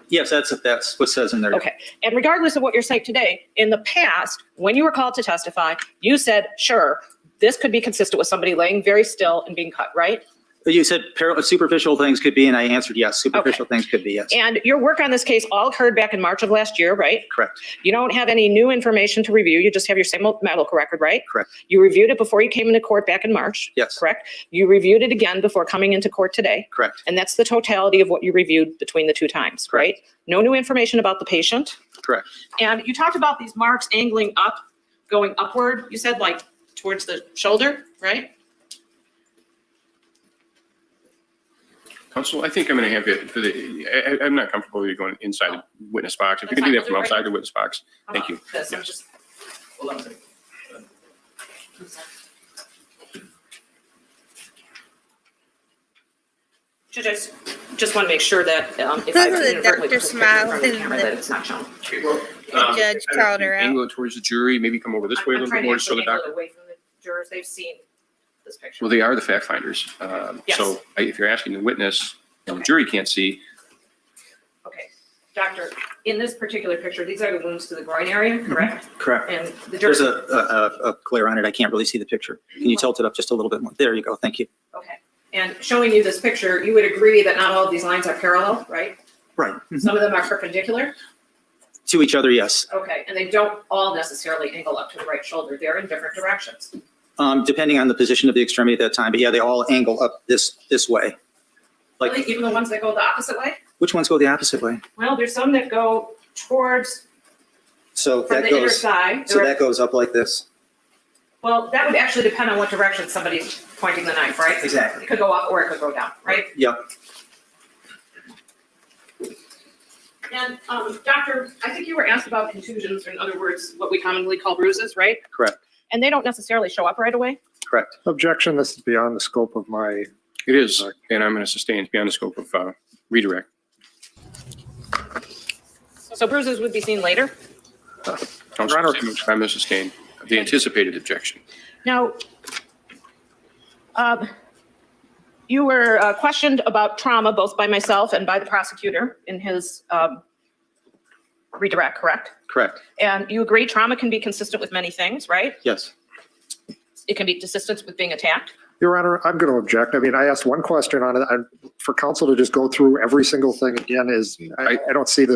Speaker 3: Yes, that's what says in there.
Speaker 6: Okay. And regardless of what you're saying today, in the past, when you were called to testify, you said, sure, this could be consistent with somebody laying very still and being cut, right?
Speaker 3: You said superficial things could be, and I answered yes. Superficial things could be, yes.
Speaker 6: And your work on this case all occurred back in March of last year, right?
Speaker 3: Correct.
Speaker 6: You don't have any new information to review. You just have your same old medical record, right?
Speaker 3: Correct.
Speaker 6: You reviewed it before you came into court back in March.
Speaker 3: Yes.
Speaker 6: Correct. You reviewed it again before coming into court today.
Speaker 3: Correct.
Speaker 6: And that's the totality of what you reviewed between the two times, right? No new information about the patient.
Speaker 3: Correct.
Speaker 6: And you talked about these marks angling up, going upward. You said like towards the shoulder, right?
Speaker 4: Counsel, I think I'm going to have it I'm not comfortable with you going inside the witness box. If you
Speaker 6: That's
Speaker 4: can do
Speaker 6: fine.
Speaker 4: that from
Speaker 6: We'll do it
Speaker 4: outside the witness box, thank you.
Speaker 6: This, I'm
Speaker 4: Yes.
Speaker 6: just, hold on a second. Just want to make sure that if I
Speaker 5: Look at the
Speaker 6: inadvertently
Speaker 5: doctor
Speaker 6: put the picture in front of the
Speaker 5: smiling.
Speaker 6: camera, that it's not shown.
Speaker 5: The judge called her out.
Speaker 4: Angle it towards the jury, maybe come over this way a
Speaker 6: I'm
Speaker 4: little
Speaker 6: trying
Speaker 4: bit
Speaker 6: to
Speaker 4: more so
Speaker 6: actually
Speaker 4: the
Speaker 6: angle it
Speaker 4: doctor.
Speaker 6: away from the jurors. They've seen this picture.
Speaker 4: Well, they are the fact finders.
Speaker 6: Yes.
Speaker 4: So if you're asking the witness, the
Speaker 6: Okay.
Speaker 4: jury can't see.
Speaker 6: Okay, doctor, in this particular picture, these are the wounds to the groin area, correct?
Speaker 3: Correct.
Speaker 6: And the
Speaker 3: There's
Speaker 6: jurors,
Speaker 3: a glare on it. I can't really see the picture. Can you tilt it up just a little bit more? There you go. Thank you.
Speaker 6: okay. And showing you this picture, you would agree that not all of these lines are parallel, right?
Speaker 3: Right.
Speaker 6: Some of them are perpendicular.
Speaker 3: To each other, yes.
Speaker 6: Okay, and they don't all necessarily angle up to the right shoulder. They're in different directions.
Speaker 3: Depending on the position of the extremity at that time, but yeah, they all angle up this way. Like,
Speaker 6: Really, even the ones that go the opposite way?
Speaker 3: which ones go the opposite way?
Speaker 6: Well, there's some that go towards,
Speaker 3: So
Speaker 6: from
Speaker 3: that
Speaker 6: the inner
Speaker 3: goes,
Speaker 6: side.
Speaker 3: so that goes up like this.
Speaker 6: Well, that would actually depend on what direction somebody's pointing the knife, right?
Speaker 3: Exactly.
Speaker 6: It could go up or it could go down, right?
Speaker 3: Yep.
Speaker 6: And, doctor, I think you were asked about contusions, or in other words, what we commonly call bruises, right?
Speaker 3: Correct.
Speaker 6: And they don't necessarily show up right away?
Speaker 3: Correct.
Speaker 2: Objection, this is beyond the scope of my,
Speaker 4: It is, and I'm going to sustain it's beyond the scope of redirect.
Speaker 6: So bruises would be seen later?
Speaker 4: Counsel,
Speaker 2: Honor.
Speaker 4: I'm going to sustain the anticipated objection.
Speaker 6: Now, you were questioned about trauma both by myself and by the prosecutor in his redirect, correct?
Speaker 3: Correct.
Speaker 6: And you agree trauma can be consistent with many things, right?
Speaker 3: Yes.
Speaker 6: It can be consistent with being attacked.
Speaker 2: Your Honor, I'm going to object. I mean, I asked one question on it. For counsel to just go through every single thing again is, I don't see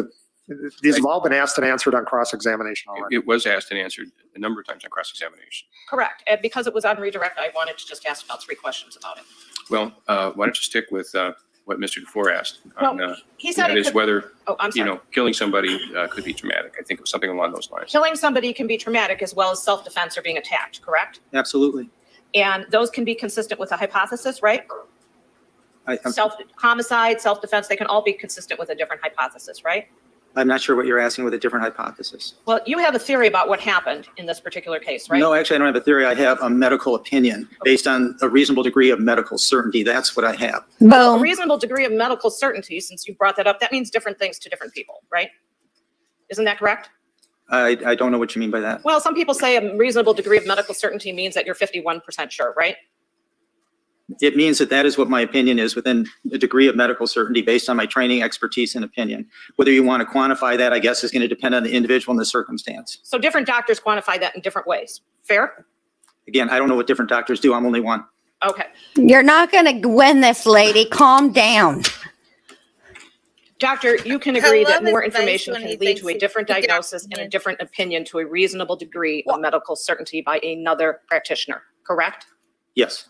Speaker 2: these have all been asked and answered on cross-examination already.
Speaker 4: It was asked and answered a number of times on cross-examination.
Speaker 6: Correct. And because it was on redirect, I wanted to just ask about 3 questions about it.
Speaker 4: Well, why don't you stick with what Mr. DeFore asked.
Speaker 6: Well, he said
Speaker 4: That
Speaker 6: it
Speaker 4: is
Speaker 6: could,
Speaker 4: whether,
Speaker 6: oh, I'm sorry.
Speaker 4: killing somebody could be traumatic. I think it was something along those lines.
Speaker 6: Killing somebody can be traumatic as well as self-defense or being attacked, correct?
Speaker 3: Absolutely.
Speaker 6: And those can be consistent with a hypothesis, right?
Speaker 3: I'm
Speaker 6: Homicide, self-defense, they can all be consistent with a different hypothesis, right?
Speaker 3: not sure what you're asking with a different hypothesis.
Speaker 6: Well, you have a theory about what happened in this particular case, right?
Speaker 3: No, actually, I don't have a theory. I have a medical opinion based on a reasonable degree of medical certainty. That's what I have.
Speaker 6: A
Speaker 1: Boom.
Speaker 6: reasonable degree of medical certainty, since you brought that up, that means different things to different people, right? Isn't that correct?
Speaker 3: I don't know what you mean by that.
Speaker 6: Well, some people say a reasonable degree of medical certainty means that you're 51% sure, right?
Speaker 3: It means that that is what my opinion is within a degree of medical certainty based on my training, expertise, and opinion. Whether you want to quantify that, I guess, is going to depend on the individual and the circumstance.
Speaker 6: So different doctors quantify that in different ways. Fair?
Speaker 3: Again, I don't know what different doctors do. I'm only one.
Speaker 6: Okay.
Speaker 1: You're not going to win this, lady. Calm down.
Speaker 6: Doctor, you can
Speaker 5: I
Speaker 6: agree
Speaker 5: love
Speaker 6: that more
Speaker 5: his face
Speaker 6: information
Speaker 5: when
Speaker 6: can
Speaker 5: he
Speaker 6: lead
Speaker 5: thinks
Speaker 6: to a
Speaker 5: he-
Speaker 6: different
Speaker 5: he got
Speaker 6: diagnosis and a
Speaker 5: it.
Speaker 6: different opinion to a reasonable degree of medical certainty by another practitioner, correct?
Speaker 3: Yes.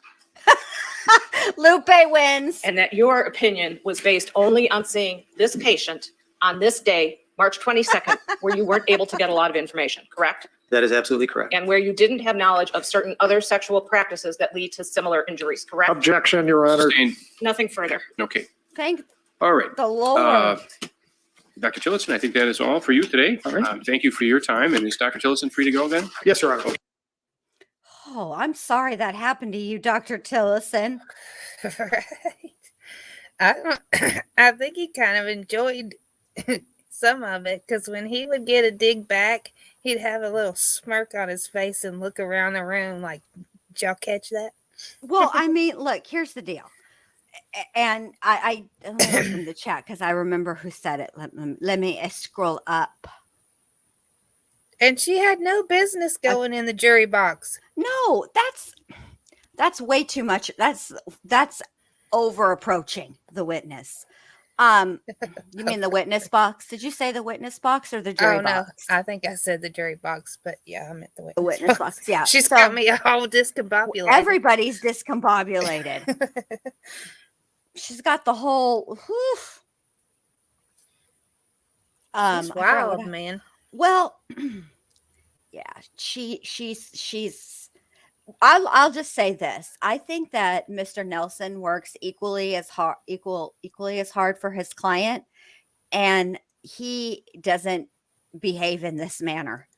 Speaker 1: Lupe wins.
Speaker 6: And that your opinion was based only on seeing this patient on this day, March 22nd, where you weren't able to get a lot of information, correct?
Speaker 3: That is absolutely correct.
Speaker 6: And where you didn't have knowledge of certain other sexual practices that lead to similar injuries, correct?
Speaker 2: Objection, Your Honor.
Speaker 4: Sustained.
Speaker 6: Nothing further.
Speaker 4: Okay.
Speaker 1: Thank
Speaker 4: All right.
Speaker 1: the Lord.
Speaker 4: Dr. Tillotson, I think that is all for you today.
Speaker 3: All right.
Speaker 4: Thank you for your time. And is Dr. Tillotson free to go then?
Speaker 2: Yes, Your Honor.
Speaker 1: Oh, I'm sorry that happened to you, Dr. Tillotson.
Speaker 5: Right. I don't, I think he kind of enjoyed some of it because when he would get a dig back, he'd have a little smirk on his face and look around the room like, did y'all catch that?
Speaker 1: Well, I mean, look, here's the deal. And I let me open the chat because I remember who said it. Let me scroll up.
Speaker 5: And she had no business going in the jury box.
Speaker 1: No, that's way too much. That's over approaching the witness. You mean the witness box? Did you say the witness box or the jury
Speaker 5: Oh, no.
Speaker 1: box?
Speaker 5: I think I said the jury box, but yeah, I meant the
Speaker 1: The
Speaker 5: witness,
Speaker 1: witness box. Yeah.
Speaker 5: She's
Speaker 1: So
Speaker 5: got me all discombobulated.
Speaker 1: everybody's discombobulated. She's got the whole. Whew.
Speaker 5: She's
Speaker 1: I forgot what
Speaker 5: wild, man.
Speaker 1: Well, yeah, she's. I'll just say this. I think that Mr. Nelson works equally as hard for his client, and he doesn't behave in this manner.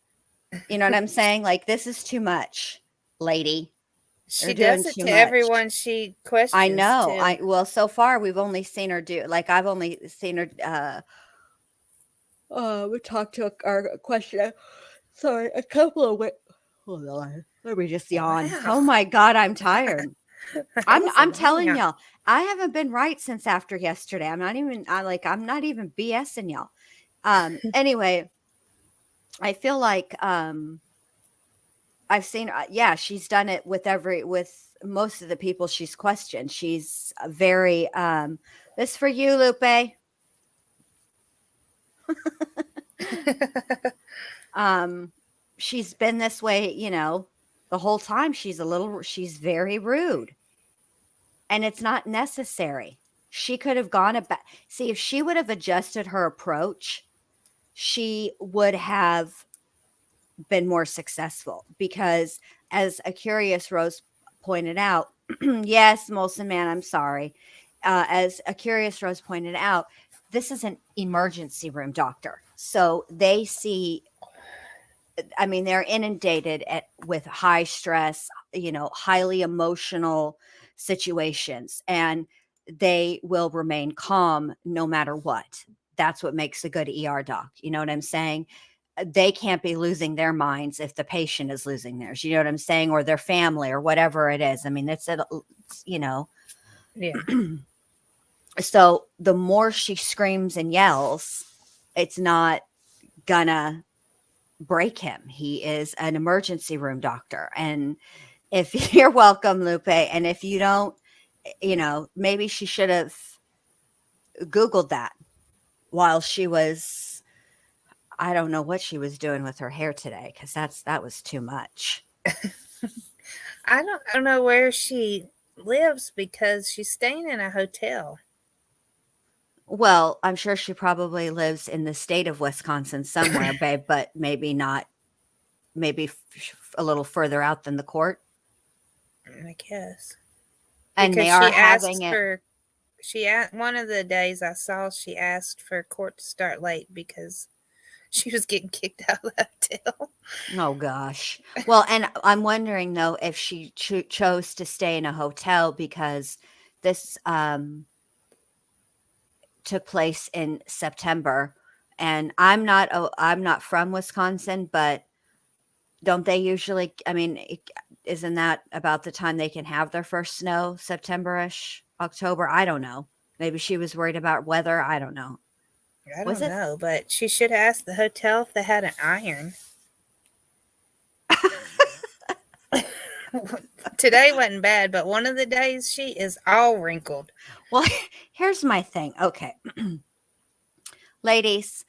Speaker 1: You know what I'm saying? Like, this is too much, lady.
Speaker 5: She
Speaker 1: They're
Speaker 5: does
Speaker 1: doing
Speaker 5: it
Speaker 1: too
Speaker 5: to
Speaker 1: much.
Speaker 5: everyone she questions.
Speaker 1: I know.
Speaker 5: too.
Speaker 1: Well, so far we've only seen her do. Like, I've only seen her. We talked to our question. Sorry, a couple of. Hold on. Let me just yawn.
Speaker 5: Wow.
Speaker 1: Oh my God, I'm tired.
Speaker 5: That
Speaker 1: I'm
Speaker 5: was a long
Speaker 1: telling
Speaker 5: yawn.
Speaker 1: y'all, I haven't been right since after yesterday. I'm not even BSing y'all. Anyway, I feel like I've seen she's done it with most of the people she's questioned. She's very this for you, Lupe. She's been this way, the whole time. She's very rude. And it's not necessary. She could have gone about. See, if she would have adjusted her approach, she would have been more successful. Because as a Curious Rose pointed out, yes, Molson Man, I'm sorry. As a Curious Rose pointed out, this is an emergency room doctor. So they see, I mean, they're inundated with high stress, highly emotional situations, and they will remain calm no matter what. That's what makes a good ER doc. You know what I'm saying? They can't be losing their minds if the patient is losing theirs. You know what I'm saying? Or their family or whatever it is. I mean,
Speaker 5: Yeah.
Speaker 1: So the more she screams and yells, it's not gonna break him. He is an emergency room doctor. And if you're welcome, Lupe, and if you don't, maybe she should have Googled that while she was, I don't know what she was doing with her hair today, because that was too much.
Speaker 5: I don't know where she lives because she's staying in a hotel.
Speaker 1: Well, I'm sure she probably lives in the state of Wisconsin somewhere, babe, but maybe not, maybe a little further out than the court.
Speaker 5: I guess.
Speaker 1: And
Speaker 5: Because
Speaker 1: they are
Speaker 5: she asked
Speaker 1: having it.
Speaker 5: for, one of the days I saw, she asked for court to start late because she was getting kicked out of the hotel.
Speaker 1: Oh gosh. Well, and I'm wondering though if she chose to stay in a hotel because this took place in September, and I'm not from Wisconsin, but don't they usually? I mean, isn't that about the time they can have their first snow? September-ish, October. I don't know. Maybe she was worried about weather. I don't know.
Speaker 5: I
Speaker 1: Was
Speaker 5: don't
Speaker 1: it?
Speaker 5: know, but she should ask the hotel if they had an iron. Today wasn't bad, but one of the days she is all wrinkled.
Speaker 1: Well, here's my thing. Okay, ladies.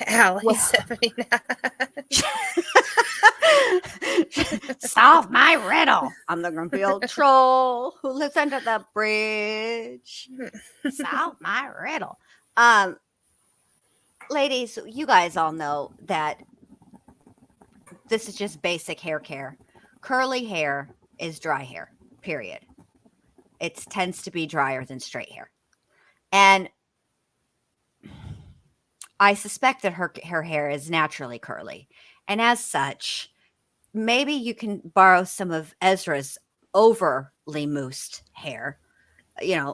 Speaker 5: Allie's
Speaker 1: Well-
Speaker 5: 79.
Speaker 1: Solve my riddle. I'm the grumpy old troll who lives under the bridge. Solve my riddle. Ladies, you guys all know that this is just basic hair care. Curly hair is dry hair, period. It tends to be drier than straight hair. And I suspect that her hair is naturally curly. And as such, maybe you can borrow some of Ezra's overly moussed hair,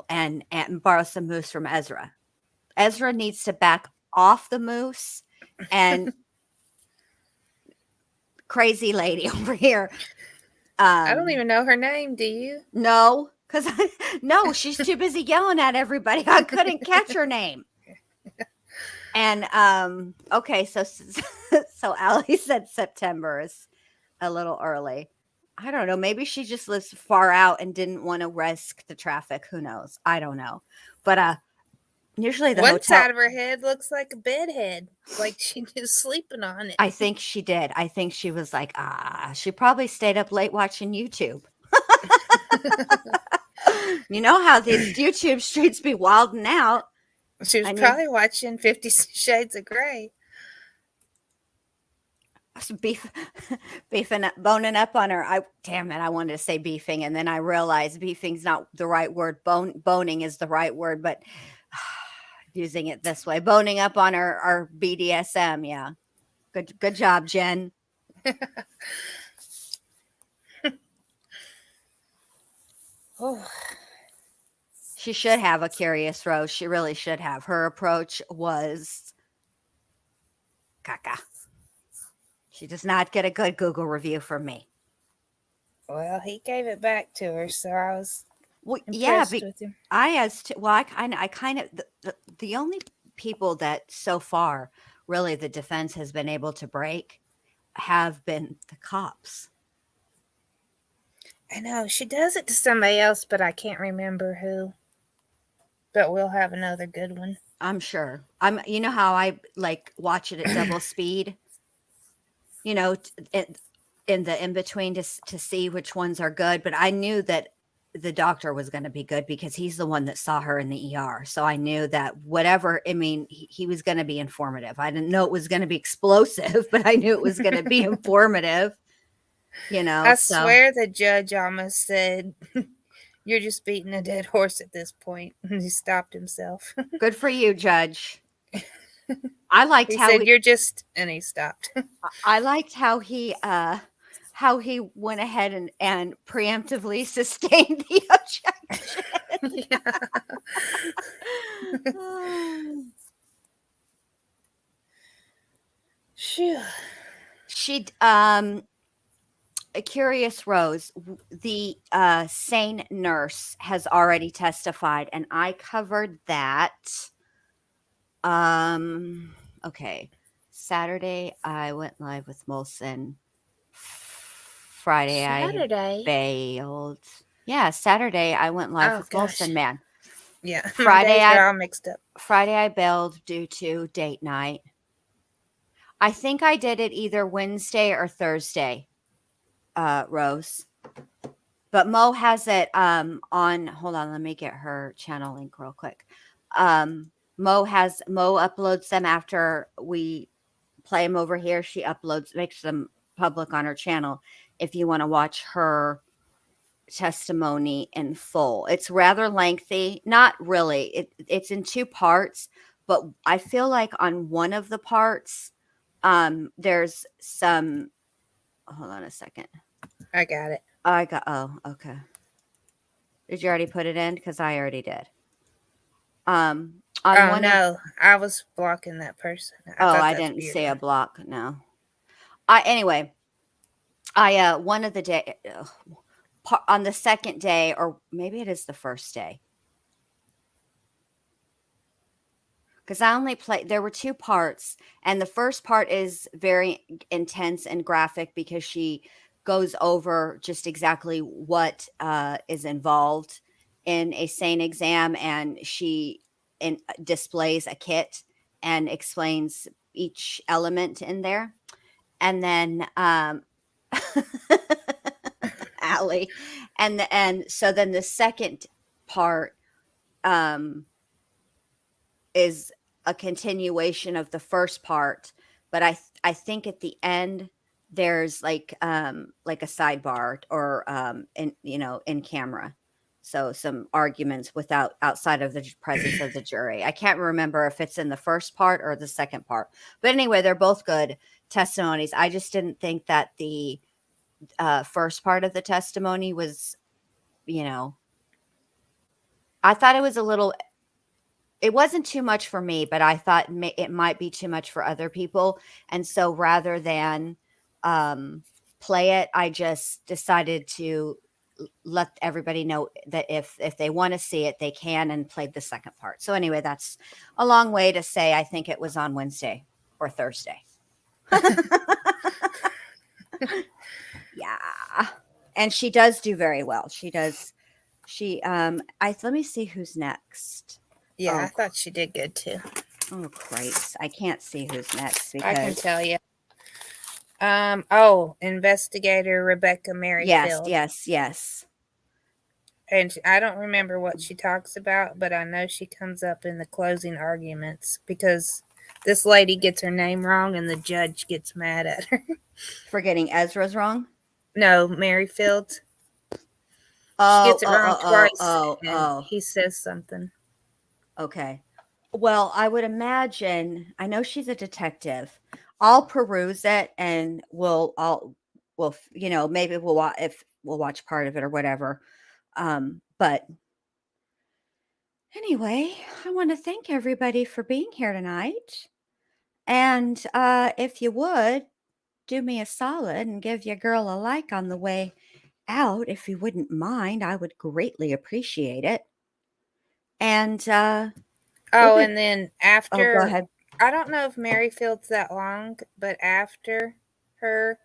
Speaker 1: and borrow some mousse from Ezra. Ezra needs to back off the mousse, and crazy lady over here.
Speaker 5: I don't even know her name, do you?
Speaker 1: No, because no, she's too busy yelling at everybody. I couldn't catch her name. And okay, so Allie said September is a little early. I don't know. Maybe she just lives far out and didn't want to risk the traffic. Who knows? I don't know. But usually the
Speaker 5: One
Speaker 1: hotel.
Speaker 5: side of her head looks like a bed head, like she was sleeping on it.
Speaker 1: I think she did. I think she was like, she probably stayed up late watching YouTube. You know how these YouTube streets be wilding out.
Speaker 5: She was probably watching 50 Shades of Grey.
Speaker 1: Boning up on her. Damn it, I wanted to say beefing, and then I realized beefing's not the right word. Boning is the right word, but using it this way, boning up on our BDSM. Yeah, good job, Jen.
Speaker 5: Oh,
Speaker 1: she should have a Curious Rose. She really should have. Her approach was caca. She does not get a good Google review from me.
Speaker 5: well, he gave it back to her, so I was
Speaker 1: yeah,
Speaker 5: with him.
Speaker 1: I kind of the only people that so far really the defense has been able to break have been the cops.
Speaker 5: I know she does it to somebody else, but I can't remember who. But we'll have another good one.
Speaker 1: I'm sure. You know how I like watch it at double speed. In the in between to see which ones are good. But I knew that the doctor was going to be good because he's the one that saw her in the ER. So I knew that whatever, he was going to be informative. I didn't know it was going to be explosive, but I knew it was going to be informative.
Speaker 5: I swear the judge almost said, "You're just beating a dead horse at this point." And he stopped himself.
Speaker 1: Good for you, Judge. I liked
Speaker 5: He
Speaker 1: how
Speaker 5: said, "You're just," and he stopped.
Speaker 1: I liked how he went ahead and preemptively sustained the objection.
Speaker 5: Phew.
Speaker 1: She a Curious Rose, the sane nurse has already testified, and I covered that. Okay. Saturday I went live with Molson. Friday I bailed. Yeah, Saturday I went live with Molson, man.
Speaker 5: Yeah.
Speaker 1: Friday
Speaker 5: they're all mixed up.
Speaker 1: Friday I bailed due to date night. I think I did it either Wednesday or Thursday, Rose. But Mo has it on, hold on, let me get her channel link real quick. Mo uploads them after we play them over here. She makes them public on her channel if you want to watch her testimony in full. It's rather lengthy. Not really. It's in 2 parts, but I feel like on one of the parts, there's some. Hold on a second.
Speaker 5: I got it.
Speaker 1: Oh, okay. Did you already put it in? Because I already did. On
Speaker 5: Oh
Speaker 1: one of,
Speaker 5: no, I was blocking that person.
Speaker 1: I didn't say a block. No. Anyway, one of the day on the second day, or maybe it is the first day, because I only played. There were 2 parts, and the first part is very intense and graphic because she goes over just exactly what is involved in a SANE exam, and she displays a kit and explains each element in there. And then Allie, and so then the second part is a continuation of the first part, but I think at the end there's like a sidebar or in camera, so some arguments outside of the presence of the jury. I can't remember if it's in the first part or the second part, but anyway, they're both good testimonies. I just didn't think that the first part of the testimony was, I thought it was a little. It wasn't too much for me, but I thought it might be too much for other people. And so rather than play it, I just decided to let everybody know that if they want to see it, they can, and played the second part. So anyway, that's a long way to say I think it was on Wednesday or Thursday. Yeah. And she does do very well. Let me see who's next.
Speaker 5: Yeah,
Speaker 1: Oh.
Speaker 5: I thought she did good too.
Speaker 1: Oh, Christ. I can't see who's next because
Speaker 5: I can tell you. Investigator Rebecca Merrifield.
Speaker 1: Yes.
Speaker 5: And I don't remember what she talks about, but I know she comes up in the closing arguments because this lady gets her name wrong and the judge gets mad at her.
Speaker 1: For getting Ezra's wrong?
Speaker 5: No, Merrifield.
Speaker 1: Oh,
Speaker 5: She gets it wrong twice.
Speaker 1: oh.
Speaker 5: He says something.
Speaker 1: Okay. Well, I would imagine, I know she's a detective. I'll peruse it and we'll maybe we'll watch part of it or whatever. But anyway, I want to thank everybody for being here tonight. And if you would do me a solid and give your girl a like on the way out, if you wouldn't mind, I would greatly appreciate it. And
Speaker 5: and then after,
Speaker 1: go ahead.
Speaker 5: I don't know if Merrifield's that long, but after her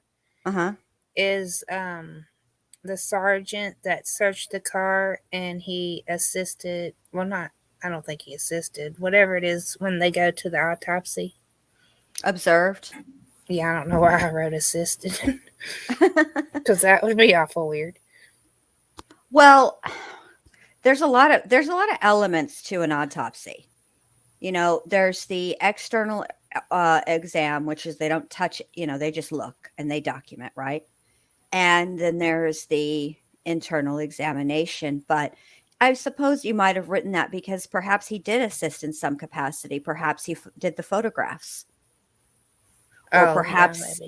Speaker 5: is the sergeant that searched the car, and he assisted. Well, I don't think he assisted. Whatever it is when they go to the autopsy.
Speaker 1: Observed.
Speaker 5: Yeah, I don't know why I wrote assisted because that would be awful weird.
Speaker 1: Well, there's a lot of elements to an autopsy. There's the external exam, which is they don't touch, they just look and they document, right? And then there's the internal examination. But I suppose you might have written that because perhaps he did assist in some capacity. Perhaps he did the photographs. Or perhaps,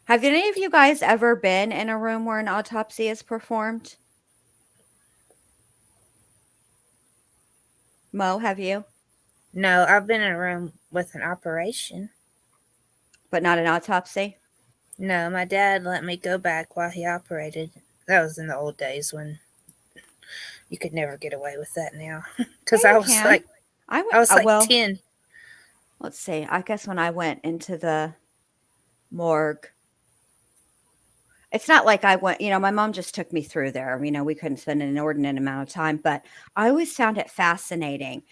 Speaker 1: Have any of you guys ever been in a room where an autopsy is performed? Mo, have you?
Speaker 5: No, I've been in a room with an operation.
Speaker 1: But not an autopsy?
Speaker 5: No, my dad let me go back while he operated. That was in the old days when you could never get away with that now. Because
Speaker 1: Yeah,
Speaker 5: I was like 10.
Speaker 1: Let's see. I guess when I went into the morgue, it's not like I went, my mom just took me through there. We couldn't spend an inordinate amount of time, but I always found it fascinating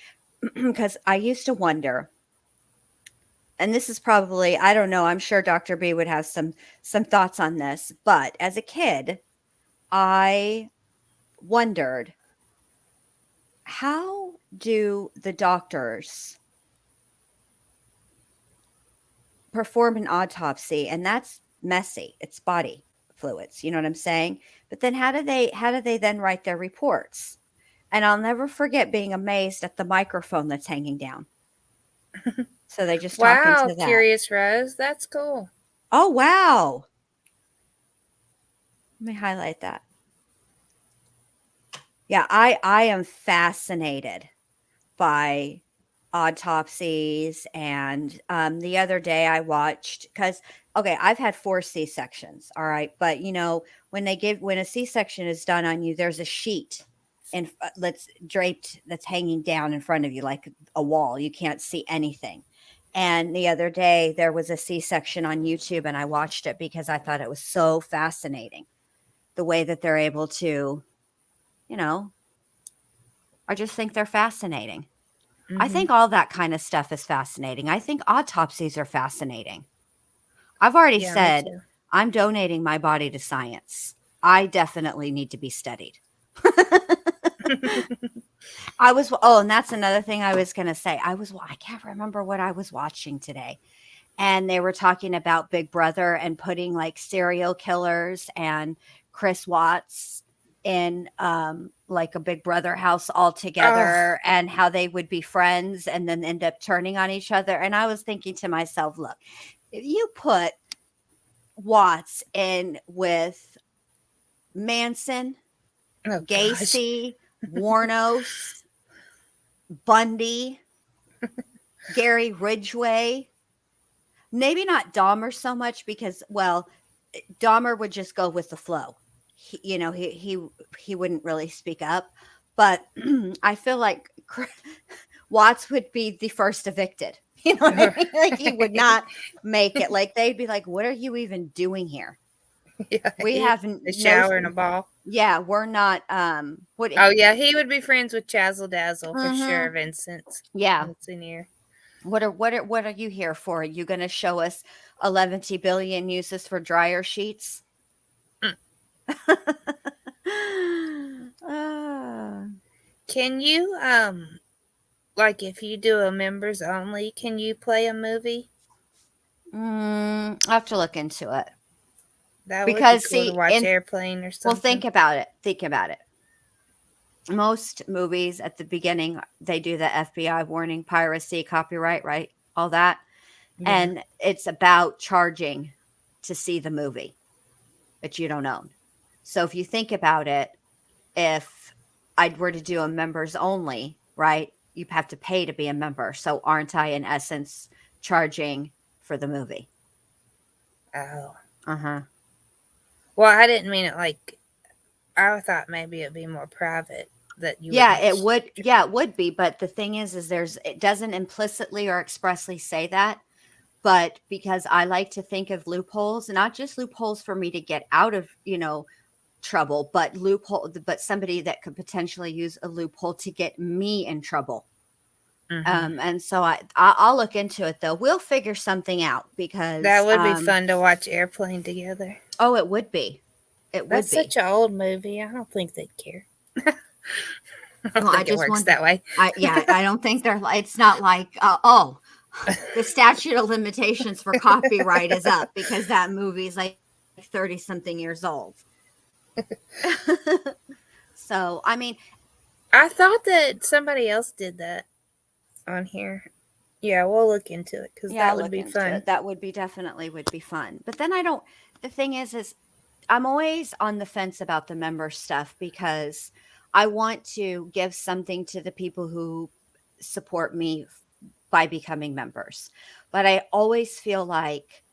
Speaker 1: because I used to wonder, and this is probably, I don't know, I'm sure Dr. B would have some thoughts on this, but as a kid, I wondered how do the doctors perform an autopsy? And that's messy. It's body fluids. You know what I'm saying? But then how do they then write their reports? And I'll never forget being amazed at the microphone that's hanging down. So they just talk
Speaker 5: Wow,
Speaker 1: into that.
Speaker 5: Curious Rose. That's cool.
Speaker 1: Oh, wow. Let me highlight that. Yeah, I am fascinated by autopsies. And the other day I watched, because okay, I've had 4 C-sections, all right, but when a C-section is done on you, there's a sheet that's draped, that's hanging down in front of you like a wall. You can't see anything. And the other day there was a C-section on YouTube, and I watched it because I thought it was so fascinating, the way that they're able to, I just think they're fascinating. I think all that kind of stuff is fascinating. I think autopsies are fascinating. I've already
Speaker 5: Yeah, me
Speaker 1: said
Speaker 5: too.
Speaker 1: I'm donating my body to science. I definitely need to be studied. And that's another thing I was going to say. I can't remember what I was watching today. And they were talking about Big Brother and putting like serial killers and Chris Watts in like a Big Brother house all together, and how they would be friends and then end up turning on each other. And I was thinking to myself, look, if you put Watts in with Manson,
Speaker 5: Oh, gosh.
Speaker 1: Gacy, Warnos, Bundy, Gary Ridgway, maybe not Dahmer so much, because, well, Dahmer would just go with the flow. He wouldn't really speak up, but I feel like Watts would be the first evicted. You know what I mean? Like, he would not make it. Like, they'd be like, "What are you even doing here?
Speaker 5: Yeah,
Speaker 1: We haven't
Speaker 5: a shower and a ball."
Speaker 1: Yeah, we're not. What?
Speaker 5: Oh yeah, he would be friends with Chazzle Dazzle for sure,
Speaker 1: Mhm.
Speaker 5: Vincent.
Speaker 1: Yeah.
Speaker 5: Vincent.
Speaker 1: What are you here for? Are you going to show us 11 billion uses for dryer sheets? Ah.
Speaker 5: Can you like if you do a members only, can you play a movie?
Speaker 1: I have to look into it.
Speaker 5: That
Speaker 1: Because,
Speaker 5: would be cool to
Speaker 1: see,
Speaker 5: watch Airplane or something.
Speaker 1: well, think about it. Most movies at the beginning, they do the FBI warning, piracy, copyright, right? All that.
Speaker 5: Yeah.
Speaker 1: And it's about charging to see the movie that you don't own. So if you think about it, if I were to do a members only, right, you have to pay to be a member. So aren't I, in essence, charging for the movie?
Speaker 5: Oh.
Speaker 1: Uh-huh.
Speaker 5: Well, I didn't mean it like, I thought maybe it'd be more private that you.
Speaker 1: Yeah, it would. Yeah, it would be. But the thing is it doesn't implicitly or expressly say that. But because I like to think of loopholes, not just loopholes for me to get out of, trouble, but somebody that could potentially use a loophole to get me in trouble.
Speaker 5: Mhm.
Speaker 1: And so I'll look into it, though. We'll figure something out, because
Speaker 5: That would be fun to watch Airplane together.
Speaker 1: Oh, it would be. It would
Speaker 5: That's
Speaker 1: be.
Speaker 5: such an old movie. I don't think they'd care. I don't
Speaker 1: Well,
Speaker 5: think it works that way.
Speaker 1: I don't think it's not like, the statute of limitations for copyright is up because that movie is like 30 something years old. So, I mean,
Speaker 5: I thought that somebody else did that on here. Yeah, we'll look into it because that would be fun.
Speaker 1: That would be fun. But then the thing is I'm always on the fence about the member stuff, because I want to give something to the people who support me by becoming members. But I always feel like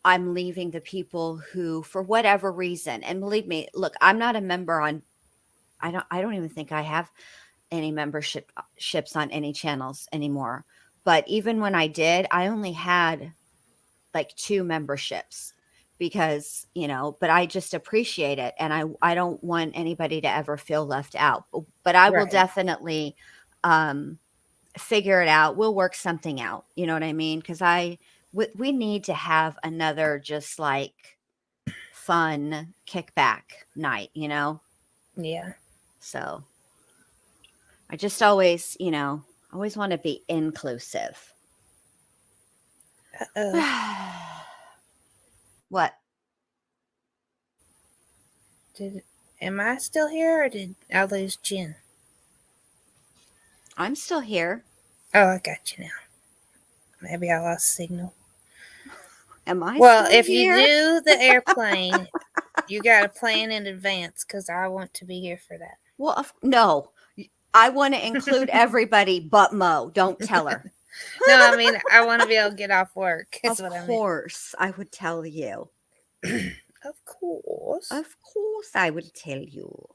Speaker 1: I'm leaving the people who, for whatever reason, and believe me, look, I'm not a member on, I don't even think I have any memberships on any channels anymore. But even when I did, I only had like 2 memberships, because, but I just appreciate it. And I don't want anybody to ever feel left out, but I will definitely, figure it out. We'll work something out. You know what I mean? Because we need to have another just like fun kickback night,
Speaker 5: Yeah.
Speaker 1: So I just always, always want to be inclusive. What?
Speaker 5: Am I still here or did I lose Jen?
Speaker 1: I'm still here.
Speaker 5: Oh, I got you now. Maybe I lost signal.
Speaker 1: Am I
Speaker 5: Well,
Speaker 1: still
Speaker 5: if
Speaker 1: here?
Speaker 5: you do the airplane, you got to plan in advance because I want to be here for that.
Speaker 1: Well, no. I want to include everybody but Mo. Don't tell her.
Speaker 5: No, I mean, I want to be able to get off work. Is
Speaker 1: Of
Speaker 5: what
Speaker 1: course, I would tell you.
Speaker 5: I meant. Of course.
Speaker 1: Of course, I would tell you.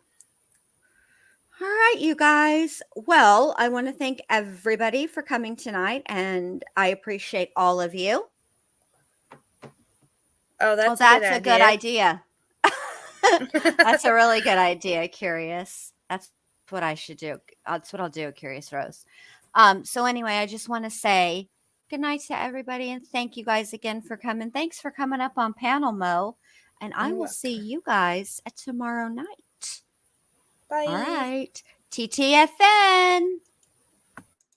Speaker 1: All right, you guys. Well, I want to thank everybody for coming tonight, and I appreciate all of you.
Speaker 5: Oh, that's
Speaker 1: a good idea. That's a really good idea, Curious. That's what I should do. That's what I'll do, Curious Rose. So anyway, I just want to say good night to everybody, and thank you guys again for coming. Thanks for coming up on panel, Mo. And I
Speaker 5: You're
Speaker 1: will see you guys tomorrow night.
Speaker 5: Bye.
Speaker 1: All right. TTFN.